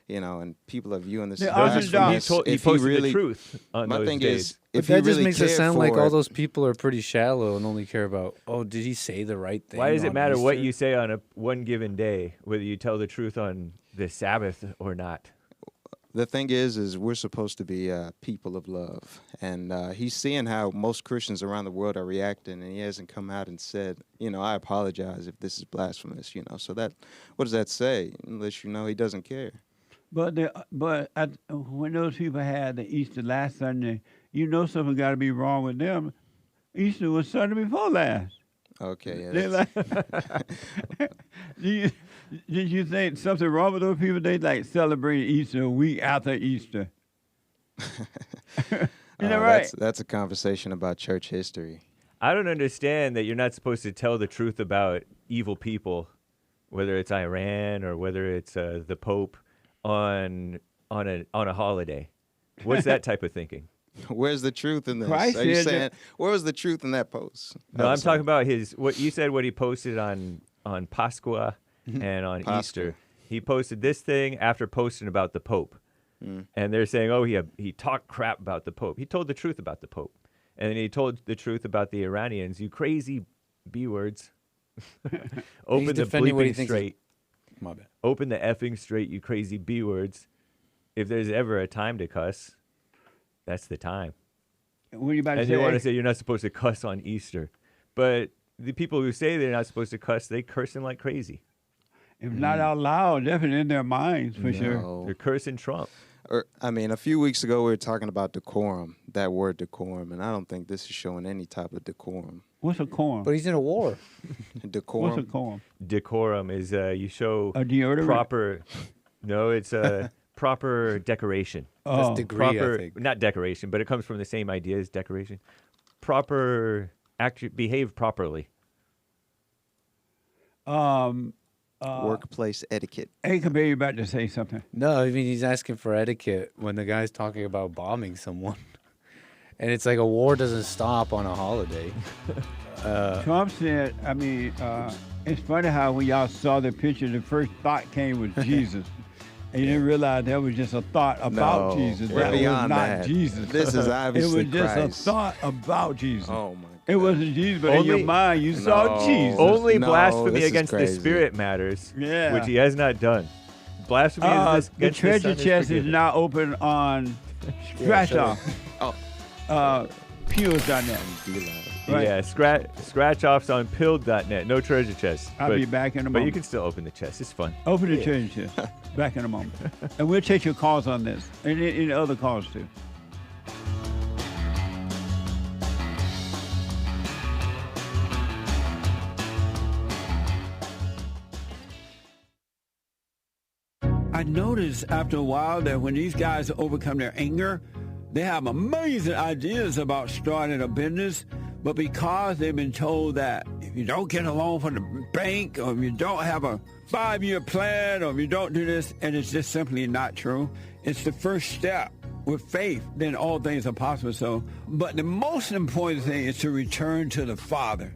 and people are viewing this. The as blasphemous. He If posted really, the truth on my those thing days. is, But if that he just really makes it cared sound like for all it- those people are pretty shallow and only care about, did he say the right thing? Why does it on matter what Easter? you say on one given day, whether you tell the truth on the Sabbath or not? The thing is we're supposed to be people of love, and he's seeing how most Christians around the world are reacting, and he hasn't come out and said, I apologize if this is blasphemous, So what does that say? Unless he doesn't care. But when those people had the Easter last Sunday, something got to be wrong with them. Easter was Sunday before last. Okay, yeah. They did you think something wrong with those people? They celebrating Easter a week after Easter. Right? That's a conversation about church history. I don't understand that you're not supposed to tell the truth about evil people, whether it's Iran or whether it's the Pope, on a holiday. What's that type of thinking? Where's the truth in this? Christ Are you said saying where was the truth in that post? No, I'm talking about what you said. What he posted on Pascha and on Pascha. Easter. He posted this thing after posting about the Pope, and they're saying, he talked crap about the Pope. He told the truth about the Pope, and then he told the truth about the Iranians. You crazy B words. Open the defending what he bleeping thinks straight. My bad. Open the effing straight, you crazy B words. If there's ever a time to cuss, that's the time. What are you about to And say? you want to say you're not supposed to cuss on Easter. But the people who say they're not supposed to cuss, they cursing like crazy. If not out loud, definitely in their minds, for sure. They're cursing Trump. A few weeks ago we were talking about decorum, that word decorum, and I don't think this is showing any type of decorum. What's a quorum? But he's in a war. Decorum. What's a quorum? Decorum is you show A deodorant? proper. No, it's a proper decoration. Oh. That's degree, Proper, I think. not decoration, but it comes from the same idea as decoration. Proper, behave properly. Workplace etiquette. Hey, Kabir, you about to say something? No, I mean, he's asking for etiquette when the guy's talking about bombing someone. And it's like a war doesn't stop on a holiday. Trump said, it's funny how when y'all saw the picture, the first thought came with Jesus. And you didn't realize that was just a thought about Jesus. we're That was beyond not that. Jesus. This is obviously It was just Christ. a thought about Jesus. Oh my God. It wasn't Jesus, but in your mind, you saw Jesus. Only No, blasphemy this is against the crazy. Spirit matters, Yeah. which he has not done. Blasphemy The against the treasure Son is chest is forgiven. now open on Scratch Off. Pews.net. Right. Yeah, scratch offs on pilled.net. No treasure chest. I'll be back in a But moment. you can still open the chest. It's fun. Open the treasure chest. Back in a moment. And we'll take your calls on this and any other calls too. I noticed after a while that when these guys overcome their anger, they have amazing ideas about starting a business, but because they've been told that if you don't get along for the bank, or if you don't have a 5-year plan, or if you don't do this, and it's just simply not true. It's the first step. With faith, then all things are possible. So, but the most important thing is to return to the Father.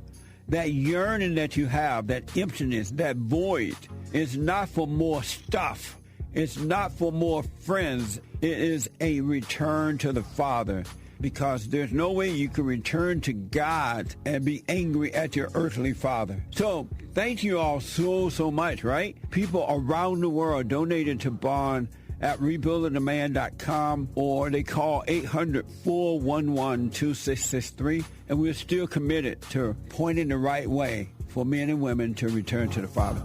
That yearning that you have, that emptiness, that void, is not for more stuff. It's not for more friends. It is a return to the Father, because there's no way you can return to God and be angry at your earthly father. So thank you all so much, right? People around the world donated to Bond at rebuildingtheman.com, or they call 800-411-2663, and we're still committed to pointing the right way for men and women to return to the Father.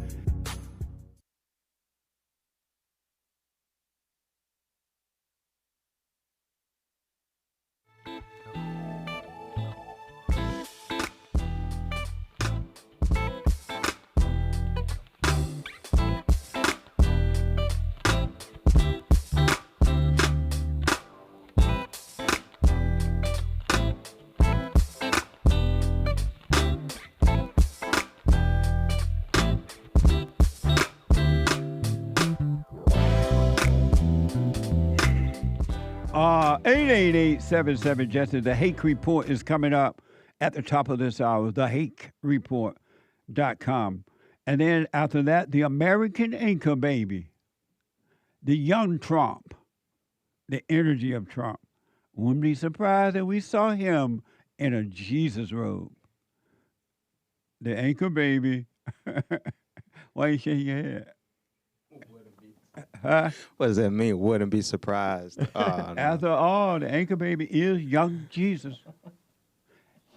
Uh, 888-77-JESSE. The Hake Report is coming up at the top of this hour, thehakereport.com. And then after that, the American Anchor Baby, the young Trump, the energy of Trump. Wouldn't be surprised if we saw him in a Jesus robe. The Anchor Baby. Why are you shaking your head? Huh? What does that mean? Wouldn't be surprised. Oh, no. After all, the Anchor Baby is young Jesus.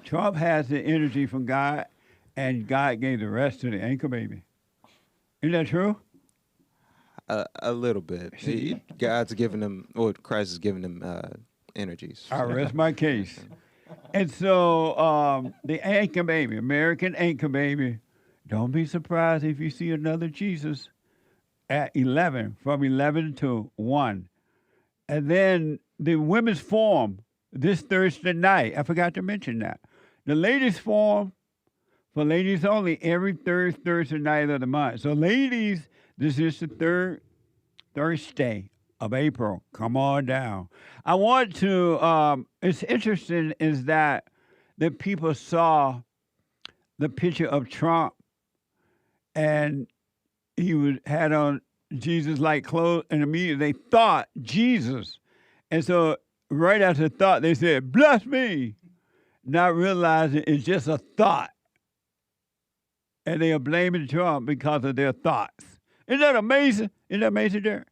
Trump has the energy from God, and God gave the rest to the Anchor Baby. Isn't that true? A little bit. God's given him, or Christ has given him energies. I rest my case. And so the Anchor Baby, American Anchor Baby, don't be surprised if you see another Jesus at 11, from 11 to 1. And then the Women's Forum this Thursday night. I forgot to mention that. The Ladies Forum for ladies only every third Thursday night of the month. So ladies, this is the third Thursday of April. Come on down. I want to, it's interesting is that the people saw the picture of Trump, and he had on Jesus-like clothes, and immediately they thought Jesus. And so right after the thought, they said, blasphemy, not realizing it's just a thought. And they are blaming Trump because of their thoughts. Isn't that amazing? Isn't that amazing, Derrick?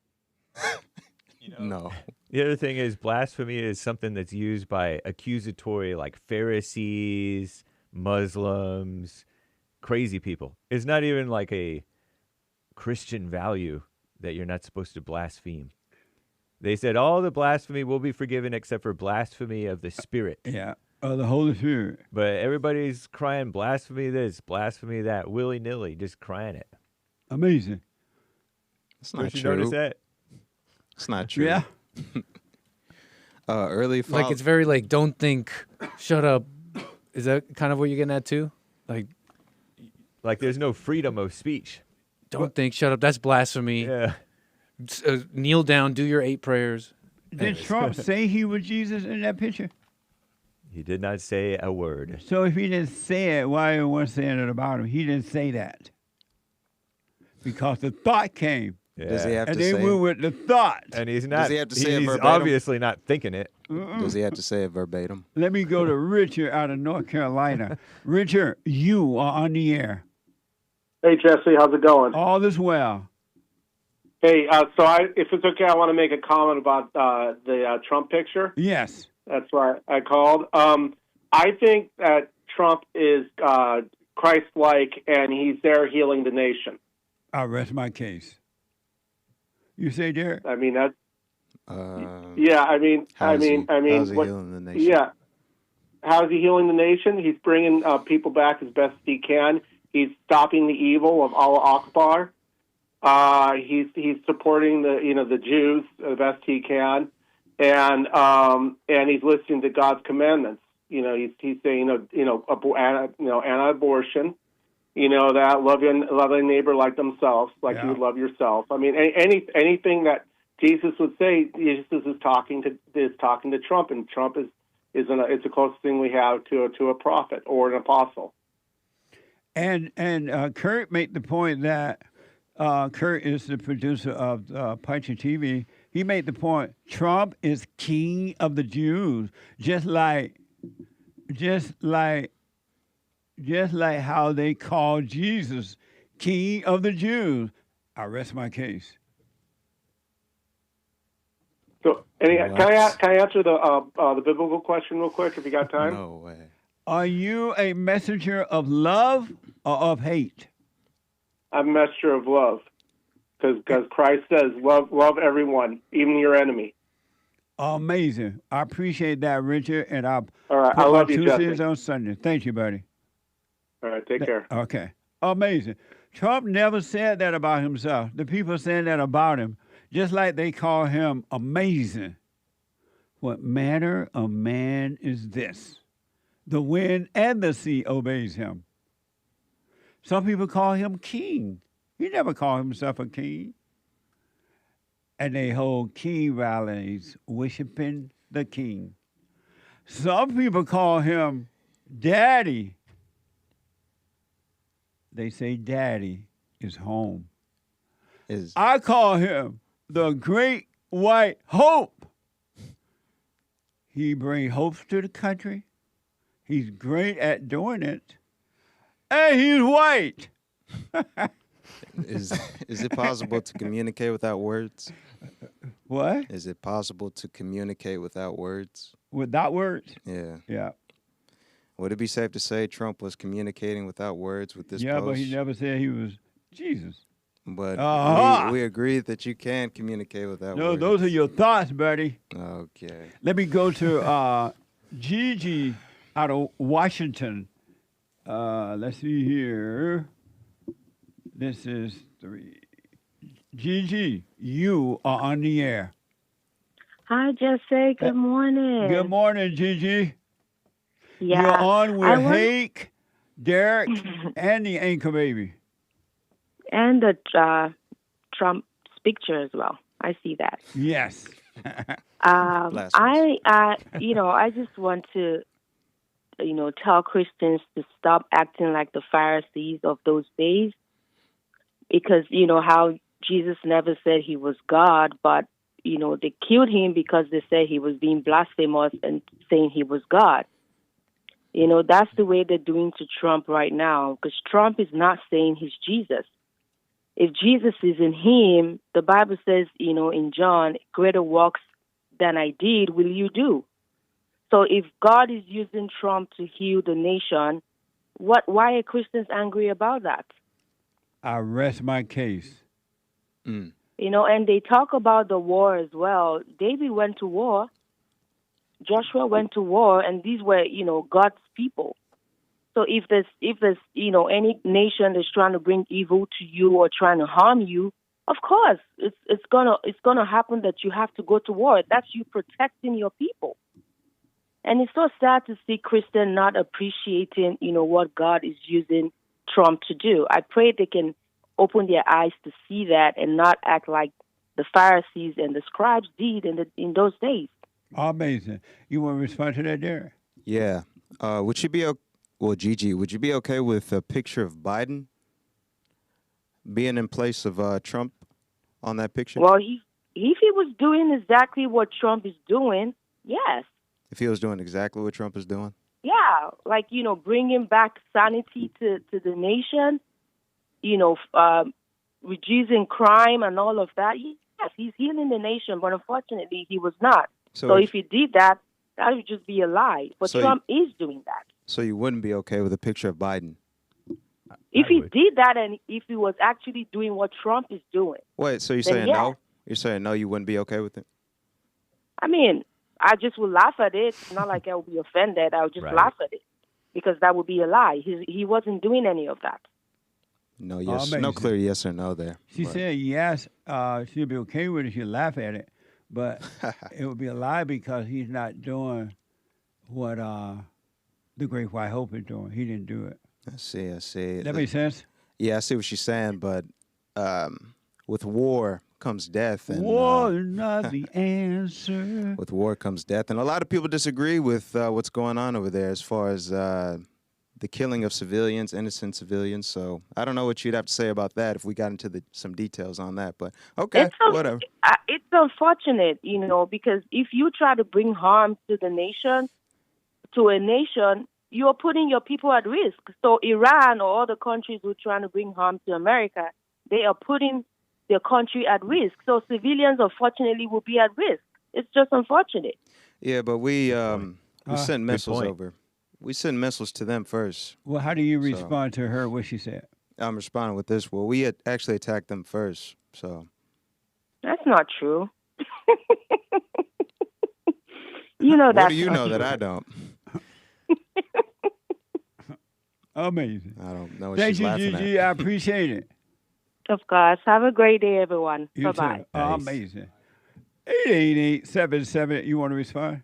No. The other thing is blasphemy is something that's used by accusatory, like Pharisees, Muslims, crazy people. It's not even like a Christian value that you're not supposed to blaspheme. They said all the blasphemy will be forgiven except for blasphemy of the Spirit. Yeah, of the Holy Spirit. But everybody's crying blasphemy this, blasphemy that, willy-nilly, just crying it. Amazing. It's not Don't you true. notice that? It's not true. Yeah. Early Like, it's very like, don't think, shut up. Is that kind of what you're getting at too? Like there's no freedom of speech. Don't think, shut up. That's blasphemy. Yeah. Kneel down, do your 8 prayers. Did Trump say he was Jesus in that picture? He did not say a word. So if he didn't say it, why everyone saying it about him? He didn't say that. Because the thought came. Yeah. Does he have and to they say went it? with the thought. And he's not. Does he have to say it he's verbatim? obviously not thinking it. Does he have to say it verbatim? Let me go to Richard out of North Carolina. Richard, you are on the air. Hey, Jesse, how's it going? All is well. Hey, if it's okay, I want to make a comment about the Trump picture. Yes. That's why I called. I think that Trump is Christ-like, and he's there healing the nation. I'll rest my case. You say, Derrick? I mean, that's... Yeah, I mean, how's he what, healing the nation? Yeah. How is he healing the nation? He's bringing people back as best he can. He's stopping the evil of Allah Akbar. He's supporting the Jews the best he can, and he's listening to God's commandments. He's saying anti-abortion, that love thy neighbor like themselves, like you would love yourself. I mean, anything that Jesus would say, Jesus is talking to Trump, and Trump it's the closest thing we have to a prophet or an apostle. And Kurt made the point that Kurt is the producer of Punch TV. He made the point Trump is king of the Jews, just like how they call Jesus king of the Jews. I rest my case. So, can I answer the biblical question real quick if you got time? No way. Are you a messenger of love or of hate? I'm a messenger of love, because Christ says, love everyone, even your enemy. Amazing. I appreciate that, Richard, and I'll All right, put I my love you, two Jesse. cents on Sunday. Thank you, buddy. All right, take care. Okay. Amazing. Trump never said that about himself. The people saying that about him, just like they call him amazing. What manner of man is this? The wind and the sea obeys him. Some people call him king. He never called himself a king. And they hold king rallies worshiping the king. Some people call him daddy. They say daddy is home. I call him the great white hope. He brings hope to the country. He's great at doing it. And he's white. Is it possible to communicate without words? What? Is it possible to communicate without words? Without words? Yeah. Yeah. Would it be safe to say Trump was communicating without words with this Yeah, post? but he never said he was Jesus. But we agreed that you can communicate without words. No, those are your thoughts, buddy. Okay. Let me go to Gigi out of Washington. Let's see here. This is 3. Gigi, you are on the air. Hi, Jesse. Good morning. Good morning, Gigi. Yeah. You're on with Hake, Derrick, and the Anchor Baby. And the Trump picture as well. I see that. Yes. I just want to, tell Christians to stop acting like the Pharisees of those days. Because, how Jesus never said he was God, but, they killed him because they said he was being blasphemous and saying he was God. That's the way they're doing to Trump right now, because Trump is not saying he's Jesus. If Jesus is in him, the Bible says, in John, greater works than I did will you do. So if God is using Trump to heal the nation, why are Christians angry about that? I rest my case. And they talk about the war as well. David went to war. Joshua went to war, and these were, God's people. So if there's any nation that's trying to bring evil to you or trying to harm you, of course it's gonna happen that you have to go to war. That's you protecting your people. And it's so sad to see Christians not appreciating, what God is using Trump to do. I pray they can open their eyes to see that and not act like the Pharisees and the scribes did in those days. Amazing. You want to respond to that, Derrick? Yeah. Would you be Gigi, would you be okay with a picture of Biden being in place of Trump on that picture? Well, if he was doing exactly what Trump is doing, yes. If he was doing exactly what Trump is doing? Yeah, like, bringing back sanity to the nation, reducing crime and all of that. Yes, he's healing the nation, but unfortunately he was not. So if he did that, that would just be a lie. But Trump is doing that. So you wouldn't be okay with a picture of Biden? If he did that and if he was actually doing what Trump is doing. Wait, so you're saying no? You're saying no, you wouldn't be okay with it? I mean, I just would laugh at it. It's not like I would be offended. I would just laugh at it because that would be a lie. He wasn't doing any of that. No, no clear yes or no there. She said yes, she'll be okay with it. She'll laugh at it. But it would be a lie because he's not doing what the Great White Hope is doing. He didn't do it. I see. That makes sense? Yeah, I see what she's saying, but with war comes death. And, war is not the answer. With war comes death. And a lot of people disagree with what's going on over there as far as the killing of civilians, innocent civilians. So I don't know what you'd have to say about that if we got into some details on that. But okay, whatever. It's unfortunate, because if you try to bring harm to a nation, you're putting your people at risk. So Iran or other countries who are trying to bring harm to America, they are putting their country at risk. So civilians, unfortunately, will be at risk. It's just unfortunate. Yeah, but we send missiles over. We send missiles to them first. Well, how do you respond to her, what she said? I'm responding with this. Well, we had actually attacked them first, so. That's not true. What do you know that I don't? Amazing. I don't know what Thank she's you, laughing Gigi. at. I appreciate it. Of course. Have a great day, everyone. You Bye-bye. too. Amazing. 888-77. You want to respond?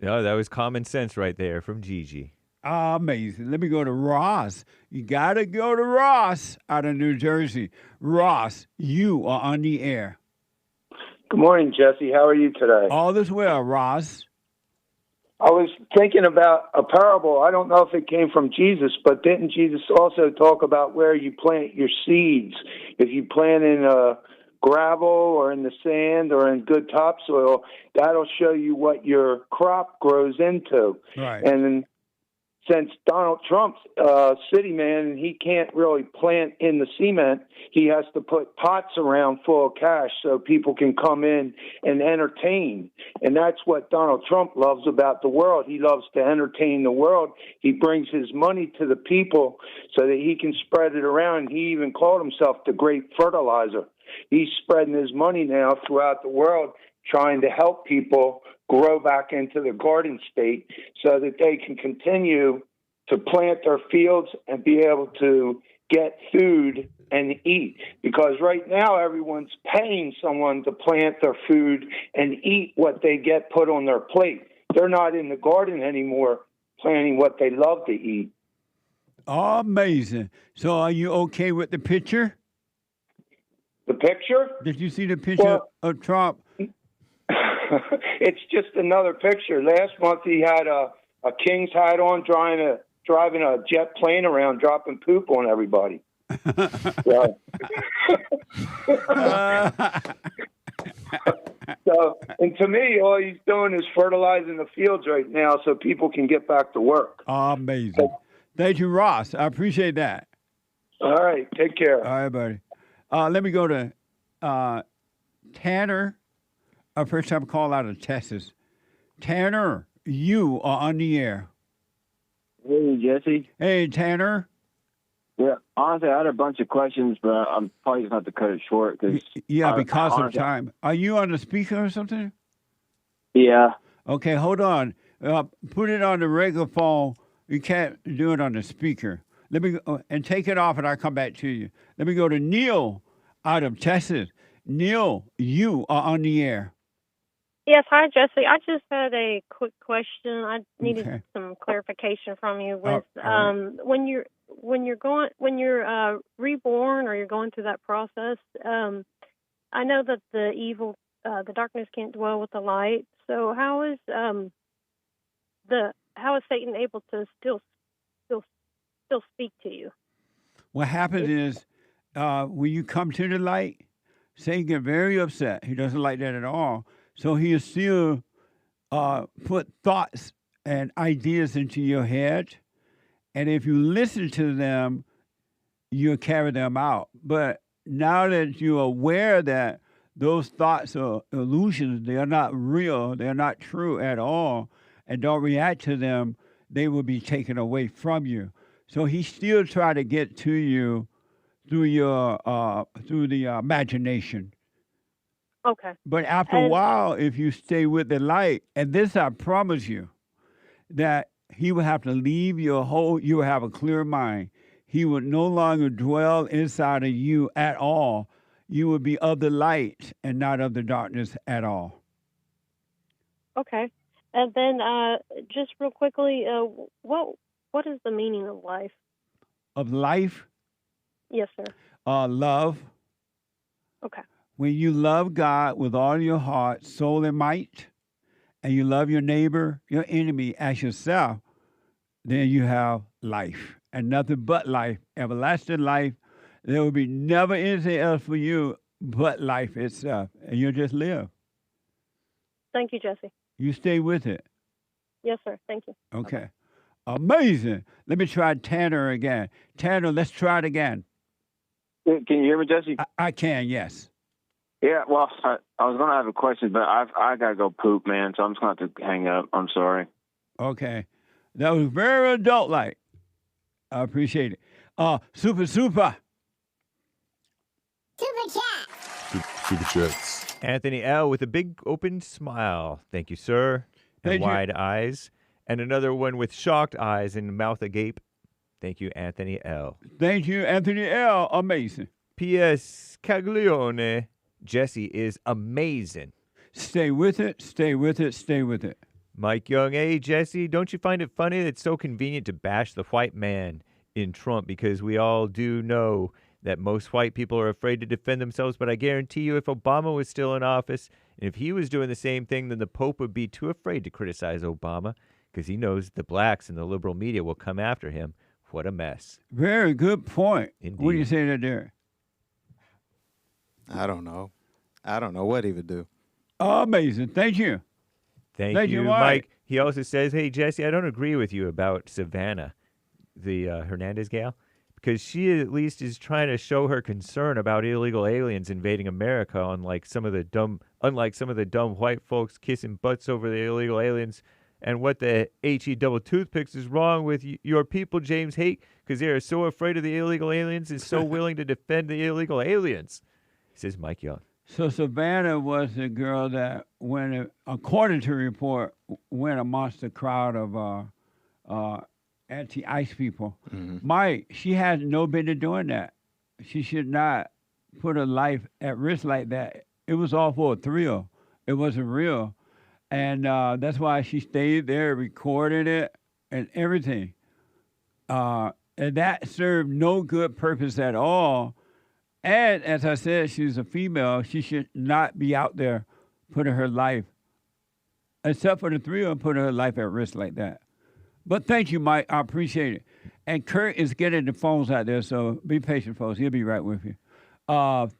No, that was common sense right there from Gigi. Amazing. Let me go to Ross. You got to go to Ross out of New Jersey. Ross, you are on the air. Good morning, Jesse. How are you today? All is well, Ross. I was thinking about a parable. I don't know if it came from Jesus, but didn't Jesus also talk about where you plant your seeds? If you plant in gravel or in the sand or in good topsoil, that'll show you what your crop grows into. Right. And since Donald Trump's city man and he can't really plant in the cement, he has to put pots around full of cash so people can come in and entertain. And that's what Donald Trump loves about the world. He loves to entertain the world. He brings his money to the people so that he can spread it around. He even called himself the great fertilizer. He's spreading his money now throughout the world, trying to help people grow back into the garden state so that they can continue to plant their fields and be able to get food and eat. Because right now everyone's paying someone to plant their food and eat what they get put on their plate. They're not in the garden anymore planting what they love to eat. Amazing. So are you okay with the picture? The picture? Did you see the picture of Trump? It's just another picture. Last month he had a king's hat on, driving a jet plane around, dropping poop on everybody. So, and to me, all he's doing is fertilizing the fields right now so people can get back to work. Amazing. Thank you, Ross. I appreciate that. All right. Take care. All right, buddy. Let me go to Tanner. First time call out of Texas. Tanner, you are on the air. Hey, Jesse. Hey, Tanner. Yeah, honestly, I had a bunch of questions, but I'm probably going to have to cut it short. Because of time. Are you on the speaker or something? Yeah. Okay, hold on. Put it on the regular phone. You can't do it on the speaker. Let me and take it off, and I'll come back to you. Let me go to Neal out of Texas. Neal, you are on the air. Yes, hi Jesse. I just had a quick question. I needed some clarification from you. When you're reborn or you're going through that process, I know that the darkness can't dwell with the light. So how is Satan able to still speak to you? What happens is when you come to the light, Satan gets very upset. He doesn't like that at all. So he'll still put thoughts and ideas into your head. And if you listen to them, you'll carry them out. But now that you're aware that those thoughts are illusions, they are not real, they're not true at all, and don't react to them, they will be taken away from you. So he still try to get to you through the imagination. Okay. But after a while, if you stay with the light, and this I promise you, that he will have to leave you will have a clear mind. He will no longer dwell inside of you at all. You will be of the light and not of the darkness at all. Okay. And then just real quickly, what is the meaning of life? of life, Yes, sir. love. Okay. When you love God with all your heart, soul, and might, and you love your neighbor, your enemy as yourself, then you have life and nothing but life, everlasting life. There will be never anything else for you but life itself, and you'll just live. Thank you, Jesse. You stay with it. Yes, sir. Thank you. Okay. Amazing. Let me try Tanner again. Tanner, let's try it again. Can you hear me, Jesse? I can, yes. Yeah, well, I was going to have a question, but I got to go poop, man, so I'm just going to have to hang up. I'm sorry. Okay. That was very adult-like. I appreciate it. Super. Super chat. Super chats. Anthony L. with a big open smile. Thank you, sir. And Thank you. wide eyes. And another one with shocked eyes and mouth agape. Thank you, Anthony L. Thank you, Anthony L. Amazing. P.S. Caglione. Jesse is amazing. Stay with it, stay with it, stay with it. Mike Young, hey, Jesse, don't you find it funny that it's so convenient to bash the white man in Trump? Because we all do know that most white people are afraid to defend themselves. But I guarantee you, if Obama was still in office, and if he was doing the same thing, then the Pope would be too afraid to criticize Obama because he knows the blacks and the liberal media will come after him. What a mess. Very good point. Indeed. What do you say to Derrick? I don't know. I don't know what he would do. Amazing. Thank you. Thank you, Mike. He also says, hey, Jesse, I don't agree with you about Savanah, the Hernandez gal, because she at least is trying to show her concern about illegal aliens invading America, unlike some of the dumb white folks kissing butts over the illegal aliens. And what the HE double toothpicks is wrong with your people, James Hake, because they are so afraid of the illegal aliens and so willing to defend the illegal aliens, says Mike Young. So Savanah was the girl that, according to the report, went amongst the crowd of anti-ICE people. Mm-hmm. Mike, she has no business doing that. She should not put her life at risk like that. It was all for a thrill. It wasn't real. And that's why she stayed there, recorded it, and everything. And that served no good purpose at all. And as I said, she's a female. She should not be out there putting her life, except for the thrill, putting her life at risk like that. But thank you, Mike. I appreciate it. And Kurt is getting the phones out there, so be patient, folks. He'll be right with you.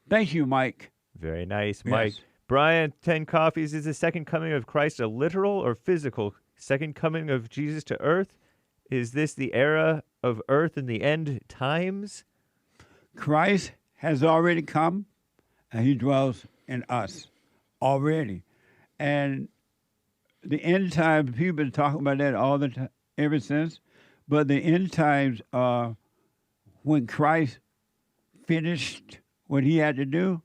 Thank you, Mike. Very nice, Yes. Mike. Brian, 10 Coffees, is the second coming of Christ a literal or physical second coming of Jesus to earth? Is this the era of earth in the end times? Christ has already come, and he dwells in us already. And the end times, people have been talking about that all the time, ever since. But the end times are when Christ finished what he had to do,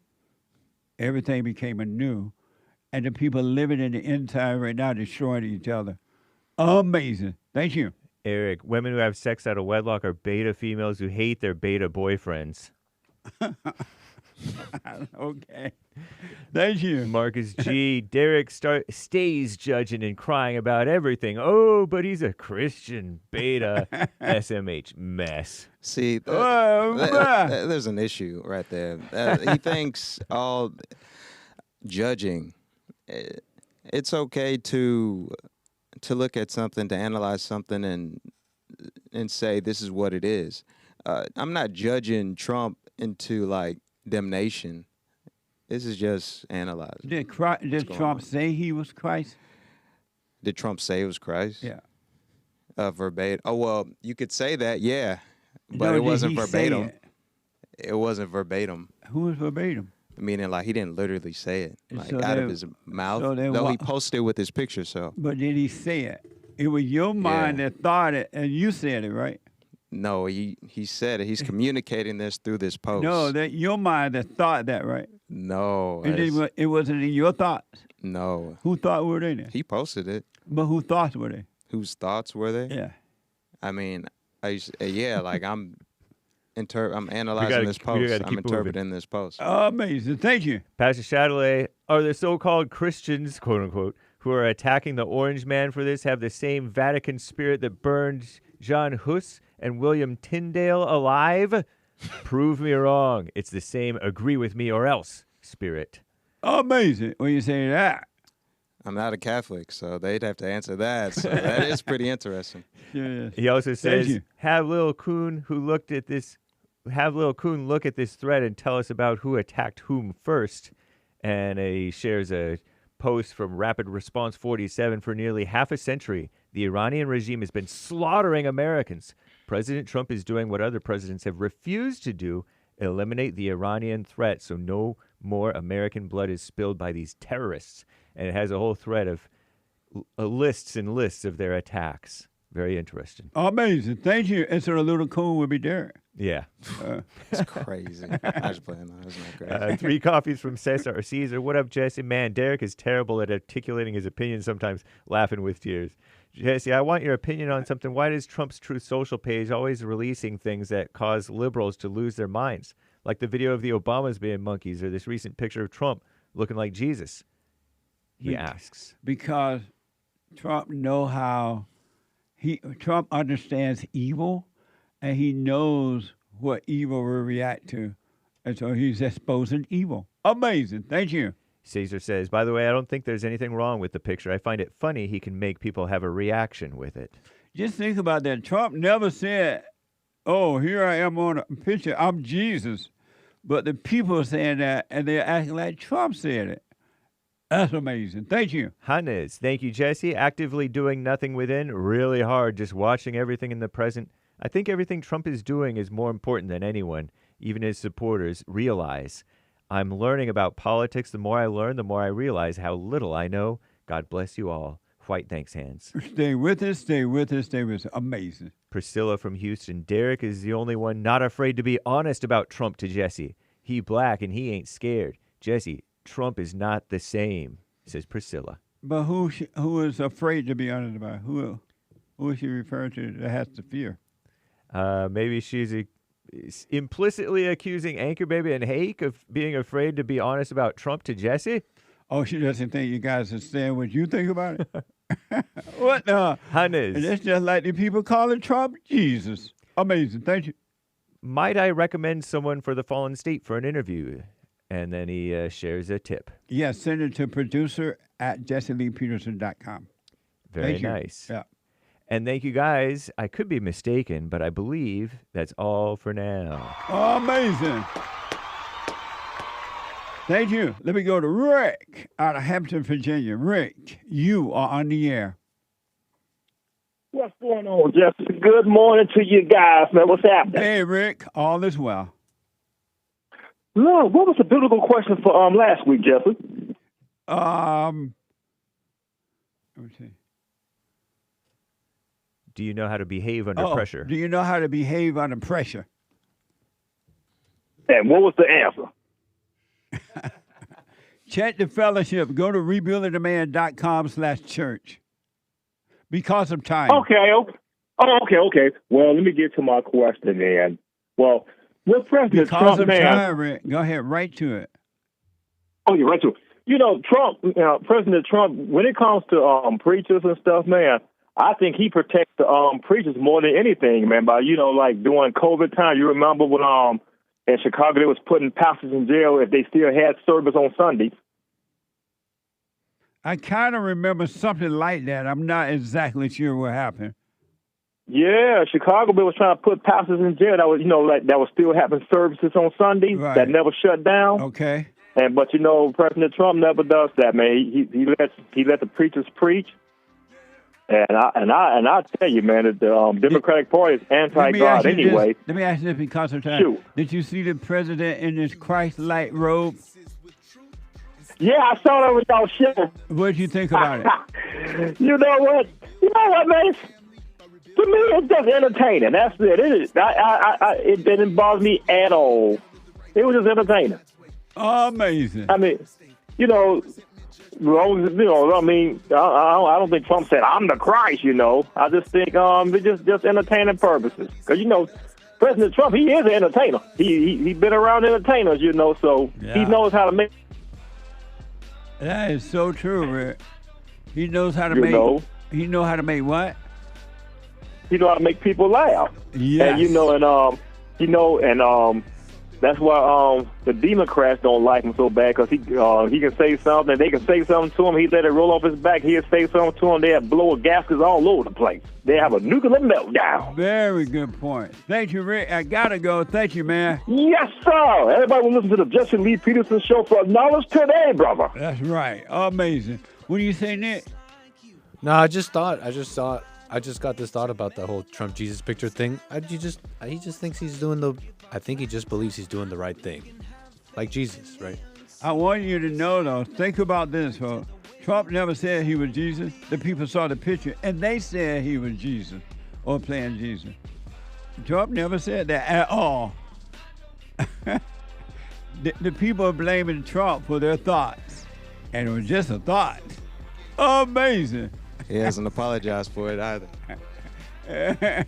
everything became anew. And the people living in the end time right now destroying each other. Amazing. Thank you. Eric, women who have sex out of wedlock are beta females who hate their beta boyfriends. Okay. Thank you. Marcus G. Derrick stays judging and crying about everything. Oh, but he's a Christian beta SMH mess. See, there's an issue right there. He thinks all judging, it's okay to look at something, to analyze something and say this is what it is. I'm not judging Trump into like damnation. This is just analyzing. Did Trump say he was Christ? Did Trump say it was Christ? Yeah. Verbatim. Oh, well, you could say that, yeah. But No, it did wasn't he say verbatim. it? It wasn't verbatim. Who was verbatim? Meaning, like, he didn't literally say it, like, So out then- of his mouth. so then Though he what- posted it with his picture, so. But did he say it? It was your mind that thought it, and you said it, right? No, he said it. He's communicating this through this post. No, that your mind that thought that, right? No. It wasn't in your thoughts. No. Who thought were they then? He posted it. But whose thoughts were they? Whose thoughts were they? Yeah. I mean, like I'm analyzing this post. gotta I'm keep interpreting this post. Amazing. Thank you. Pastor Chatelet, are the so-called Christians, quote-unquote, who are attacking the Orange Man for this have the same Vatican spirit that burned John Huss and William Tyndale alive? Prove me wrong. It's the same agree with me or else spirit. Amazing when you say that. I'm not a Catholic, so they'd have to answer that. So that is pretty interesting. Yes. He also Thank says, you. have Lil Coon look at this thread and tell us about who attacked whom first. And he shares a post from Rapid Response 47. For nearly half a century, the Iranian regime has been slaughtering Americans. President Trump is doing what other presidents have refused to do, eliminate the Iranian threat so no more American blood is spilled by these terrorists. And it has a whole thread of lists and lists of their attacks. Very interesting. Amazing. Thank you. And so the little coon will be Derrick. Yeah. It's crazy. I was playing that. It's not crazy. 3 coffees from Cesar Caesar. What up, Jesse? Man, Derrick is terrible at articulating his opinion, sometimes laughing with tears. Jesse, I want your opinion on something. Why does Trump's Truth Social page always releasing things that cause liberals to lose their minds? Like the video of the Obamas being monkeys or this recent picture of Trump looking like Jesus? He asks. Because Trump Trump understands evil, and he knows what evil will react to. And so he's exposing evil. Amazing. Thank you. Caesar says, by the way, I don't think there's anything wrong with the picture. I find it funny he can make people have a reaction with it. Just think about that. Trump never said, oh, here I am on a picture. I'm Jesus. But the people are saying that, and they're acting like Trump said it. That's amazing. Thank you. Hannes, thank you, Jesse. Actively doing nothing within, really hard, just watching everything in the present. I think everything Trump is doing is more important than anyone, even his supporters, realize. I'm learning about politics. The more I learn, the more I realize how little I know. God bless you all. White thanks hands. Stay with us, stay with us, stay with us. Amazing. Priscilla from Houston. Derrick is the only one not afraid to be honest about Trump to Jesse. He black and he ain't scared. Jesse, Trump is not the same, says Priscilla. But who is afraid to be honest about it? Who is she referring to that has to fear? Maybe she's implicitly accusing Anchor Baby and Hake of being afraid to be honest about Trump to Jesse. Oh, she doesn't think you guys understand what you think about it? What the? Hannes. And it's just like the people calling Trump Jesus. Amazing. Thank you. Might I recommend someone for the Fallen State for an interview? And then he shares a tip. Yes, send it to producer@jesseleepeterson.com. Very nice. Yeah. And thank you, guys. I could be mistaken, but I believe that's all for now. Amazing. Thank you. Let me go to Rick out of Hampton, Virginia. Rick, you are on the air. What's going on, Jeff? Good morning to you guys, man. What's happening? Hey, Rick. All is well. Look, what was the biblical question for last week, Jeffrey? Let me see. Do you know how to behave under pressure? Do you know how to behave under pressure? And what was the answer? Check the fellowship. Go to rebuildingtheman.com/church. Because of time. Okay. Okay. Well, let me get to my question then. Well, with President because Trump, of man. Time, Rick. Go ahead, right to it. Oh, you're right to it. You know, Trump, President Trump, when it comes to preachers and stuff, man, I think he protects the preachers more than anything, man. By like during COVID time, you remember when in Chicago they was putting pastors in jail if they still had service on Sundays. I kind of remember something like that. I'm not exactly sure what happened. Yeah, Chicago was trying to put pastors in jail that was, that was still having services on Sundays that never shut down. Okay. But President Trump never does that, man. He let the preachers preach. And I tell you, man, that the Democratic Party is anti-God anyway. Let me ask you this because of time. Shoot. Did you see the president in his Christ-like robe? Yeah, I saw that with y'all show. What did you think about it? You know what, man? To me, it's just entertaining. That's it. It didn't bother me at all. It was just entertaining. Amazing. I mean, I don't think Trump said I'm the Christ. I just think it's just entertaining purposes. Because President Trump, he is an entertainer. He been around entertainers, so he knows how to make. That is so true, Rick. He knows how to He knows how to make what? he know how to make people laugh. Yes. And that's why the Democrats don't like him so bad, because he can say something, they can say something to him, he let it roll off his back, he'll say something to him, they'll blow gaskets all over the place. They have a nuclear meltdown. Very good point. Thank you, Rick. I gotta go. Thank you, man. Yes, sir. Everybody will listen to the JLP Peterson show for knowledge today, brother. That's right. Amazing. What do you say, Nick? No, I just got this thought about the whole Trump Jesus picture thing. He just thinks he's doing I think he just believes he's doing the right thing. Like Jesus, right? I want you to know, though, think about this, folks. Trump never said he was Jesus. The people saw the picture, and they said he was Jesus or playing Jesus. Trump never said that at all. The people are blaming Trump for their thoughts, and it was just a thought. Amazing. He hasn't apologized for it either.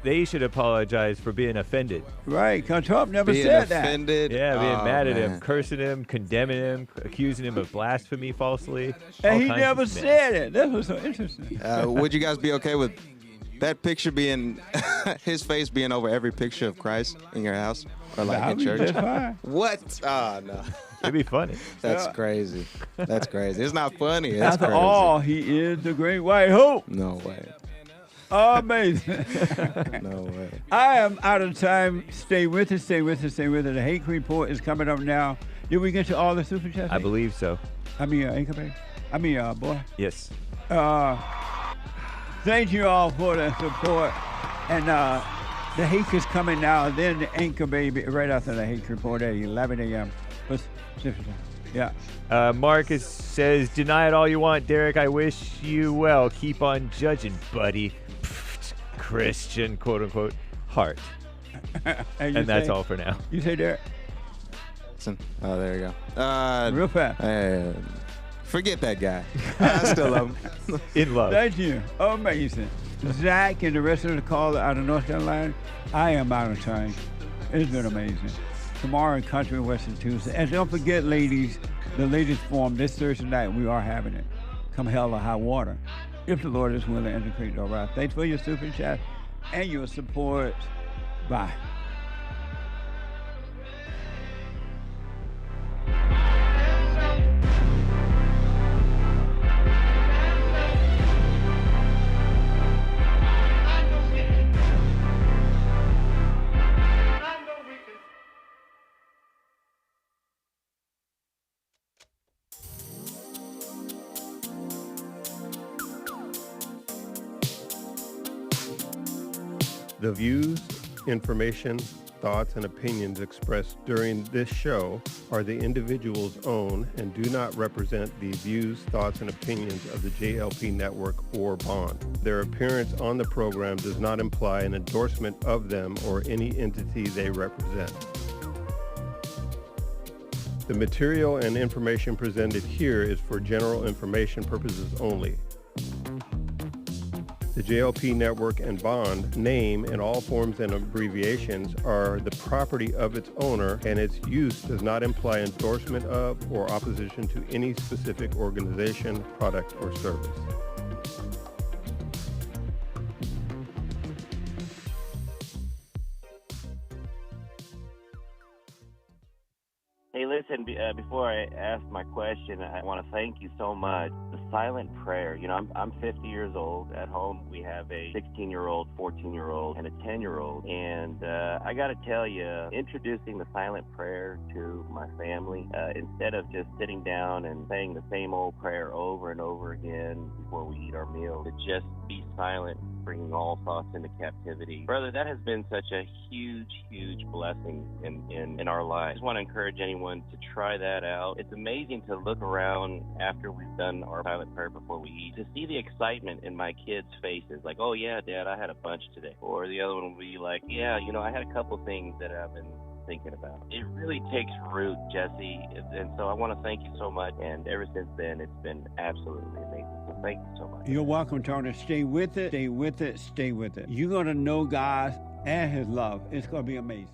They should apologize for being offended. Right, because Trump never being said offended. Yeah, being mad at him, man. cursing him, condemning him, accusing him of blasphemy falsely. And he never said it. That was so interesting. Would you guys be okay with that picture being, his face being over every picture of Christ in your house or like in church? That's fine. What? Oh, no. It'd be funny. That's crazy. That's crazy. It's not funny. It's After crazy. all, he is the great white hope. No way. Amazing. No way. I am out of time. Stay with us, stay with us, stay with us. The Hake Report is coming up now. Did we get to all the super chats? I believe so. Anchor Bay? Boy. Yes. Thank you all for the support. And the Hake is coming now. Then the Anchor Baby right after the Hake Report at 11 a.m. Yeah. Marcus says, deny it all you want, Derrick. I wish you well. Keep on judging, buddy. Christian, quote unquote, heart. And that's all for now. You say, Derrick? Oh, there you go. Real fast. Forget that guy. I still love him. In love. Thank you. Amazing. Zach and the rest of the caller out of North Carolina, I am out of time. It's been amazing. Tomorrow in Country and Western Tuesday. And don't forget, ladies, the ladies forum this Thursday night, we are having it. Come hell or high water. If the Lord is willing and the creek all right. Thanks for your super chat and your support. Bye. The views, information, thoughts, and opinions expressed during this show are the individual's own and do not represent the views, thoughts, and opinions of the JLP Network or Bond. Their appearance on the program does not imply an endorsement of them or any entity they represent. The material and information presented here is for general information purposes only. The JLP Network and Bond name and all forms and abbreviations are the property of its owner, and its use does not imply endorsement of or opposition to any specific organization, product, or service. Hey, listen, before I ask my question, I want to thank you so much. The silent prayer, I'm 50 years old. At home, we have a 16-year-old, 14-year-old, and a 10-year-old. And I got to tell you, introducing the silent prayer to my family, instead of just sitting down and saying the same old prayer over and over again before we eat our meal, to just be silent, bringing all thoughts into captivity. Brother, that has been such a huge, huge blessing in our lives. I just want to encourage anyone to try that out. It's amazing to look around after we've done our silent prayer before we eat, to see the excitement in my kids' faces, like, oh yeah, Dad, I had a bunch today. Or the other one will be like, yeah, I had a couple things that I've been thinking about. It really takes root, Jesse, and so I want to thank you so much, and ever since then, it's been absolutely amazing. So thank you so much. You're welcome, Tony. Stay with it, stay with it, stay with it. You're going to know God and his love. It's going to be amazing.